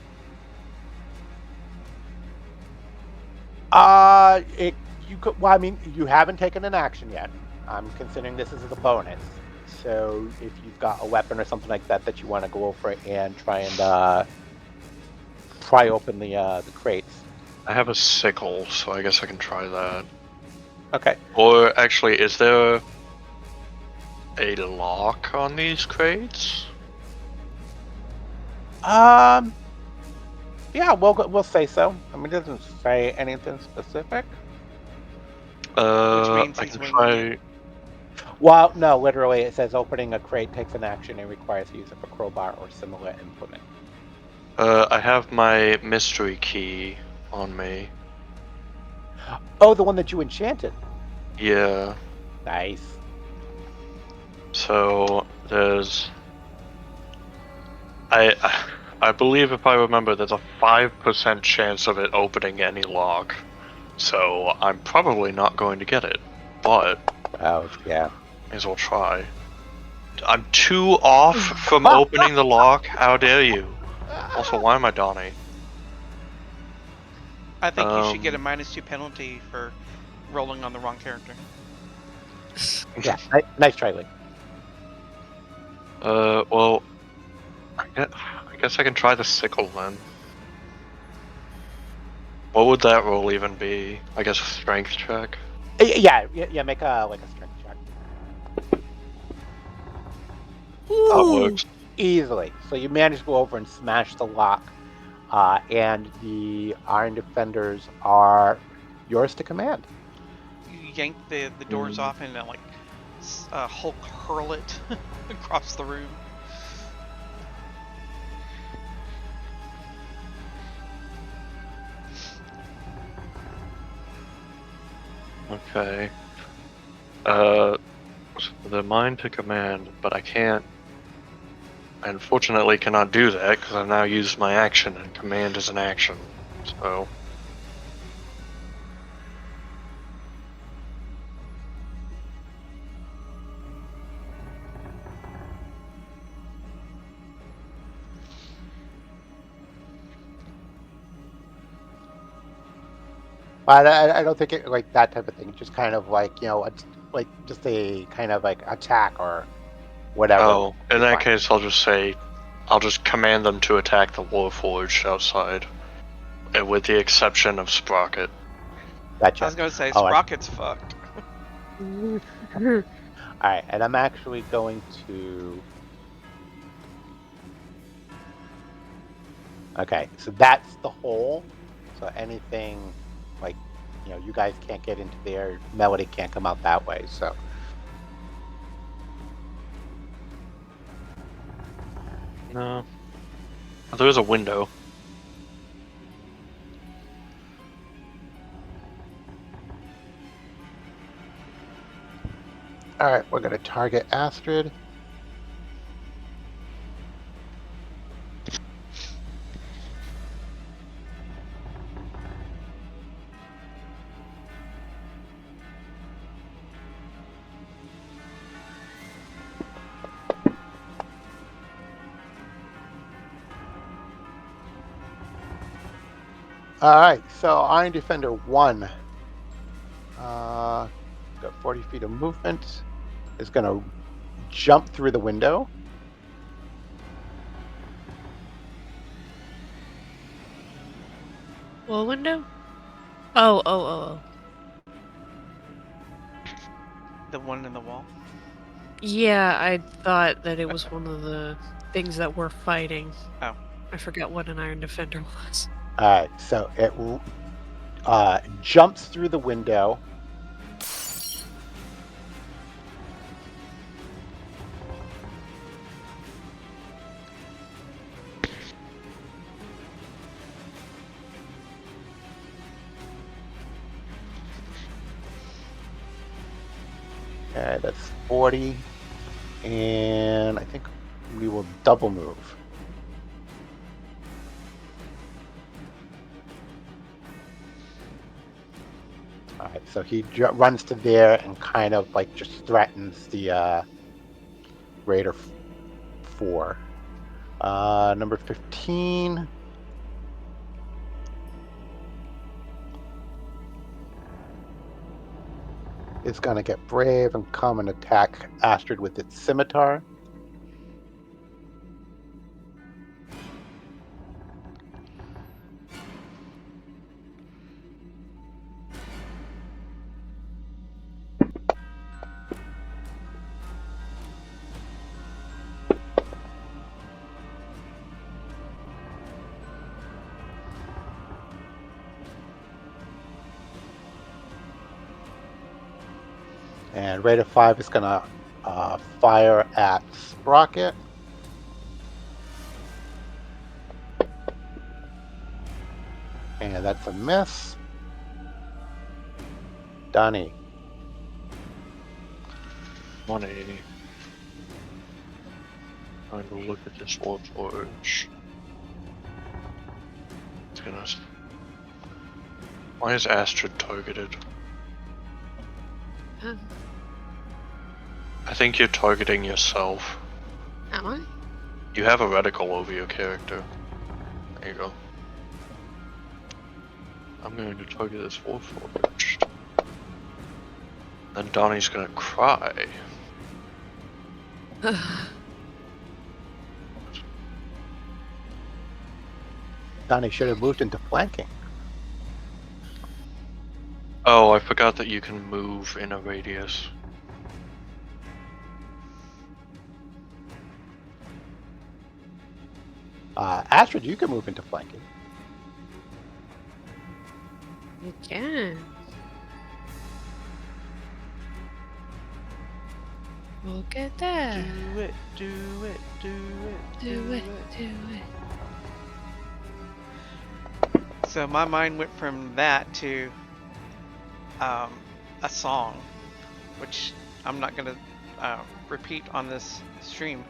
Well, I mean, you haven't taken an action yet. I'm considering this as a bonus. So if you've got a weapon or something like that that you want to go over and pry open the crates. I have a sickle, so I guess I can try that. Okay. Or actually, is there a lock on these crates? Yeah, we'll say so. I mean, it doesn't say anything specific. Which means I he's can winging try. it. Well, no, literally, it says opening a crate takes an action and requires the use of a crowbar or similar implement. I have my mystery key on me. Oh, the one that you enchanted. Yeah. Nice. So there's I believe, if I remember, there's a 5% chance of it opening any lock. So I'm probably not going to get it, but Oh, yeah. may as well try. I'm 2 off from opening the lock. How dare you? Also, why am I Donnie? I think you should get a -2 penalty for rolling on the wrong character. Yeah, nice try, Lee. Well, I guess I can try the sickle then. What would that roll even be? I guess a strength check. Yeah, make a strength check. That works. Easily. So you manage to go over and smash the lock, and the Iron Defenders are yours to command. You yank the doors off and like Hulk hurl it across the room. Okay. They're mine to command, but I can't. I unfortunately cannot do that because I've now used my action, and command is an action. So. But I don't think it like that type of thing. Just kind of like like just a kind of like attack or whatever. Oh, in that case, I'll just command them to attack the Warforged outside, and with the exception of Sprocket. Gotcha. I was gonna say Sprocket's fucked. All right, and I'm actually going to. Okay, so that's the hole. So anything like you guys can't get into there. Melody can't come out that way. So. No. There is a window. All right, we're going to target Astrid. All right, so Iron Defender 1. Got 40 feet of movement. Is going to jump through the window. What window? Oh. The one in the wall. Yeah, I thought that it was one of the things that we're fighting. Oh. I forgot what an Iron Defender was. All right, so it jumps through the window. Okay, that's 40. And I think we will double move. All right, so he runs to there and kind of like just threatens the Raider 4. Number 15. Is going to get brave and come and attack Astrid with its scimitar. And Raider 5 is going to fire at Sprocket. And that's a miss. Donnie. 180. trying to look at this Warforged. It's gonna. Why is Astrid targeted? Huh. I think you're targeting yourself. Am I? You have a reticle over your character. There you go. I'm going to target this Warforged. Then Donnie's gonna cry. Donnie should have moved into flanking. Oh, I forgot that you can move in a radius. Astrid, you can move into flanking. You can. Look at that. Do it, do it, do it, Do it, do it. So my mind went from that to a song, which I'm not gonna repeat on this stream.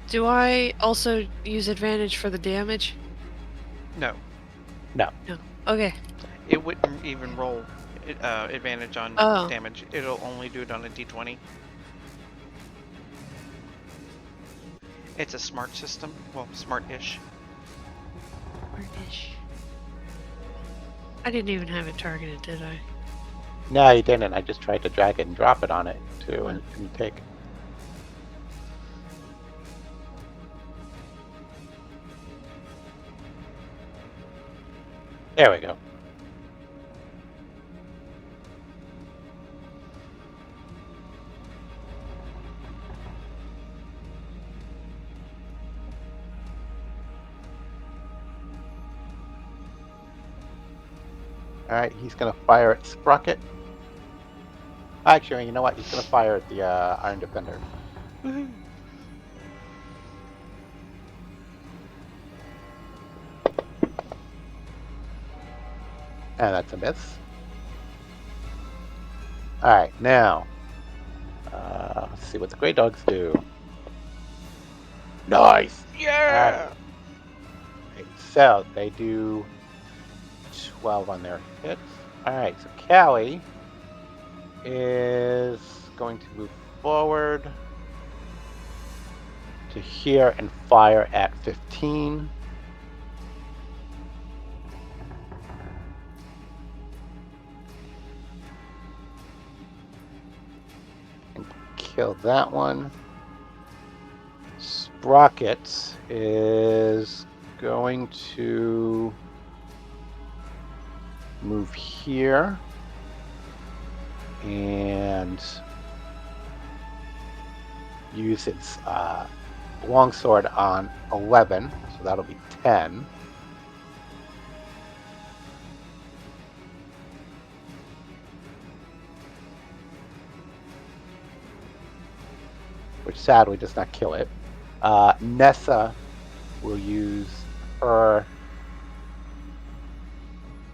Do I also use advantage for the damage? No, No. No. Okay. it wouldn't even roll advantage on Oh. damage. It'll only do it on a d20. It's a smart system. Well, smart-ish. British. I didn't even have it targeted, did I? No, you didn't. I just tried to drag it and drop it on it too, and you take. There we go. Alright, he's going to fire at Sprocket. Actually, you know what? He's going to fire at the Iron Defender. Woohoo! And that's a miss. Alright, now. Let's see what the Grey Dogs do. Nice! Yeah! Alright, so they do 12 on their hits. Alright, so Callie is going to move forward to here and fire at 15. And kill that one. Sprocket is going to move here and use its longsword on 11, so that'll be 10. Which sadly does not kill it. Nessa will use her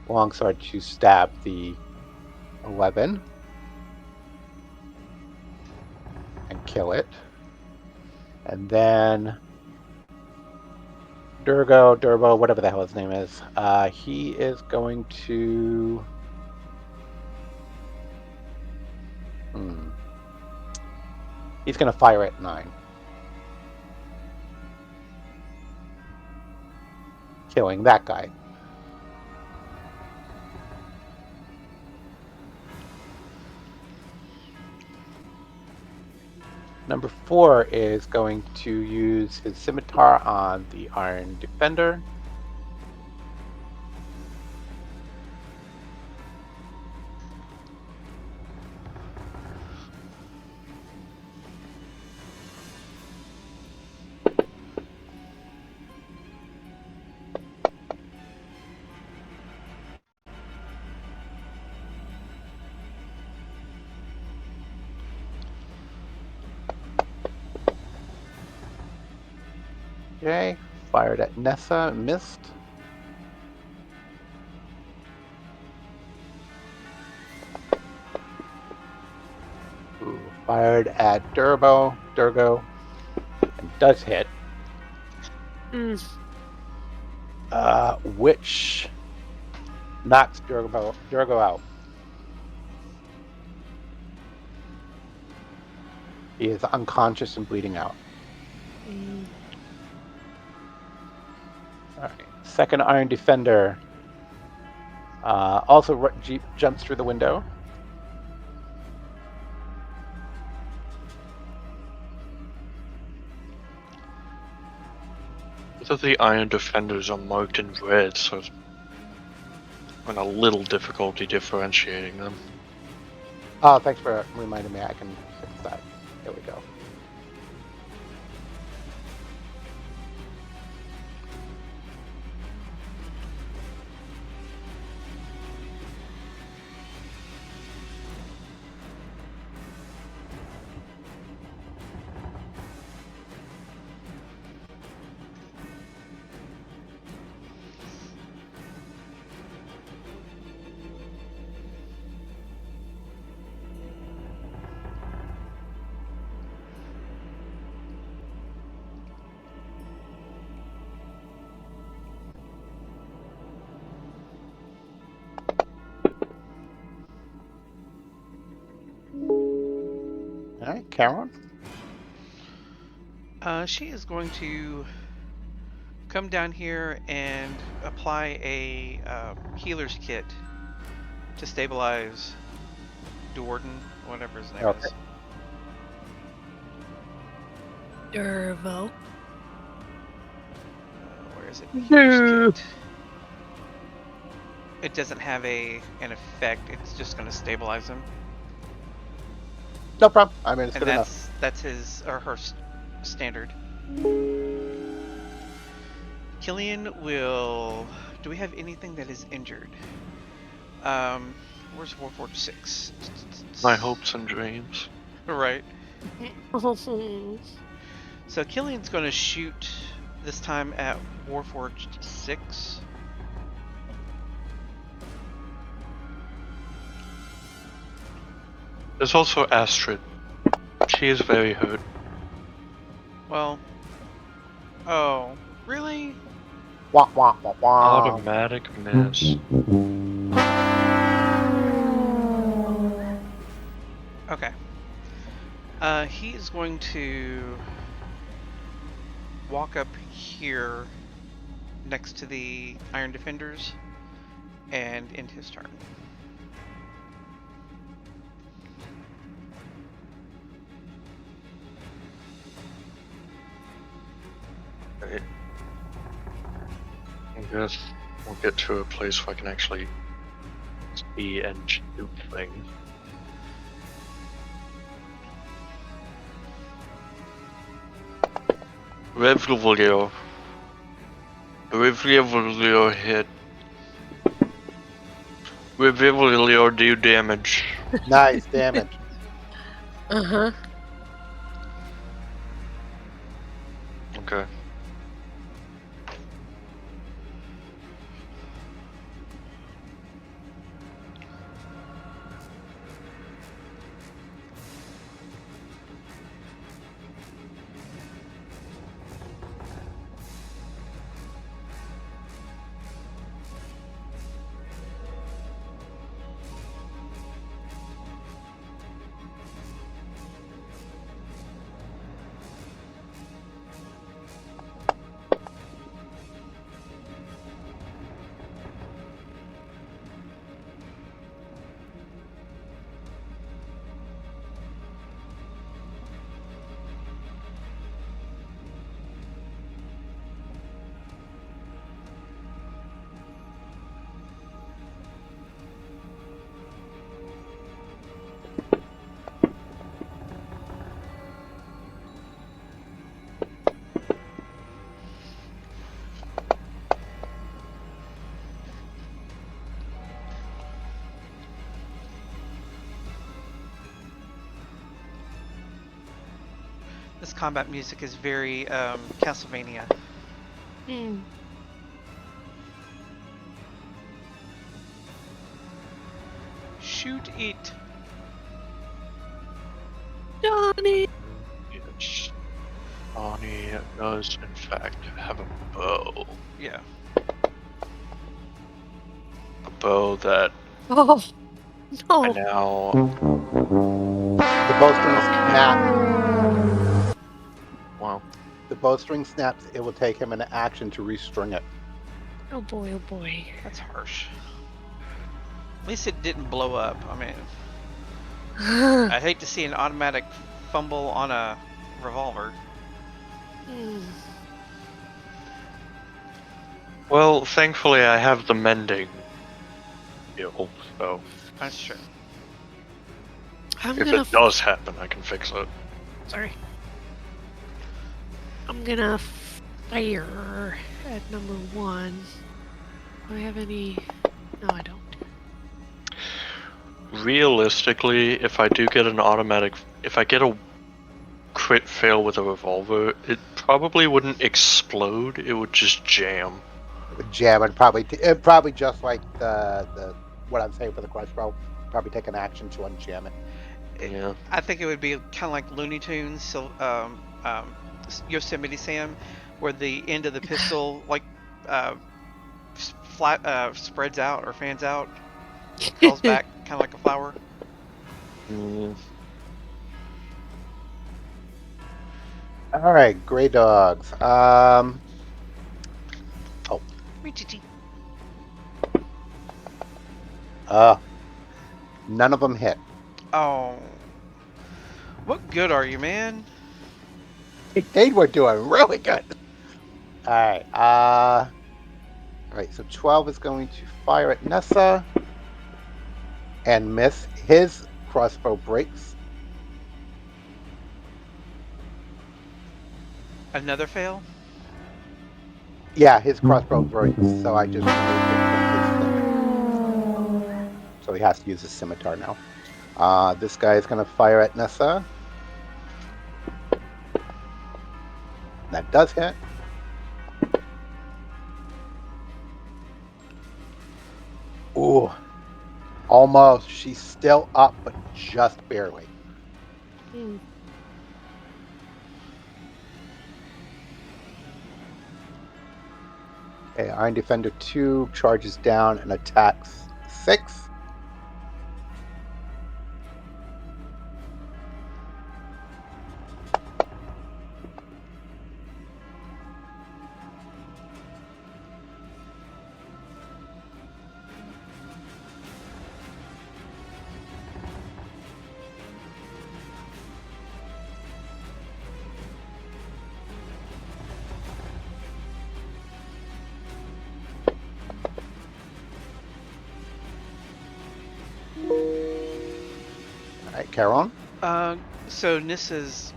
longsword to stab the 11 and kill it. And then Durbo, whatever the hell his name is, he is going to... He's going to fire at 9. Killing that guy. Number 4 is going to use his scimitar on the Iron Defender. Okay, fired at Nessa, missed. fired at Durgo, and does hit. Which knocks Durgo out. He is unconscious and bleeding out. All right. Second Iron Defender also jumps through the window. So the Iron Defenders are marked in red, so I'm a little difficulty differentiating them. Oh, thanks for reminding me. I can fix that. There we go. All right, Caroline. She is going to come down here and apply a healer's kit to stabilize Duarden, whatever his name is. Durvo. Where is it? Healer's kit. It doesn't have an effect. It's just going to stabilize him. No problem. I mean, it's And good enough. that's his or her standard. Killian will. Do we have anything that is injured? Where's Warforged 6? My hopes and dreams. Right. So Killian's going to shoot this time at Warforged 6. There's also Astrid. She is very hurt. Well. Oh, really? Wah, wah, wah, wah. Automatic miss. Okay. He is going to walk up here next to the Iron Defenders and end his turn. Okay. I guess we'll get to a place where I can actually see and shoot things. Revelio hit. Revelio do damage. Nice damage. Uh-huh. Okay. This combat music is very Castlevania. Shoot it. No. Donnie! Yes. Bonnie does, in fact, have a bow. Yeah. A bow that Oh, I no. now. The bowstring snaps. Wow. The bowstring snaps. It will take him an action to restring it. Oh boy, oh boy. That's harsh. At least it didn't blow up. I mean, I'd hate to see an automatic fumble on a revolver. Well, thankfully, I have the mending skill, so That's true. I'm if gonna. it does happen, I can fix it. Sorry. I'm gonna fire at number 1. Do I have any? No, I don't. Realistically, if I do get an automatic, if I get a crit fail with a revolver, it probably wouldn't explode. It would just jam. It would jam and probably just like the what I'm saying for the crossbow. Probably take an action to unjam it. Yeah. I think it would be kind of like Looney Tunes, so Yosemite Sam, where the end of the pistol like spreads out or fans out, falls back, kind of like a flower. Mm. All right, gray dogs. None of them hit. Oh, what good are you, man? They were doing really good. All right. All right. So 12 is going to fire at Nessa and miss. His crossbow breaks. Another fail? Yeah, his crossbow breaks. So I just removed it from his thing. So he has to use his scimitar now. This guy is going to fire at Nessa. That does hit. Ooh, almost. She's still up, but just barely. Okay, Iron Defender 2 charges down and attacks 6. All right, Caron. So Nissa's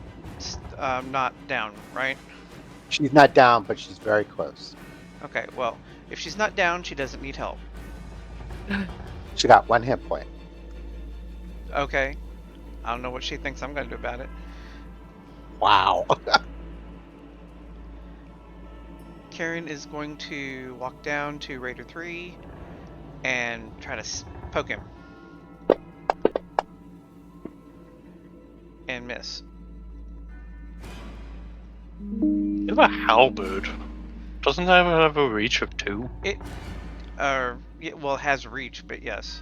not down, right? She's not down, but she's very close. Okay, well, if she's not down, she doesn't need help. She got 1 hit point. Okay. I don't know what she thinks I'm going to do about it. Wow. Karen is going to walk down to Raider 3 and try to poke him. And miss. You have a halberd. Doesn't that have a reach of 2? It, yeah, well, it has reach, but yes.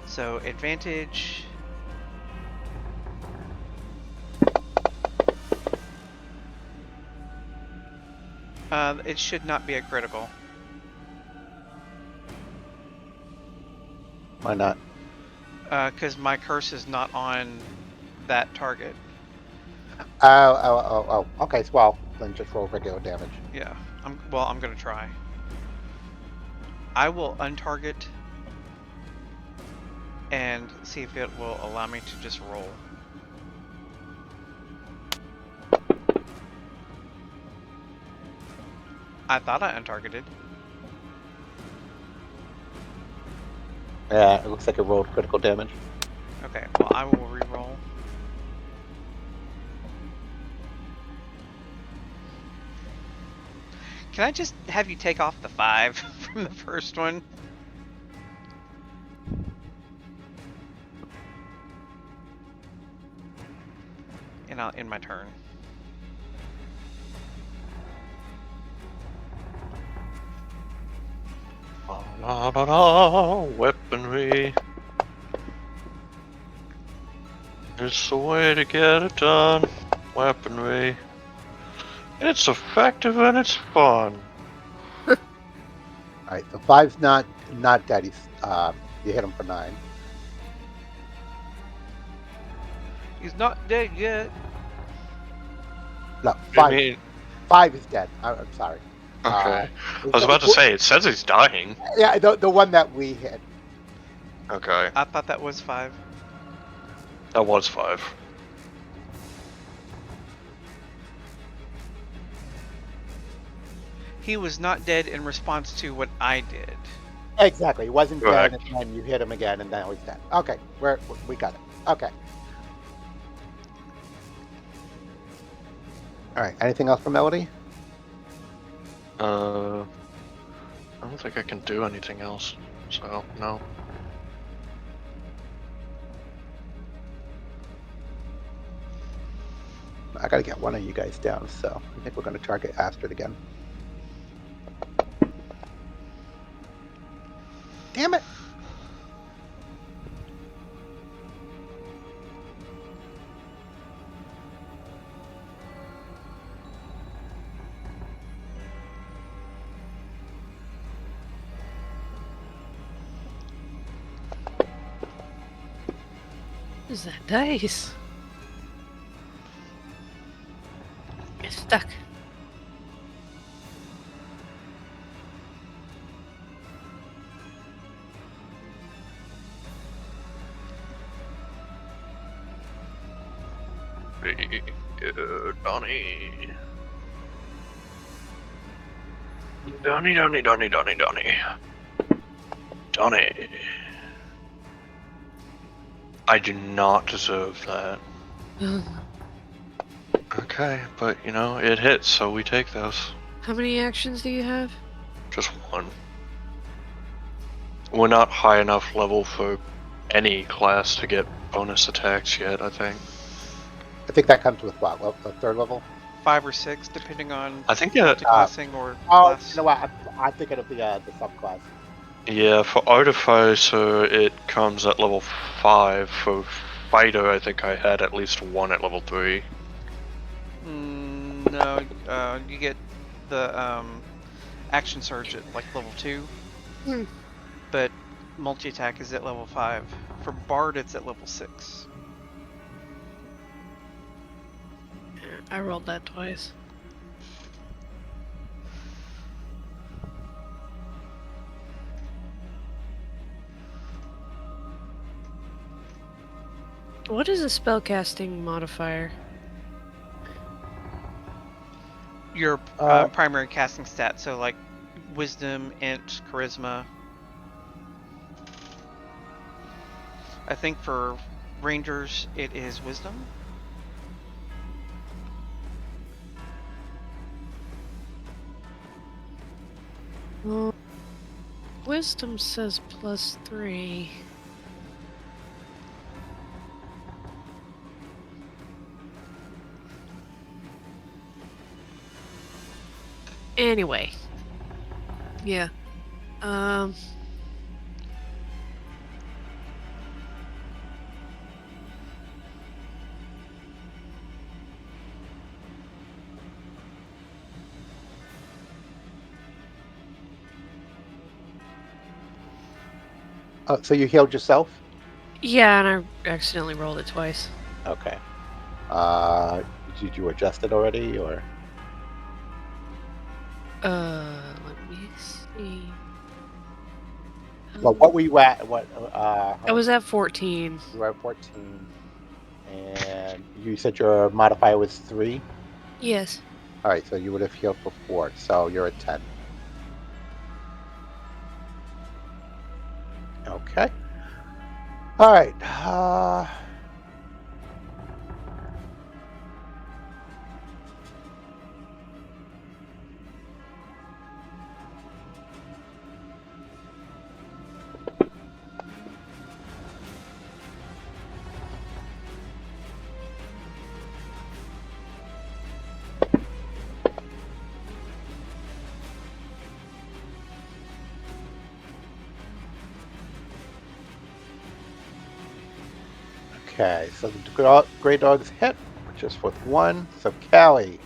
So, advantage. It should not be a critical. Why not? Because my curse is not on that target. Oh. Okay, well, then just roll regular damage. Yeah. I'm gonna try. I will untarget and see if it will allow me to just roll. I thought I untargeted. Yeah, it looks like it rolled critical damage. Okay, well I will re-roll. Can I just have you take off the 5 from the first one? And I'll end my turn. La, la, la, weaponry. It's the way to get it done. Weaponry. It's effective and it's fun. All right, so 5's not dead. He's you hit him for 9. He's not dead yet. No, I 5. mean, 5 is dead. I'm sorry. okay. I was about to say, it says he's dying. Yeah, the one that we hit. Okay, I thought that was 5. that was 5. He was not dead in response to what I did. Exactly. He wasn't Correct. dead, and then you hit him again, and now he's dead. Okay, we got it. Okay. All right. Anything else for Melody? I don't think I can do anything else, so no. I gotta get one of you guys down, so I think we're gonna target Astrid again. Damn it! What is that dice? It's stuck. Donnie. Donnie. I do not deserve that. Okay, but you know, it hits, so we take those. How many actions do you have? Just one. We're not high enough level for any class to get bonus attacks yet, I think. I think that comes with what? The 3rd level? 5 or 6, depending on I think, yeah, multiclassing or Oh, class. you know what? I'm thinking of the subclass. yeah, for Artificer it comes at level 5. For Fighter, I think I had at least one at level 3. No, you get the action surge at like level 2. But multi-attack is at level 5. For Bard, it's at level 6. I rolled that twice. What is a spellcasting modifier? Your primary casting stat, so like Wisdom, Int, Charisma. I think for Rangers it is Wisdom. Well, Wisdom says +3. Anyway. Yeah. So you healed yourself? Yeah, and I accidentally rolled it twice. Okay. Did you adjust it already, or? Let me see. Well, what were you at? What? I was at 14. You were at 14, and you said your modifier was 3. Yes. All right, so you would have healed for 4, so you're at 10. Okay. All right. Okay, so the gray dogs hit, just with one. So Callie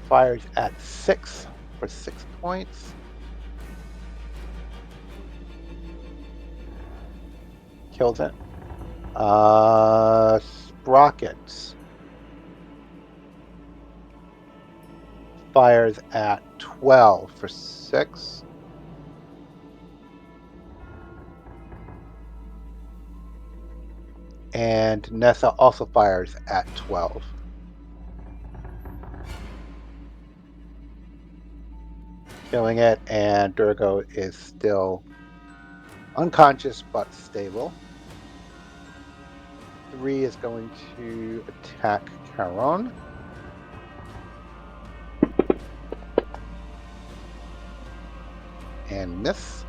fires at 6 for 6 points. Kills it. Sprocket fires at 12 for 6. And Nessa also fires at 12. Killing it, and Durgo is still unconscious but stable. 3 is going to attack Caron. And miss.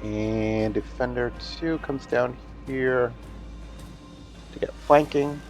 And Defender 2 comes down here to get flanking.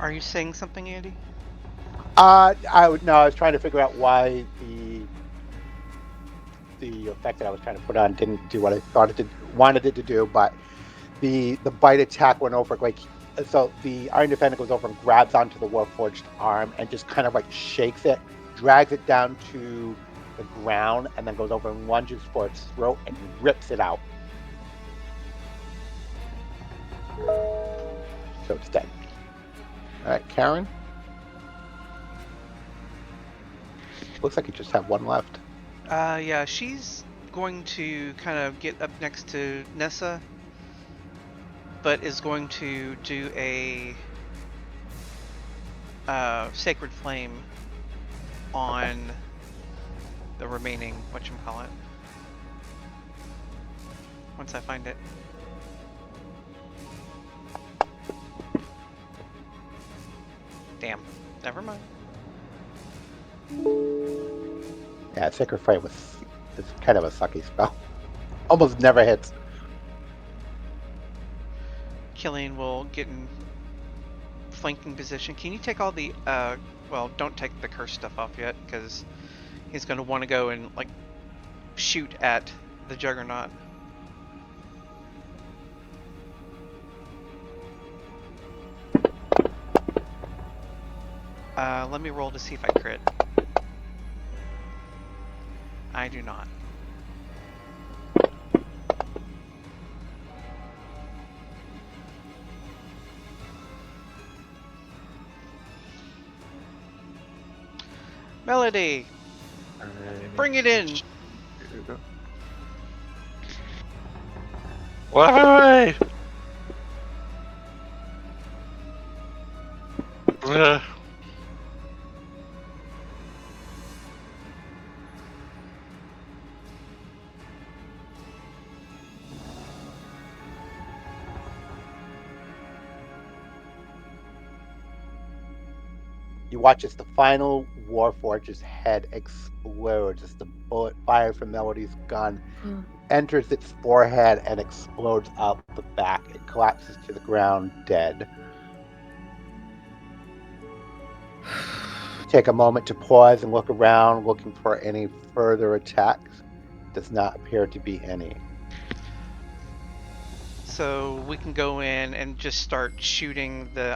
Are you saying something, Andy? I was trying to figure out why the effect that I was trying to put on didn't do what I thought it wanted it to do, but the bite attack went over so the Iron Defender goes over and grabs onto the Warforged arm and just kind of shakes it, drags it down to the ground, and then goes over and lunges for its throat and rips it out. So it's dead. All right, Karen. Looks like you just have one left. Yeah, she's going to kind of get up next to Nessa, but is going to do a Sacred Flame on the remaining whatchamacallit. Once I find it. Damn. Never mind. Yeah, Sacred Flame is kind of a sucky spell. Almost never hits. Killian will get in flanking position. Can you take all the well, don't take the curse stuff off yet, because he's going to want to go and shoot at the Juggernaut. Let me roll to see if I crit. I do not. Melody, bring it in. Why? You watch as the final Warforge's head explodes as the bullet fired from Melody's gun enters its forehead and explodes out the back. It collapses to the ground, dead. Take a moment to pause and look around, looking for any further attacks. Does not appear to be any. So we can go in and just start shooting the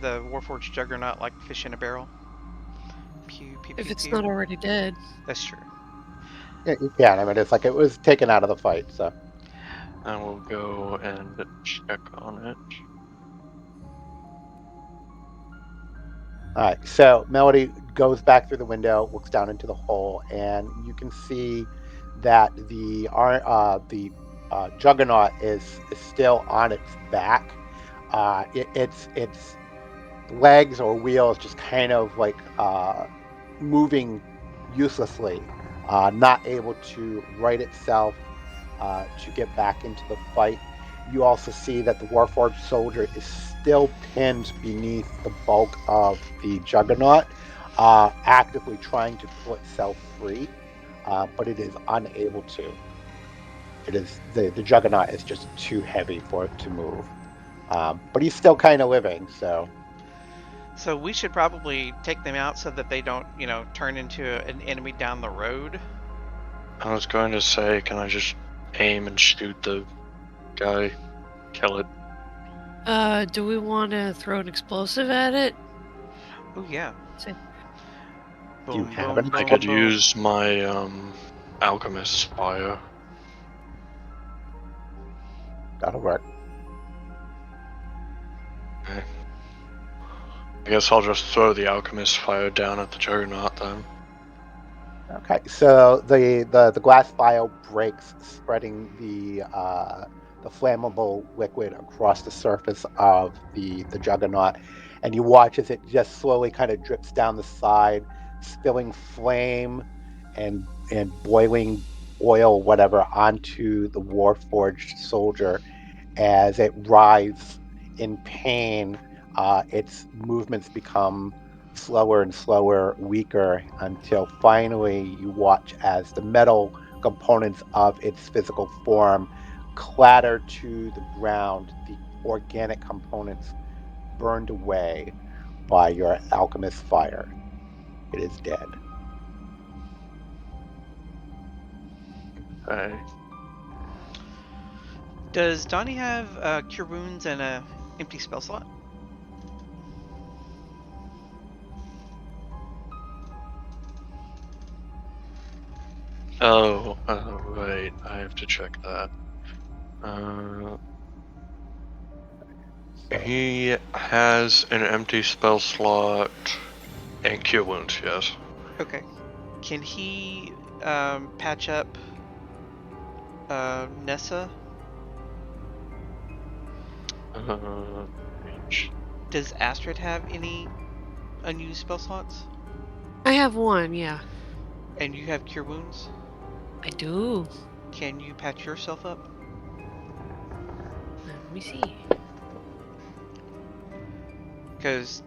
Warforged Juggernaut like fish in a barrel. Pew, pew, If pew, it's pew. not already dead. That's true. Yeah, you can. I mean, it's like it was taken out of the fight, so. I will go and check on it. All right, so Melody goes back through the window, looks down into the hole, and you can see that the juggernaut is still on its back. Its legs or wheels just kind of like moving uselessly, not able to right itself to get back into the fight. You also see that the Warforged soldier is still pinned beneath the bulk of the Juggernaut, actively trying to pull itself free, but it is unable to. It is the Juggernaut is just too heavy for it to move, but he's still kind of living. So So we should probably take them out so that they don't, turn into an enemy down the road. I was going to say, can I just aim and shoot the guy? Kill it. Do we want to throw an explosive at it? Oh yeah. Say- do you Boom, have an boom, I boom, could explosive? boom. use my alchemist's fire. That'll work. Okay. I guess I'll just throw the alchemist's fire down at the juggernaut then. Okay, so the glass vial breaks, spreading the flammable liquid across the surface of the juggernaut, and you watch as it just slowly kind of drips down the side, spilling flame and boiling oil, whatever, onto the Warforged soldier as it writhes in pain. Its movements become slower and slower, weaker, until finally you watch as the metal components of its physical form clatter to the ground, the organic components burned away by your alchemist's fire. It is dead. Okay. Does Donnie have cure wounds and a empty spell slot? Oh, wait, I have to check that. So, He has an empty spell slot and cure wounds, yes. Okay. Can he patch up Nessa? Uh, Does Astrid have any unused spell slots? I have one, yeah. And you have cure wounds? I do. Can you patch yourself up? Let me see. Because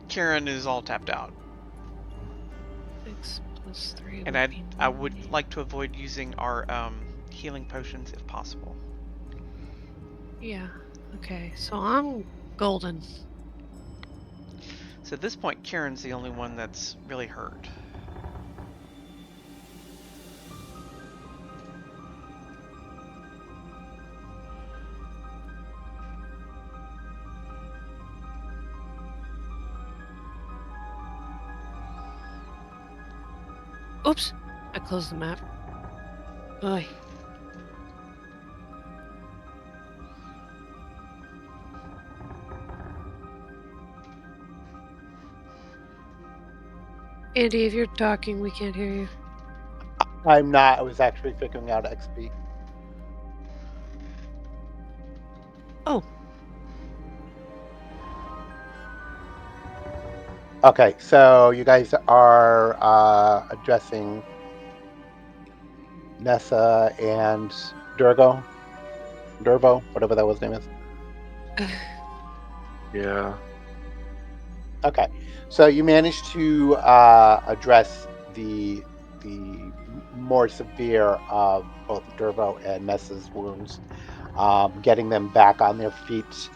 Karen is all tapped out. 6 plus 3 And would be I would 9. like to avoid using our healing potions if possible. Yeah. Okay, so I'm golden. So at this point, Karen's the only one that's really hurt. Oops. I closed the map. Oy. Andy, if you're talking, we can't hear you. I'm not. I was actually figuring out XP. Oh. Okay, so you guys are addressing Nessa and Durbo, whatever that was name is. yeah. Okay, so you managed to address the more severe of both Durbo and Nessa's wounds, getting them back on their feet.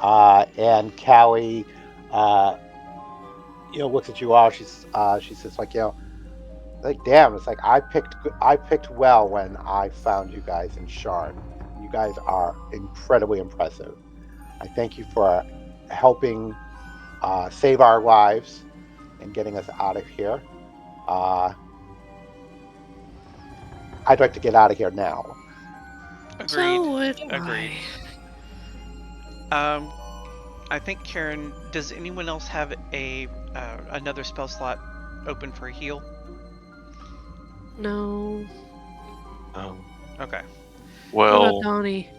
And Callie, uh, looks at you all. She says like, like, damn, it's like I picked well when I found you guys in Sharn. You guys are incredibly impressive. I thank you for helping save our lives and getting us out of here. Uh, I'd like to get out of here now. Agreed. So would Agreed. I. I think Karen. Does anyone else have a another spell slot open for a heal? No. Um, Okay. What about well, Donnie?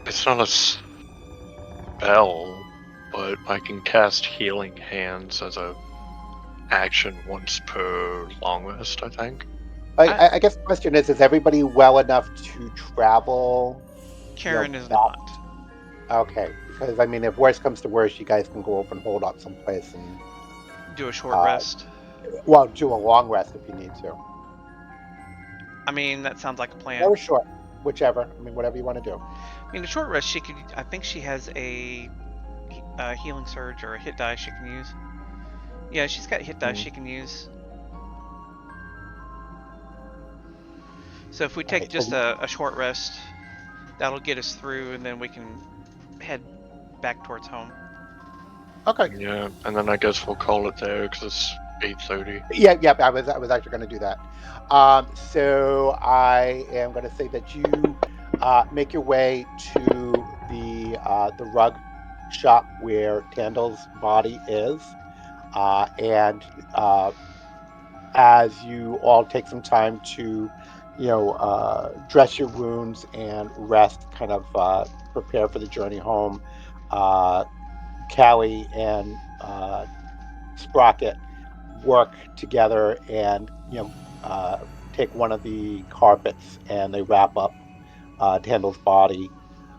it's not a spell, but I can cast Healing Hands as a action once per long rest, I think. I guess the question is everybody well enough to travel? Karen is Back. not. Okay, because I mean, if worse comes to worse, you guys can go up and hold up someplace and Do a short rest. well, do a long rest if you need to, I mean, that sounds like a plan. or a short, whichever. I mean, whatever you want to do. I mean, a short rest. She could. I think she has a healing surge or a hit die she can use. Yeah, she's got hit dice she can use. So if we take Alright, just a short rest, that'll get us through, and then we can head back towards home. okay. Yeah, and then I guess we'll call it there because it's 8:30. Yeah, yeah. I was actually going to do that. So I am going to say that you make your way to the rug shop where Tandal's body is, and as you all take some time to, dress your wounds and rest, kind of prepare for the journey home. Uh, Callie and Sprocket work together and take one of the carpets and they wrap up Tandal's body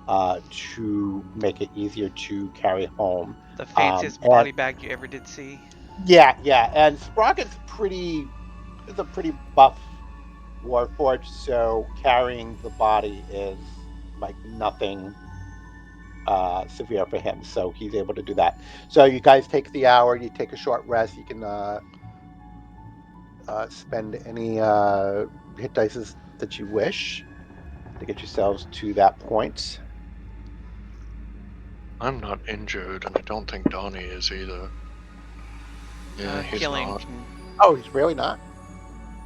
to make it easier to carry home. The fanciest And body bag you ever did see. yeah, and Sprocket's is a pretty buff Warforged, so carrying the body is like nothing severe for him, so he's able to do that. So you guys take the hour, you take a short rest, you can spend any hit dice that you wish to get yourselves to that point. I'm not injured, and I don't think Donnie is either. Yeah, he's Killian not. can. Oh, he's really not?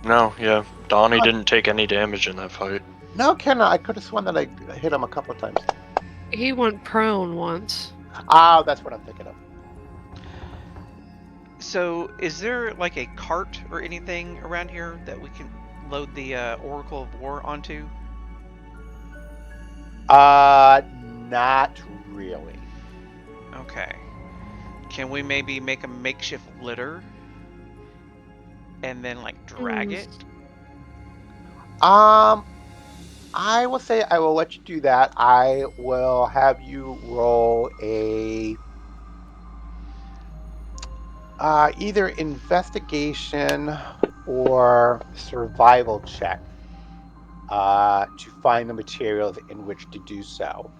No, yeah, Donnie Oh. didn't take any damage in that fight. No, Ken, I could have sworn that I hit him a couple of times. He went prone once. Oh, that's what I'm thinking of. So, is there like a cart or anything around here that we can load the Oracle of War onto? Not really. Okay. Can we maybe make a makeshift litter and then like drag it? I will say I will let you do that. I will have you roll a either investigation or survival check to find the materials in which to do so.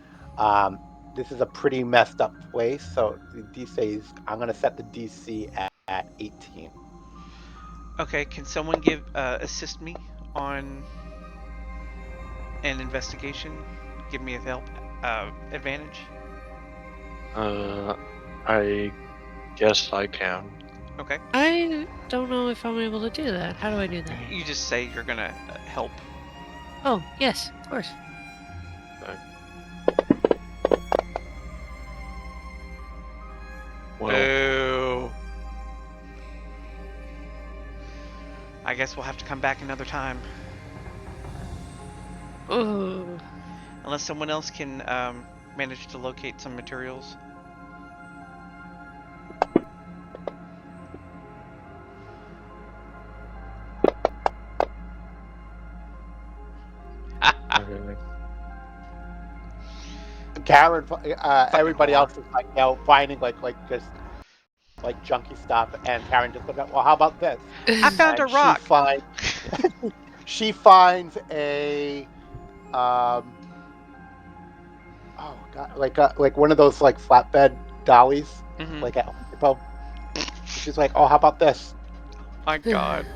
This is a pretty messed up place, so the DC is, I'm going to set the DC at 18. Okay, can someone assist me on an investigation? Give me a help advantage. I guess I can. Okay. I don't know if I'm able to do that. How do I do that? You just say you're gonna help. Oh, yes, of course. Well, Boo. I guess we'll have to come back another time. Oh. Unless someone else can manage to locate some materials. okay. Karen, everybody else is like finding like just like junky stuff, and Karen just goes, "Well, how about this?" I found a And rock. she finds a oh god, like one of those like flatbed dollies, Mhm. like at Home Depot. She's like, "Oh, how about this?" My God.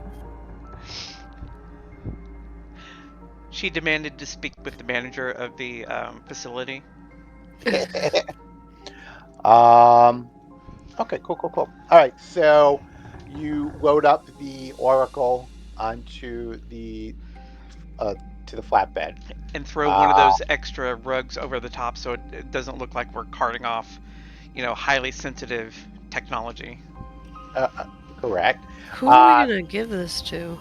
She demanded to speak with the manager of the facility. Okay, cool. All right, so you load up the Oracle onto the flatbed. And throw one of those extra rugs over the top so it doesn't look like we're carting off, highly sensitive technology. Correct. Who are we gonna give this to?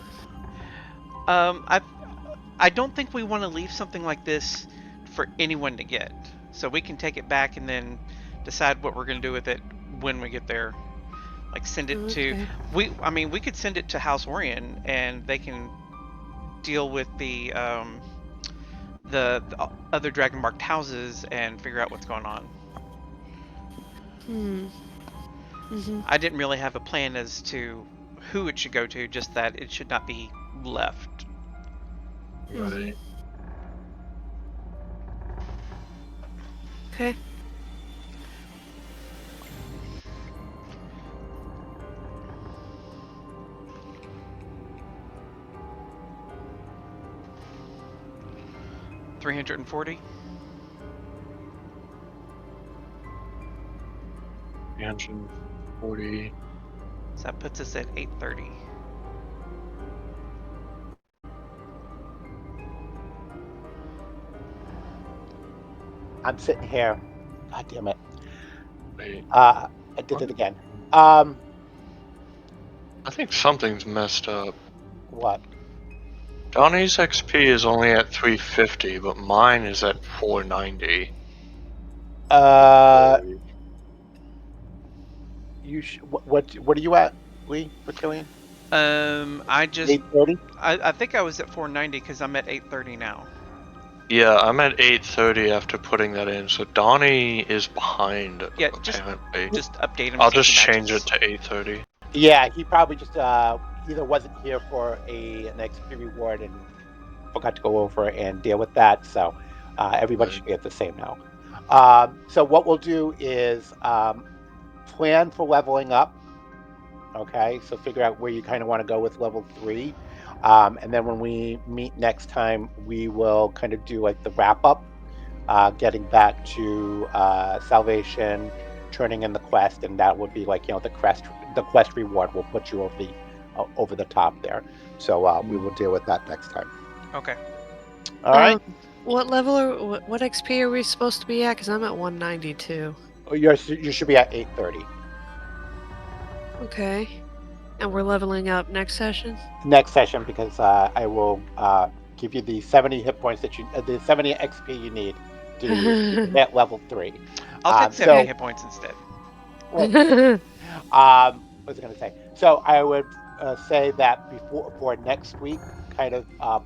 I don't think we want to leave something like this for anyone to get. So we can take it back and then decide what we're going to do with it when we get there. Like send it to we could send it to House Orion and they can deal with the other dragon marked houses and figure out what's going on. I didn't really have a plan as to who it should go to, just that it should not be left. Right. Okay. $340. 340. So that puts us at 830. I'm sitting here. God damn it. Wait. I did it again. I think something's messed up. What? Donnie's XP is only at 350, but mine is at 490. What are you at, Lee, for Killian? I just 830? I think I was at 490 because I'm at 830 now. Yeah, I'm at 830 after putting that in, so Donnie is behind. Yeah, apparently. just update him. I'll just change it to 830. Yeah, he probably just either wasn't here for an XP reward and forgot to go over and deal with that. So everybody should be at the same now. So what we'll do is plan for leveling up. Okay, so figure out where you kind of want to go with level 3. And then when we meet next time, we will kind of do like the wrap up, getting back to salvation, turning in the quest, and that would be like the quest reward will put you over the top there. So we will deal with that next time. Okay. All right. What level or what XP are we supposed to be at? Because I'm at 192. You should be at 830. Okay. And we're leveling up next session? Next session, because I will give you the 70 hit points the 70 XP you need to hit level 3. I'll get 70 hit points instead. What was I going to say? So I would say that for next week, kind of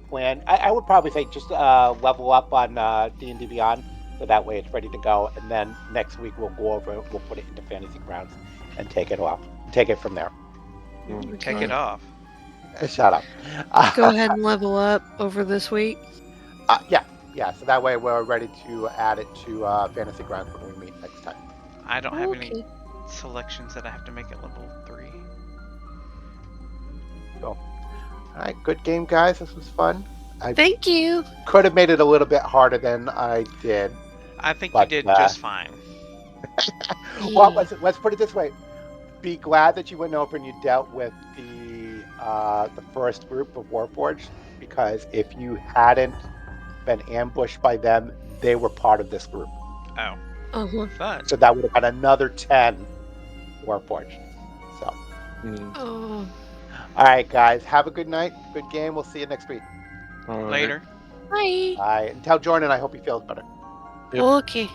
plan. I would probably say just level up on D&D Beyond, so that way it's ready to go. And then next week we'll go over it. We'll put it into Fantasy Grounds and take it from there. Take it off. Shut up. Go ahead and level up over this week. Yeah. So that way we're ready to add it to Fantasy Grounds when we meet next time. I don't have any selections that I have to make at level 3. Cool. All right, good game, guys. This was fun. Thank you. Could have made it a little bit harder than I did. I think you did just fine. Well, let's put it this way. Be glad that you went over and you dealt with the first group of Warforged, because if you hadn't been ambushed by them, they were part of this group. Oh. Fun. So that would have been another 10 Warforged. So. Oh. All right, guys. Have a good night. Good game. We'll see you next week. Later. Bye. Bye. And tell Jordan I hope he feels better. Yep. Okay.